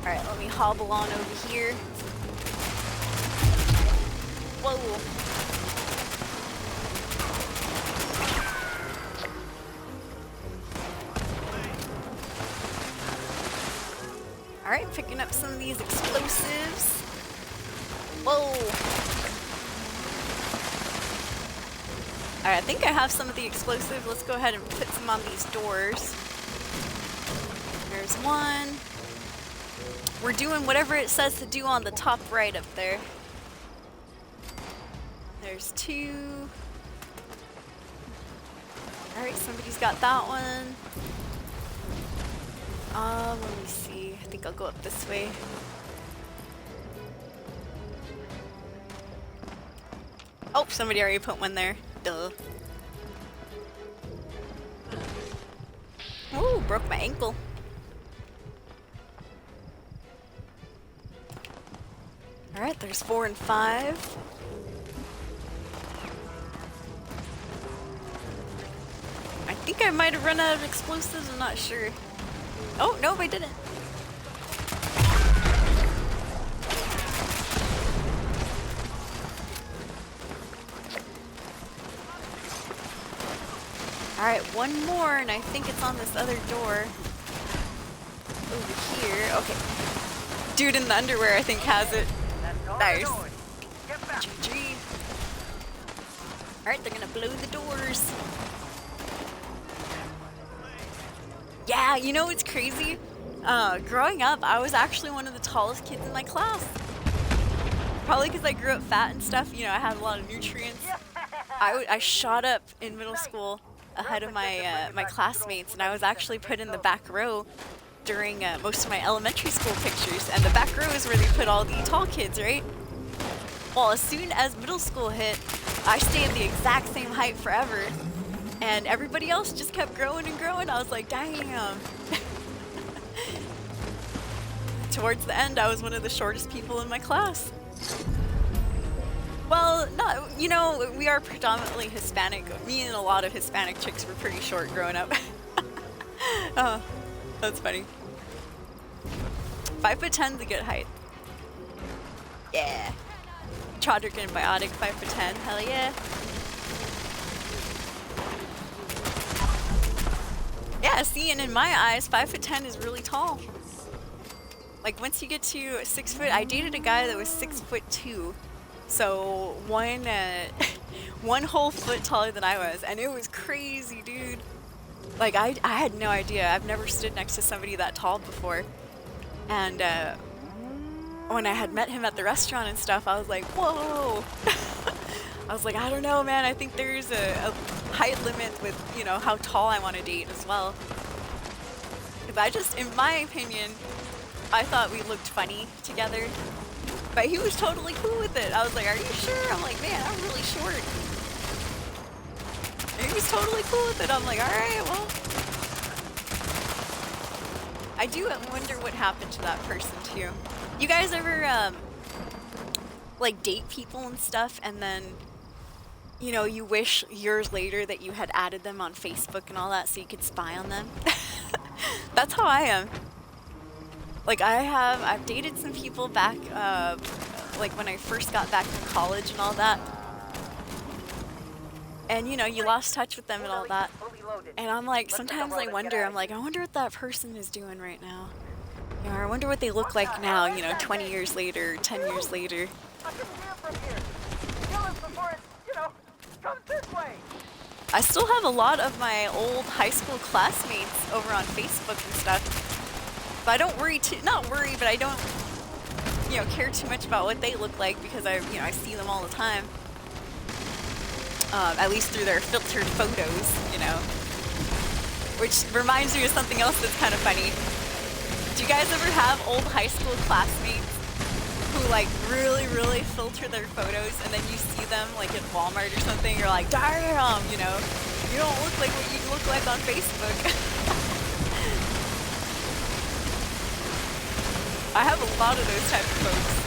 Alright, let me hobble on over here. Whoa. Alright, picking up some of these explosives. Whoa. Alright, I think I have some of the explosive. Let's go ahead and put some on these doors. There's one. We're doing whatever it says to do on the top right up there. There's 2. Alright, somebody's got that one. Let me see. I think I'll go up this way. Oh, somebody already put one there. Duh. Ooh, broke my ankle. Alright, there's 4 and 5. I think I might have run out of explosives, I'm not sure. Oh, no, I didn't. Alright, one more, and I think it's on this other door. Over here. Okay. Dude in the underwear, I think, has it. Nice. GG. Alright, they're gonna blow the doors. Yeah, you know what's crazy? Growing up, I was actually one of the tallest kids in my class. Probably because I grew up fat and stuff, you know, I had a lot of nutrients. I shot up in middle school ahead of my my classmates, and I was actually put in the back row during most of my elementary school pictures, and the back row is where they put all the tall kids, right? Well, as soon as middle school hit, I stayed the exact same height forever, and everybody else just kept growing and growing. I was like, damn. Towards the end, I was one of the shortest people in my class. Well, not, you know, we are predominantly Hispanic. Me and a lot of Hispanic chicks were pretty short growing up. Oh, that's funny. 5'10" is a good height. Yeah. Chodric and Biotic, 5'10", hell yeah. Yeah, see, and in my eyes, 5'10" is really tall. Like, once you get to 6 foot, I dated a guy that was 6'2". So, one whole foot taller than I was, and it was crazy, dude. Like, I had no idea. I've never stood next to somebody that tall before. And, when I had met him at the restaurant and stuff, I was like, whoa! I was like, I don't know, man. I think there's a height limit with, you know, how tall I want to date as well. Because I just, in my opinion, I thought we looked funny together. But he was totally cool with it. I was like, are you sure? I'm like, man, I'm really short. And he was totally cool with it. I'm like, alright, well. I do wonder what happened to that person too. You guys ever, like date people and stuff and then, you know, you wish years later that you had added them on Facebook and all that so you could spy on them? That's how I am. Like I've dated some people back, like when I first got back from college and all that. And you know, you lost touch with them and all that. And I'm like, sometimes I wonder, I wonder what that person is doing right now. You know, I wonder what they look like now, you know, 20 years later, 10 years later. I can hear from here. Kill us before it, you know, comes this way. I still have a lot of my old high school classmates over on Facebook and stuff. But I don't worry not worry, but I don't, you know, care too much about what they look like because I see them all the time. At least through their filtered photos, you know. Which reminds me of something else that's kind of funny. Do you guys ever have old high school classmates who like really, really filter their photos and then you see them like at Walmart or something, you're like, damn, you know, you don't look like what you look like on Facebook. I have a lot of those type of folks.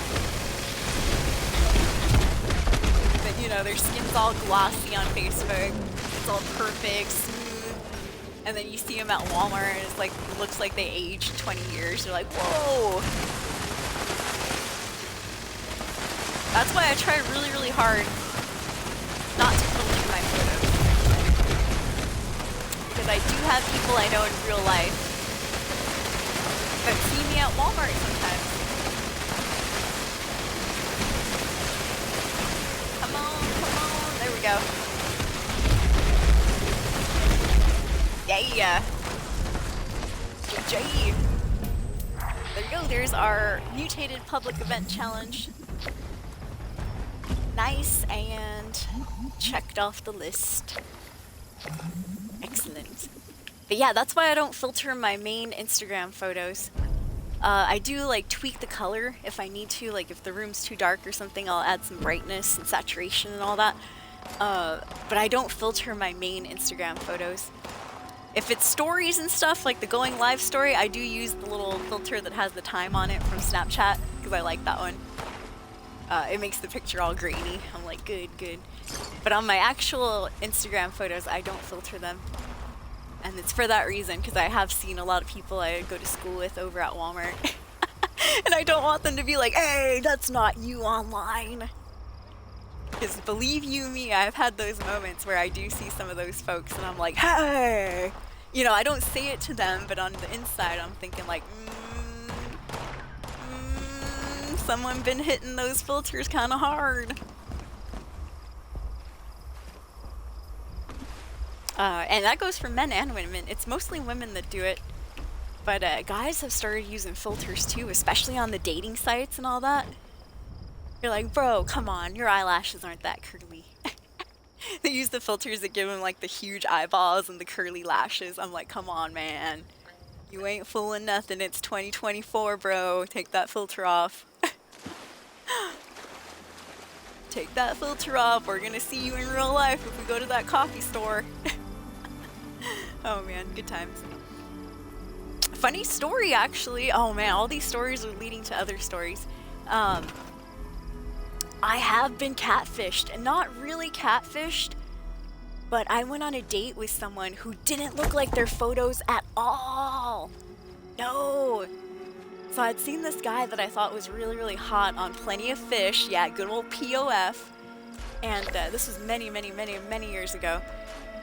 That, you know, their skin's all glossy on Facebook, it's all perfect, smooth, and then you see them at Walmart and it's like, it looks like they aged 20 years. You're like, whoa. That's why I try really, really hard not to filter my photos. Because I do have people I know in real life that see me at Walmart sometimes. Come on, there we go. Yeah. JJ. There you go, there's our mutated public event challenge. Nice, and checked off the list. Excellent. But yeah, that's why I don't filter my main Instagram photos. I do like tweak the color if I need to, like if the room's too dark or something, I'll add some brightness and saturation and all that. But I don't filter my main Instagram photos. If it's stories and stuff, like the going live story, I do use the little filter that has the time on it from Snapchat, because I like that one. It makes the picture all grainy. I'm like, good. But on my actual Instagram photos, I don't filter them. And it's for that reason, because I have seen a lot of people I go to school with over at Walmart. And I don't want them to be like, hey, that's not you online. Because believe you me, I've had those moments where I do see some of those folks and I'm like, hey! You know, I don't say it to them, but on the inside I'm thinking like, someone been hitting those filters kind of hard. And that goes for men and women. It's mostly women that do it. But guys have started using filters too, especially on the dating sites and all that. You're like, bro, come on, your eyelashes aren't that curly. They use the filters that give them like the huge eyeballs and the curly lashes. I'm like, come on, man. You ain't fooling nothing. It's 2024, bro. Take that filter off. Take that filter off. We're gonna see you in real life if we go to that coffee store. Oh man, good times. Funny story, actually. Oh man, all these stories are leading to other stories. I have been catfished, and not really catfished, but I went on a date with someone who didn't look like their photos at all. No. So I'd seen this guy that I thought was really, really hot on Plenty of Fish. Yeah, good old POF. And this was many years ago.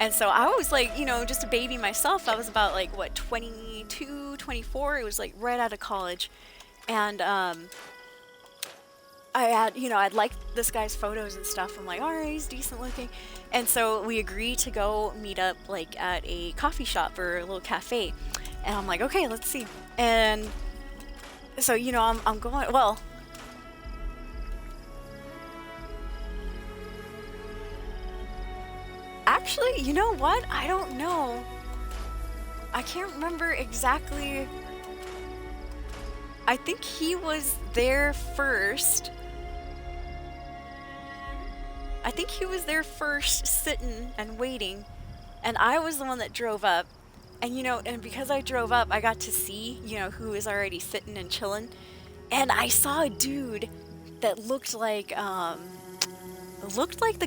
And so I was like, you know, just a baby myself. I was about like, what, 22, 24? It was like right out of college. And I'd liked this guy's photos and stuff. I'm like, all right, he's decent looking. And so we agreed to go meet up like at a coffee shop or a little cafe. And I'm like, okay, let's see. And so, you know, I'm going, well, actually, you know what? I don't know. I can't remember exactly I think he was there first. I think he was there first, sitting and waiting, and I was the one that drove up. And you know, and because I drove up, I got to see, you know, who was already sitting and chilling. And I saw a dude that looked like the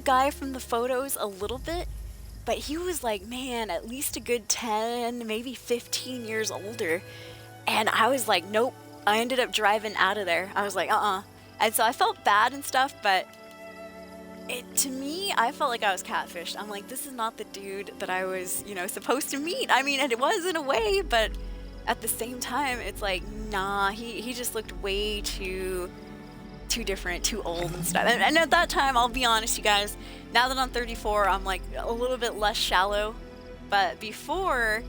guy from the photos a little bit, but he was like, man, at least a good 10, maybe 15 years older. And I was like, nope. I ended up driving out of there. I was like, And so I felt bad and stuff, but to me, I felt like I was catfished. I'm like, this is not the dude that I was, you know, supposed to meet. I mean, and it was in a way, but at the same time, it's like, nah, he just looked way too different, too old and stuff. And at that time, I'll be honest, you guys, now that I'm 34, I'm like a little bit less shallow. But before,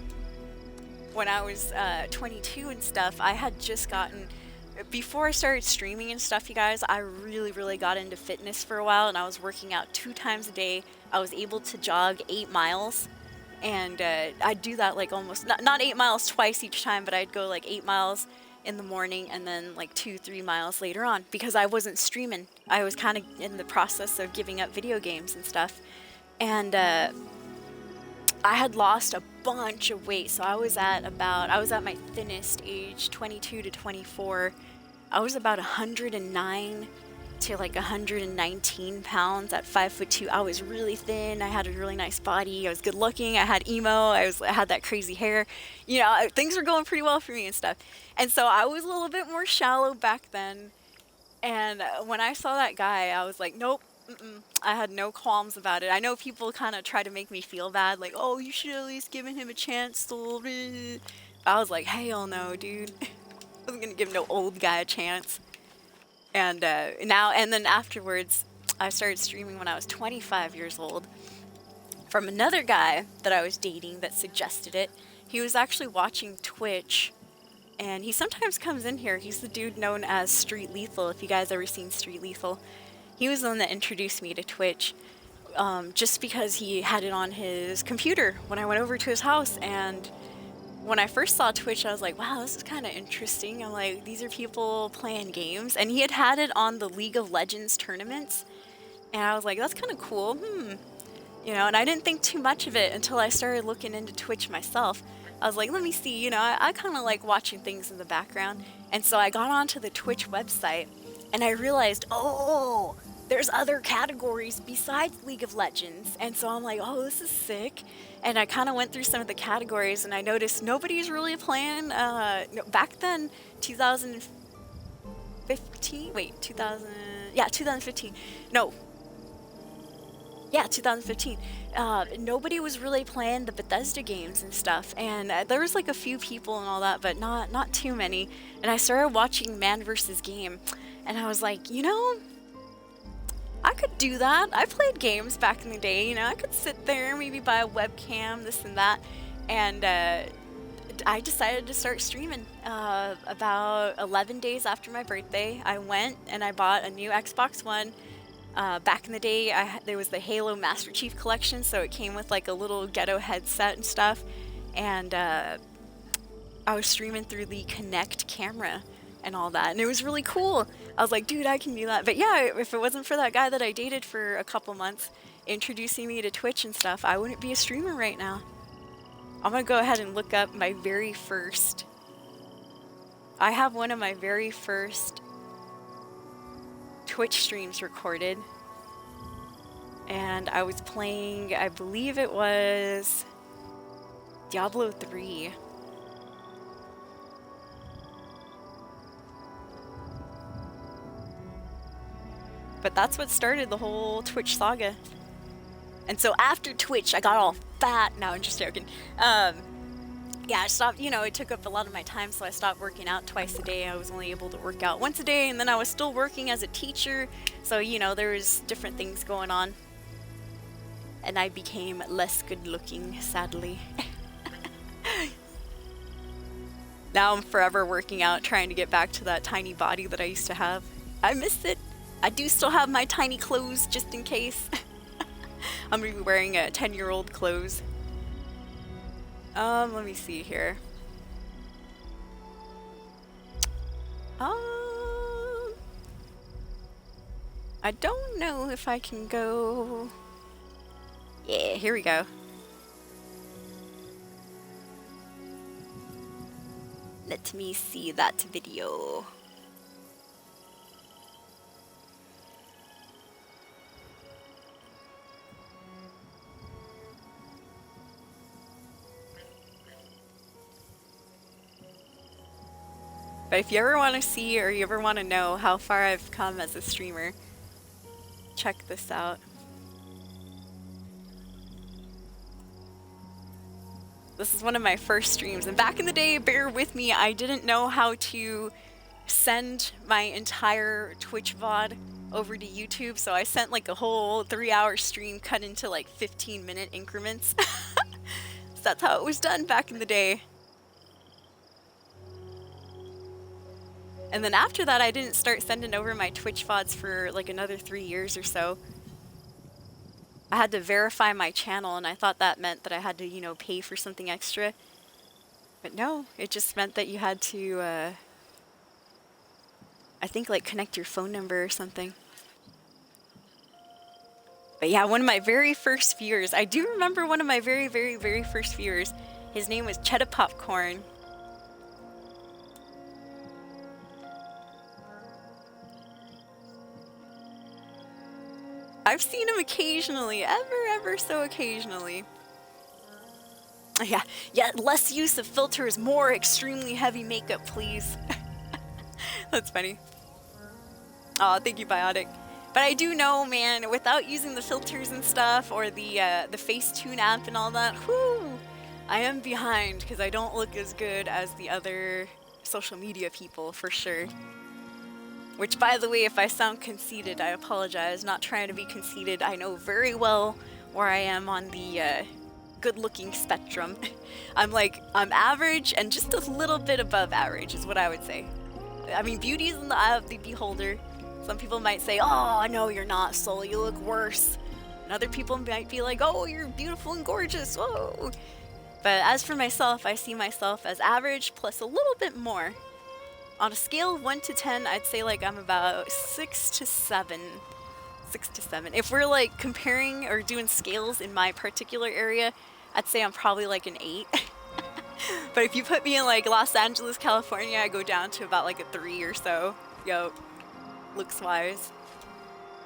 when I was 22 and stuff, I had just gotten, before I started streaming and stuff, you guys, I really got into fitness for a while, and I was working out 2 times a day. I was able to jog 8 miles, and I'd do that like almost, not 8 miles twice each time, but I'd go like 8 miles in the morning and then like 2-3 miles later on, because I wasn't streaming. I was kind of in the process of giving up video games and stuff, and I had lost a bunch of weight. So I was at my thinnest age, 22 to 24. I was about 109 to like 119 pounds at 5'2". I was really thin. I had a really nice body. I was good looking. I had emo. I had that crazy hair. You know, things were going pretty well for me and stuff. And so I was a little bit more shallow back then. And when I saw that guy, I was like, nope. I had no qualms about it. I know people kind of try to make me feel bad, like, oh, you should at least given him a chance to... I was like, hell no, dude. I wasn't gonna give no old guy a chance. And then afterwards, I started streaming when I was 25 years old from another guy that I was dating that suggested it. He was actually watching Twitch, and he sometimes comes in here. He's the dude known as Street Lethal, if you guys ever seen Street Lethal. He was the one that introduced me to Twitch, just because he had it on his computer when I went over to his house. And when I first saw Twitch, I was like, wow, this is kind of interesting. I'm like, these are people playing games. And he had it on the League of Legends tournaments. And I was like, that's kind of cool. You know, and I didn't think too much of it until I started looking into Twitch myself. I was like, let me see, you know, I kind of like watching things in the background. And so I got onto the Twitch website, and I realized, oh, there's other categories besides League of Legends. And so I'm like, oh, this is sick. And I kind of went through some of the categories, and I noticed nobody's really playing, back then, 2015, wait, 2015. No. Yeah, 2015. Nobody was really playing the Bethesda games and stuff, and there was like a few people and all that, but not too many. And I started watching Man vs. Game, and I was like, you know, I could do that. I played games back in the day, you know, I could sit there, maybe buy a webcam, this and that, and I decided to start streaming. About 11 days after my birthday, I went and I bought a new Xbox One. Back in the day, there was the Halo Master Chief Collection, so it came with like a little ghetto headset and stuff, and I was streaming through the Kinect camera and all that, and it was really cool. I was like, dude, I can do that. But yeah, if it wasn't for that guy that I dated for a couple months introducing me to Twitch and stuff, I wouldn't be a streamer right now. I'm gonna go ahead and look up my very first... I have one of my very first Twitch streams recorded, and I was playing, I believe it was Diablo 3. But that's what started the whole Twitch saga. And so after Twitch, I got all fat. No, I'm just joking. Yeah, I stopped, you know, it took up a lot of my time, so I stopped working out twice a day. I was only able to work out once a day, and then I was still working as a teacher, so, you know, there was different things going on. And I became less good looking, sadly. Now I'm forever working out, trying to get back to that tiny body that I used to have. I miss it. I do still have my tiny clothes, just in case. I'm gonna be wearing 10-year-old clothes. Let me see here. I don't know if I can go... Yeah, here we go. Let me see that video. But if you ever want to see or you ever want to know how far I've come as a streamer, check this out. This is one of my first streams, and back in the day, bear with me, I didn't know how to send my entire Twitch VOD over to YouTube, so I sent like a whole 3-hour stream cut into like 15-minute increments. So that's how it was done back in the day. And then after that, I didn't start sending over my Twitch VODs for like another 3 years or so. I had to verify my channel, and I thought that meant that I had to, you know, pay for something extra. But no, it just meant that you had to, I think, like, connect your phone number or something. But yeah, one of my very first viewers, I do remember one of my very, very, very first viewers. His name was Cheddar Popcorn. I've seen him occasionally, ever so occasionally. Yeah, less use of filters, more extremely heavy makeup, please. That's funny. Oh, thank you, Biotic. But I do know, man, without using the filters and stuff, or the Facetune app and all that, whoo, I am behind, because I don't look as good as the other social media people, for sure. Which, by the way, if I sound conceited, I apologize. Not trying to be conceited. I know very well where I am on the good-looking spectrum. I'm average and just a little bit above average is what I would say. I mean, beauty's in the eye of the beholder. Some people might say, oh, no, you're not, Soul. You look worse. And other people might be like, oh, you're beautiful and gorgeous. Whoa. But as for myself, I see myself as average plus a little bit more. On a scale of 1 to 10, I'd say like I'm about 6 to 7. 6 to 7. If we're like comparing or doing scales in my particular area, I'd say I'm probably like an 8. But if you put me in like Los Angeles, California, I go down to about like a 3 or so. Yo, looks wise.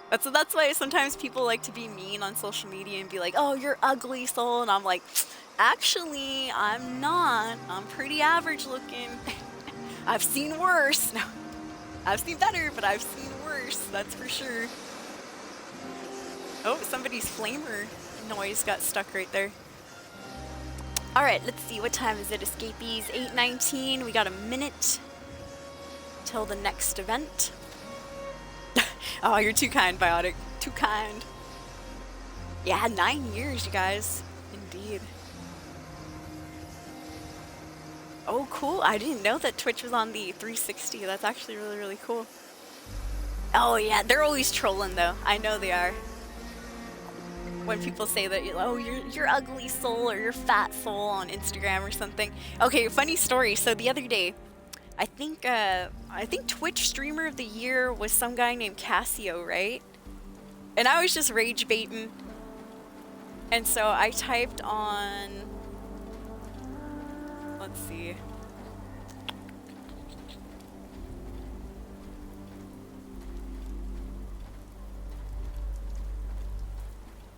That's why sometimes people like to be mean on social media and be like, oh, you're ugly, Soul. And I'm like, actually, I'm not. I'm pretty average looking. I've seen worse. No, I've seen better, but I've seen worse. That's for sure. Oh, somebody's flamer noise got stuck right there. All right, let's see. What time is it, escapees? 8:19. We got a minute till the next event. Oh, you're too kind, Biotic. Too kind. Yeah, 9 years, you guys. Indeed. Oh, cool. I didn't know that Twitch was on the 360. That's actually really, really cool. Oh, yeah. They're always trolling, though. I know they are. When people say that, oh, you're ugly, Soul, or you're fat, Soul on Instagram or something. Okay, funny story. So the other day, I think Twitch Streamer of the Year was some guy named Casio, right? And I was just rage baiting. And so I typed on... Let's see.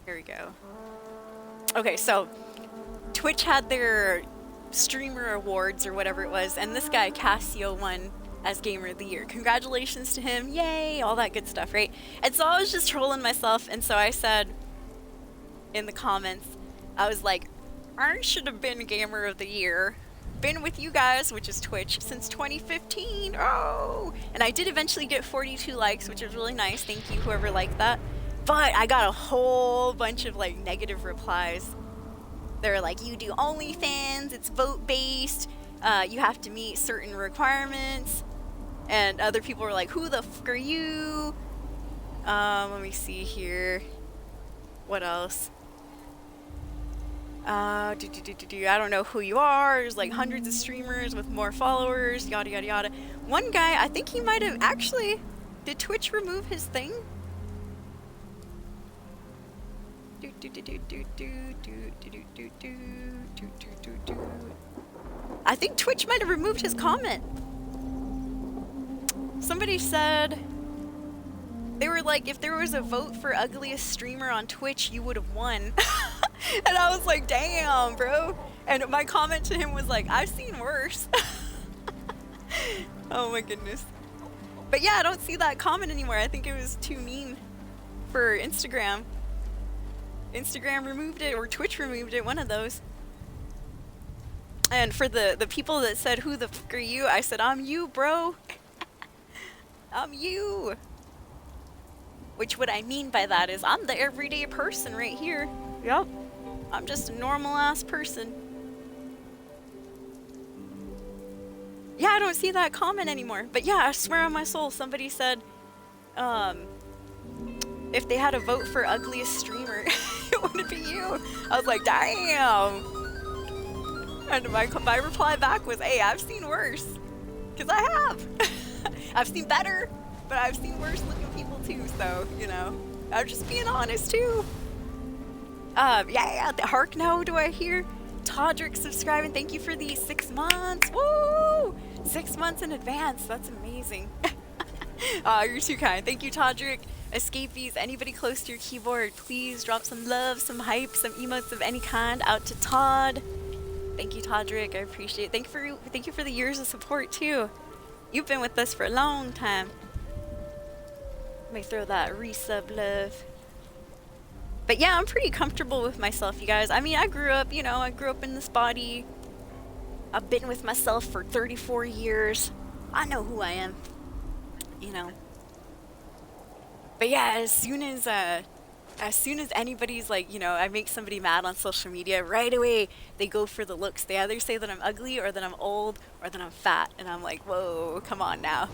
Here we go. Okay, so Twitch had their streamer awards or whatever it was, and this guy Casio won as Gamer of the Year. Congratulations to him. Yay, all that good stuff, right? And so I was just trolling myself, and so I said in the comments, I was like, I should have been Gamer of the Year. Been with you guys, which is Twitch, since 2015. Oh! And I did eventually get 42 likes, which was really nice. Thank you, whoever liked that. But I got a whole bunch of like negative replies. They're like, you do OnlyFans, it's vote-based, you have to meet certain requirements. And other people were like, who the fuck are you? Let me see here. What else? I don't know who you are. There's like hundreds of streamers with more followers, yada yada yada. One guy, I think he might have actually, did Twitch remove his thing? I think Twitch might have removed his comment. Somebody said they were like, if there was a vote for ugliest streamer on Twitch, you would have won. And I was like, damn, bro. And my comment to him was like, I've seen worse. Oh my goodness. But yeah, I don't see that comment anymore. I think it was too mean for Instagram. Instagram removed it, or Twitch removed it, one of those. And for the people that said, who the fuck are you? I said, I'm you, bro. I'm you. Which what I mean by that is I'm the everyday person right here. Yep. I'm just a normal ass person. Yeah, I don't see that comment anymore. But yeah, I swear on my soul, somebody said, if they had a vote for ugliest streamer, it wouldn't be you. I was like, damn. And my reply back was, hey, I've seen worse. Because I have. I've seen better, but I've seen worse looking people too, so, you know. I'm just being honest too. Yeah, Hark no, do I hear? Todrick subscribing, thank you for the 6 months. Woo! 6 months in advance, that's amazing. You're too kind. Thank you, Todrick. Escapees, anybody close to your keyboard, please drop some love, some hype, some emotes of any kind out to Todd. Thank you, Todrick. I appreciate it. Thank you for the years of support too. You've been with us for a long time. Let me throw that resub love. But yeah, I'm pretty comfortable with myself, you guys. I mean, I grew up in this body. I've been with myself for 34 years. I know who I am, you know. But yeah, as soon as anybody's like, you know, I make somebody mad on social media, right away they go for the looks. They either say that I'm ugly or that I'm old or that I'm fat. And I'm like, whoa, come on now.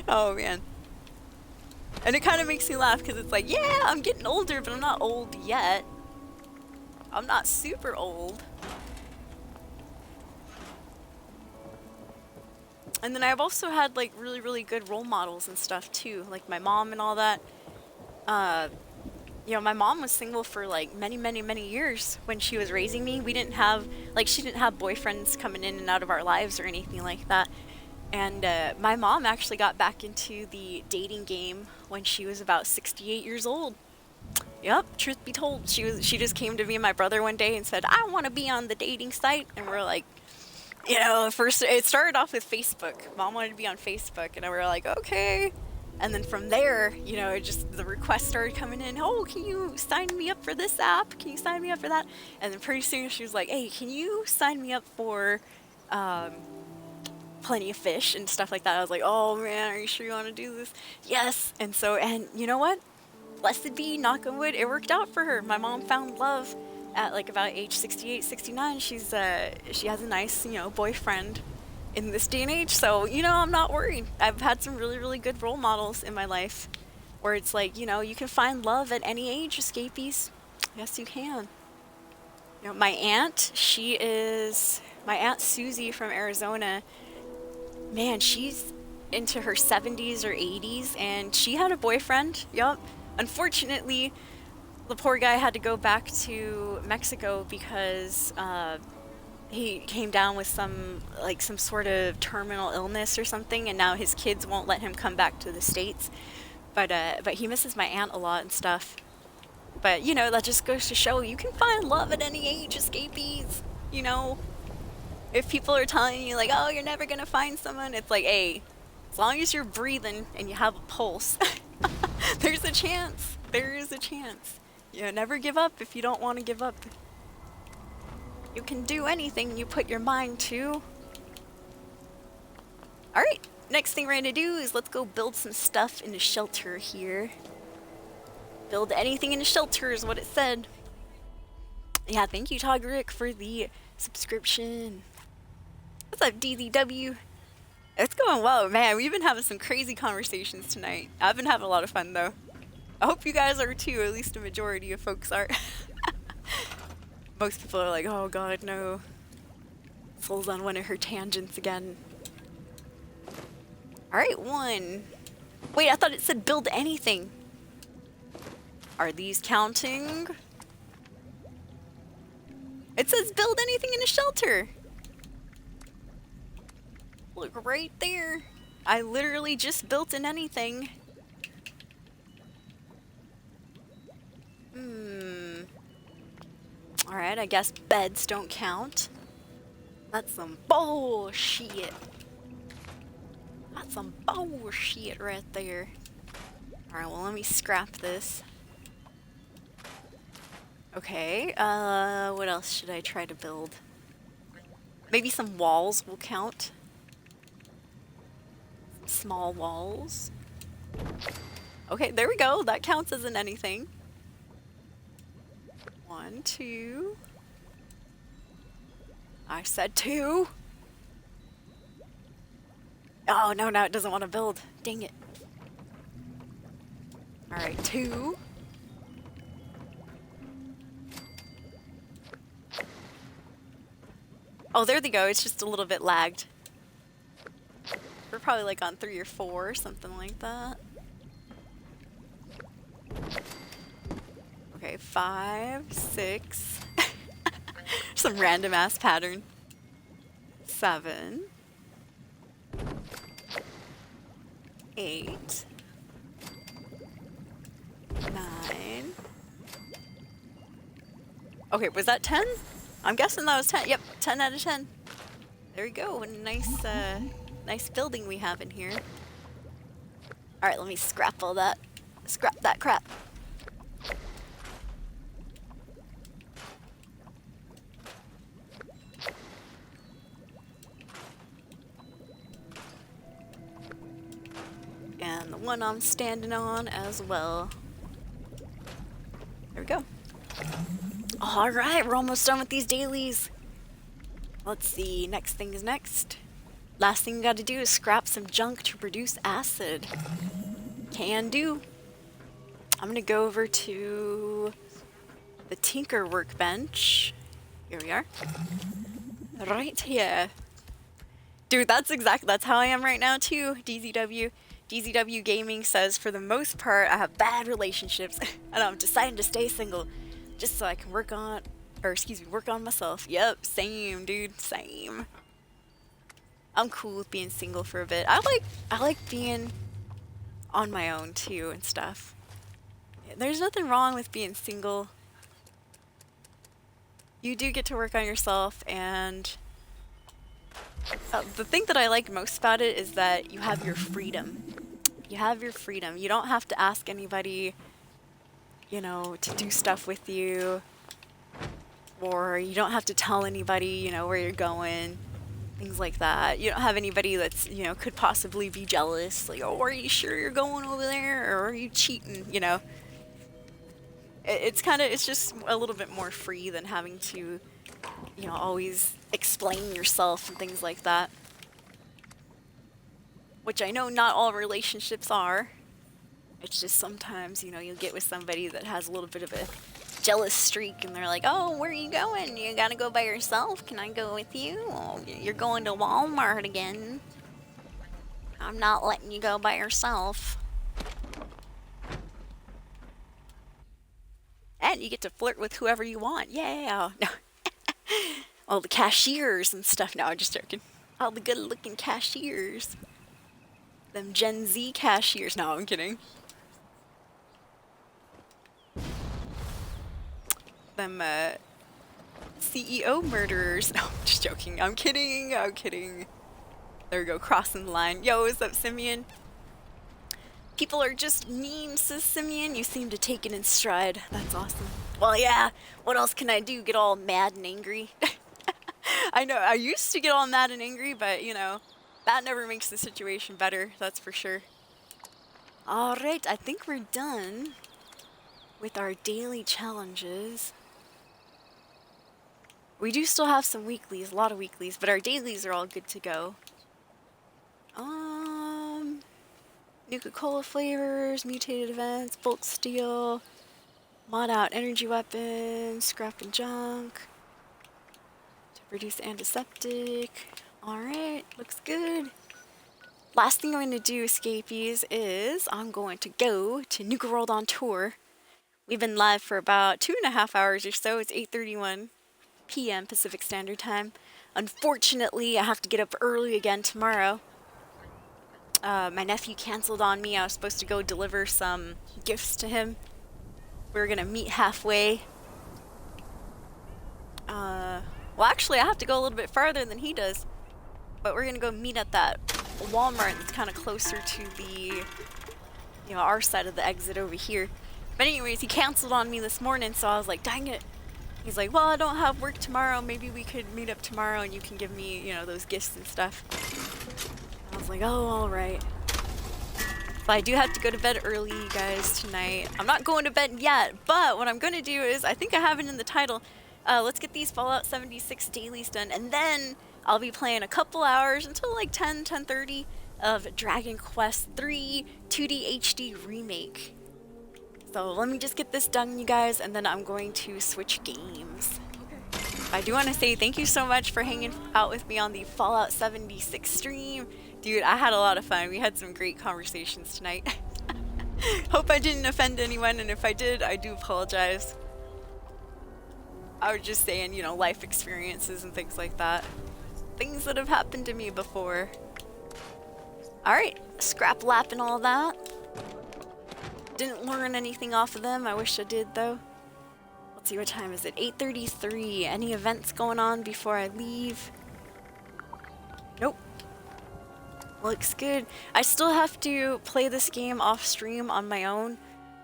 Oh man. And it kind of makes me laugh because it's like, yeah, I'm getting older, but I'm not old yet. I'm not super old. And then I've also had like really, really good role models and stuff too, like my mom and all that. You know, my mom was single for like many, many, many years when she was raising me. We didn't have, like, she didn't have boyfriends coming in and out of our lives or anything like that. And my mom actually got back into the dating game when she was about 68 years old. Yep, truth be told, she just came to me and my brother one day and said, I want to be on the dating site. And we're like, you know, first it started off with Facebook. Mom wanted to be on Facebook, and we were like, okay. And then from there, you know, it just, the requests started coming in. Oh, can you sign me up for this app? Can you sign me up for that? And then pretty soon she was like, hey, can you sign me up for Plenty of Fish and stuff like that? I was like, oh man, are you sure you want to do this? Yes. And so, and you know what? Blessed be, knock on wood, it worked out for her. My mom found love at like about age 68, 69. She has a nice, you know, boyfriend in this day and age. So, you know, I'm not worried. I've had some really, really good role models in my life where it's like, you know, you can find love at any age, escapees. Yes, you can. You know, my aunt Susie from Arizona. Man, she's into her 70s or 80s, and she had a boyfriend. Yup. Unfortunately, the poor guy had to go back to Mexico because he came down with some sort of terminal illness or something, and now his kids won't let him come back to the States. But he misses my aunt a lot and stuff. But, you know, that just goes to show you can find love at any age, escapees. You know, if people are telling you like, oh, you're never gonna find someone, it's like, hey, as long as you're breathing and you have a pulse, there's a chance. There is a chance. You know, never give up if you don't want to give up. You can do anything you put your mind to. Alright, next thing we're gonna do is let's go build some stuff in the shelter here. Build anything in the shelter is what it said. Yeah, thank you, Togrick, for the subscription. What's up, DZW? It's going well, man. We've been having some crazy conversations tonight. I've been having a lot of fun, though. I hope you guys are, too. At least a majority of folks are. Most people are like, oh god, no. Soul's on one of her tangents again. Alright, one. Wait, I thought it said build anything. Are these counting? It says build anything in a shelter. Look right there. I literally just built an anything. Alright, I guess beds don't count. That's some bullshit. That's some bullshit right there. Alright, well let me scrap this. Okay, what else should I try to build? Maybe some walls will count. Small walls. Okay, there we go. That counts as an anything. 1, 2. I said 2. Oh, no, now it doesn't want to build. Dang it. Alright, 2. Oh, there they go. It's just a little bit lagged. We're probably like on 3 or 4, something like that. Okay, 5, 6. Some random ass pattern. 7. 8. 9. Okay, was that 10? I'm guessing that was 10. Yep, 10 out of 10. There we go. What a nice, nice building we have in here. Alright, let me scrap all that. Scrap that crap. And the one I'm standing on as well. There we go. Alright, we're almost done with these dailies. Let's see, next thing is next. Last thing we gotta do is scrap some junk to produce acid. Can do. I'm gonna go over to the Tinker workbench. Here we are. Right here. Dude, that's how I am right now too, DZW. DZW Gaming says, for the most part, I have bad relationships, and I'm deciding to stay single, just so I can work on myself. Yep, same, dude, same. I'm cool with being single for a bit. I like being on my own too and stuff. There's nothing wrong with being single. You do get to work on yourself, and the thing that I like most about it is that you have your freedom. You have your freedom. You don't have to ask anybody, you know, to do stuff with you. Or you don't have to tell anybody, you know, where you're going. Things like that. You don't have anybody that's, you know, could possibly be jealous. Like, oh, are you sure you're going over there? Or are you cheating? You know. It's just a little bit more free than having to, you know, always explain yourself and things like that. Which I know not all relationships are. It's just sometimes, you know, you'll get with somebody that has a little bit of a jealous streak and they're like, oh, where are you going? You gotta go by yourself? Can I go with you? Oh, you're going to Walmart again. I'm not letting you go by yourself. And you get to flirt with whoever you want. Yeah. No. All the cashiers and stuff. No, I'm just joking. All the good looking cashiers. Them Gen Z cashiers. No, I'm kidding. Them CEO murderers. No, I'm just joking. I'm kidding. I'm kidding. There we go, crossing the line. Yo, what's up, Simeon? People are just memes, says Simeon. You seem to take it in stride. That's awesome. Well, yeah. What else can I do? Get all mad and angry? I know. I used to get all mad and angry, but, you know, that never makes the situation better. That's for sure. All right. I think we're done with our daily challenges. We do still have some weeklies, a lot of weeklies, but our dailies are all good to go. Nuka-Cola flavors, mutated events, bulk steel, mod out energy weapons, scrap and junk, to produce antiseptic. Alright, looks good. Last thing I'm going to do, escapees, is I'm going to go to Nuka World on tour, We've been live for about 2.5 hours or so. It's 8:31 p.m. Pacific Standard Time. Unfortunately, I have to get up early again tomorrow. My nephew canceled on me. I was supposed to go deliver some gifts to him. We were gonna meet halfway. Well, actually, I have to go a little bit farther than he does. But we're gonna go meet at that Walmart that's kind of closer to the, our side of the exit over here. But anyways, he canceled on me this morning, so I was like, dang it. He's like, well, I don't have work tomorrow. Maybe we could meet up tomorrow and you can give me, those gifts and stuff. I was like, oh, all right. But I do have to go to bed early, you guys, tonight. I'm not going to bed yet, but what I'm going to do is, I think I have it in the title, let's get these Fallout 76 dailies done, and then I'll be playing a couple hours until like 10:30 of Dragon Quest III 2D HD Remake. So let me just get this done, you guys, and then I'm going to switch games. I do want to say thank you so much for hanging out with me on the Fallout 76 stream. Dude, I had a lot of fun. We had some great conversations tonight. Hope I didn't offend anyone, and if I did, I do apologize. I was just saying, life experiences and things like that. Things that have happened to me before. Alright, scrap lap and all that. Didn't learn anything off of them. I wish I did, though. Let's see, what time is it? 8:33. Any events going on before I leave? Nope. Looks good. I still have to play this game off stream on my own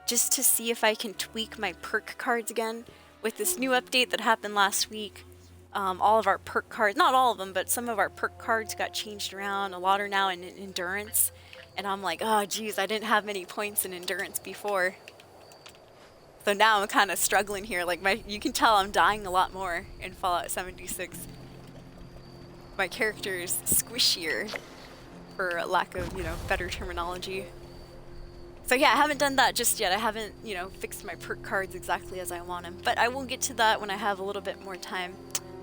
just to see if I can tweak my perk cards again. With this new update that happened last week, all of our perk cards, not all of them, but some of our perk cards got changed around. A lot are now in endurance. And I'm like, oh geez, I didn't have many points in endurance before. So now I'm kind of struggling here. Like you can tell I'm dying a lot more in Fallout 76. My character is squishier, for lack of, better terminology. So yeah, I haven't done that just yet. I haven't, fixed my perk cards exactly as I want them. But I will get to that when I have a little bit more time.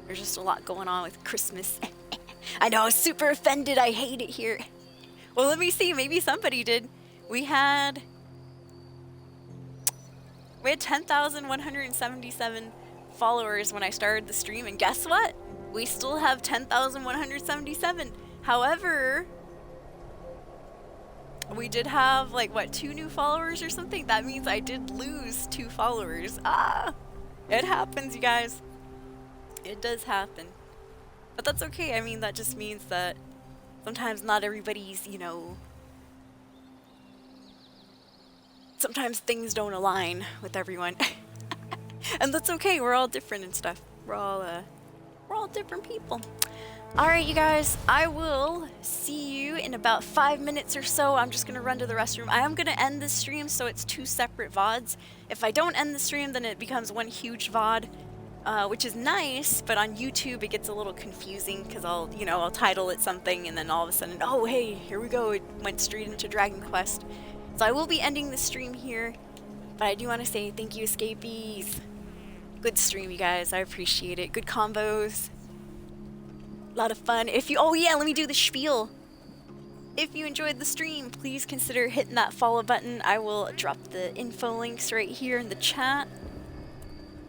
There's just a lot going on with Christmas. I know, I was super offended. I hate it here. Well, let me see. Maybe somebody did. We had 10,177 followers when I started the stream. And guess what? We still have 10,177. However, we did have, 2 new followers or something? That means I did lose 2 followers. It happens, you guys. It does happen. But that's okay. I mean, that just means that sometimes not everybody's, sometimes things don't align with everyone. And that's okay. We're all different and stuff. We're all different people. Alright, you guys, I will see you in about 5 minutes or so. I'm just going to run to the restroom. I am going to end this stream so it's 2 separate VODs. If I don't end the stream, then it becomes one huge VOD, which is nice, but on YouTube it gets a little confusing because I'll title it something and then all of a sudden, oh hey, here we go, it went straight into Dragon Quest. So I will be ending the stream here, but I do want to say thank you, Escapees. Good stream, you guys. I appreciate it. Good combos. A lot of fun. Oh yeah, let me do the spiel. If you enjoyed the stream, please consider hitting that follow button. I will drop the info links right here in the chat.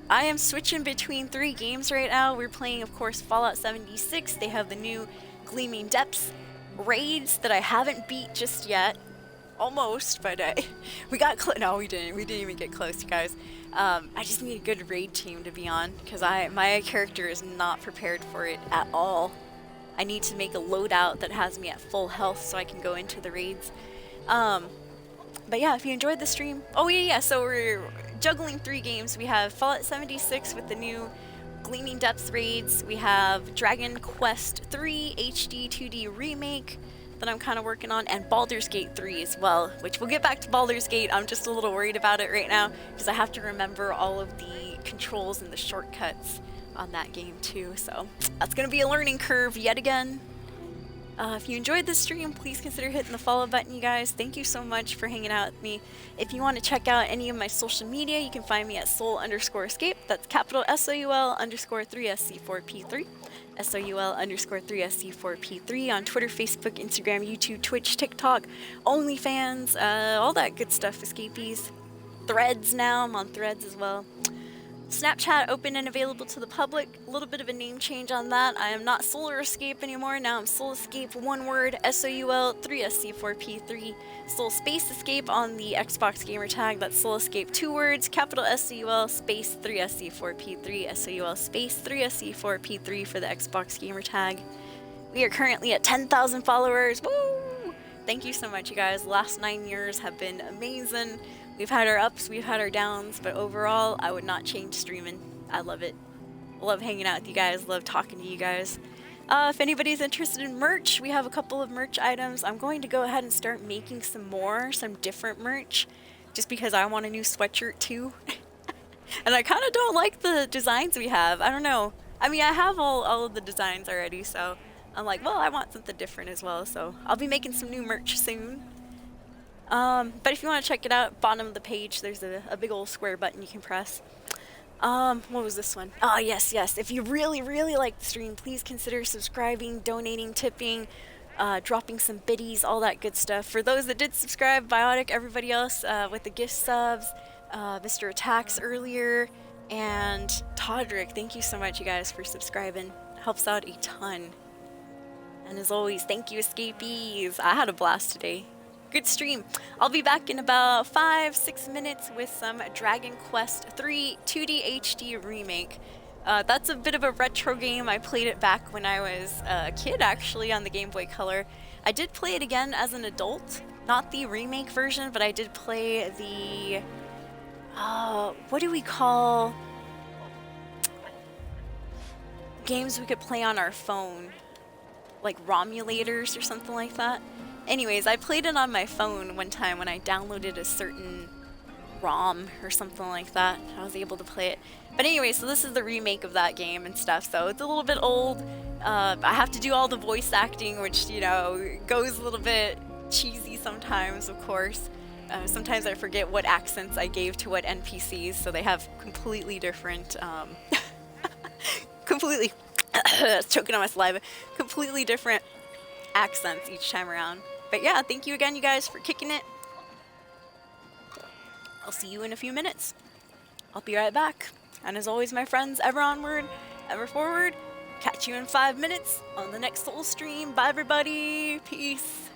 I am switching between 3 games right now. We're playing, of course, Fallout 76. They have the new Gleaming Depths raids that I haven't beat just yet. Almost, but we got close. No, we didn't. We didn't even get close, you guys. I just need a good raid team to be on because my character is not prepared for it at all. I need to make a loadout that has me at full health so I can go into the raids. But yeah, if you enjoyed the stream, oh yeah, so we're juggling 3 games. We have Fallout 76 with the new Gleaming Depths raids. We have Dragon Quest III HD 2D Remake that I'm kind of working on, and Baldur's Gate 3 as well, which we'll get back to Baldur's Gate. I'm just a little worried about it right now because I have to remember all of the controls and the shortcuts on that game too, so that's gonna be a learning curve yet again. If you enjoyed this stream, please consider hitting the follow button, you guys. Thank you so much for hanging out with me. If you want to check out any of my social media, you can find me at soul_escape. That's capital SOUL_3SC4P3. SOUL_3SC4P3 on Twitter, Facebook, Instagram, YouTube, Twitch, TikTok, OnlyFans, all that good stuff, escapees. Threads now. I'm on Threads as well. Snapchat open and available to the public. A little bit of a name change on that. I am not Solar Escape anymore. Now I'm Soul Escape, one word, SOUL 3SC4P3. Soul Space Escape on the Xbox gamer tag. That's Soul Escape, two words, capital SOUL space 3SC4P3, SOUL space 3SC4P3 for the Xbox gamer tag. We are currently at 10,000 followers. Woo! Thank you so much, you guys. The last 9 years have been amazing. We've had our ups, we've had our downs, but overall, I would not change streaming. I love it. Love hanging out with you guys, love talking to you guys. If anybody's interested in merch, we have a couple of merch items. I'm going to go ahead and start making some different merch, just because I want a new sweatshirt too. And I kind of don't like the designs we have. I don't know. I mean, I have all of the designs already, so I'm like, well, I want something different as well, so I'll be making some new merch soon. But if you want to check it out, bottom of the page, there's a big old square button you can press. What was this one? Oh, yes. If you really, really like the stream, please consider subscribing, donating, tipping, dropping some biddies, all that good stuff. For those that did subscribe, Biotic, everybody else with the gift subs, Mr. Attacks earlier, and Todrick, thank you so much, you guys, for subscribing. Helps out a ton. And as always, thank you, escapees. I had a blast today. Good stream. I'll be back in about 5-6 minutes with some Dragon Quest III 2D HD Remake. That's a bit of a retro game. I played it back when I was a kid, actually, on the Game Boy Color. I did play it again as an adult. Not the remake version, but I did play the... what do we call... games we could play on our phone? Like Romulators or something like that. Anyways, I played it on my phone one time when I downloaded a certain ROM or something like that. I was able to play it. But anyway, so this is the remake of that game and stuff, so it's a little bit old. I have to do all the voice acting, which, you know, goes a little bit cheesy sometimes, of course. Sometimes I forget what accents I gave to what NPCs, so they have completely different, choking on my saliva, completely different accents each time around. But yeah, thank you again, you guys, for kicking it. I'll see you in a few minutes. I'll be right back. And as always, my friends, ever onward, ever forward. Catch you in 5 minutes on the next Soul stream. Bye, everybody. Peace.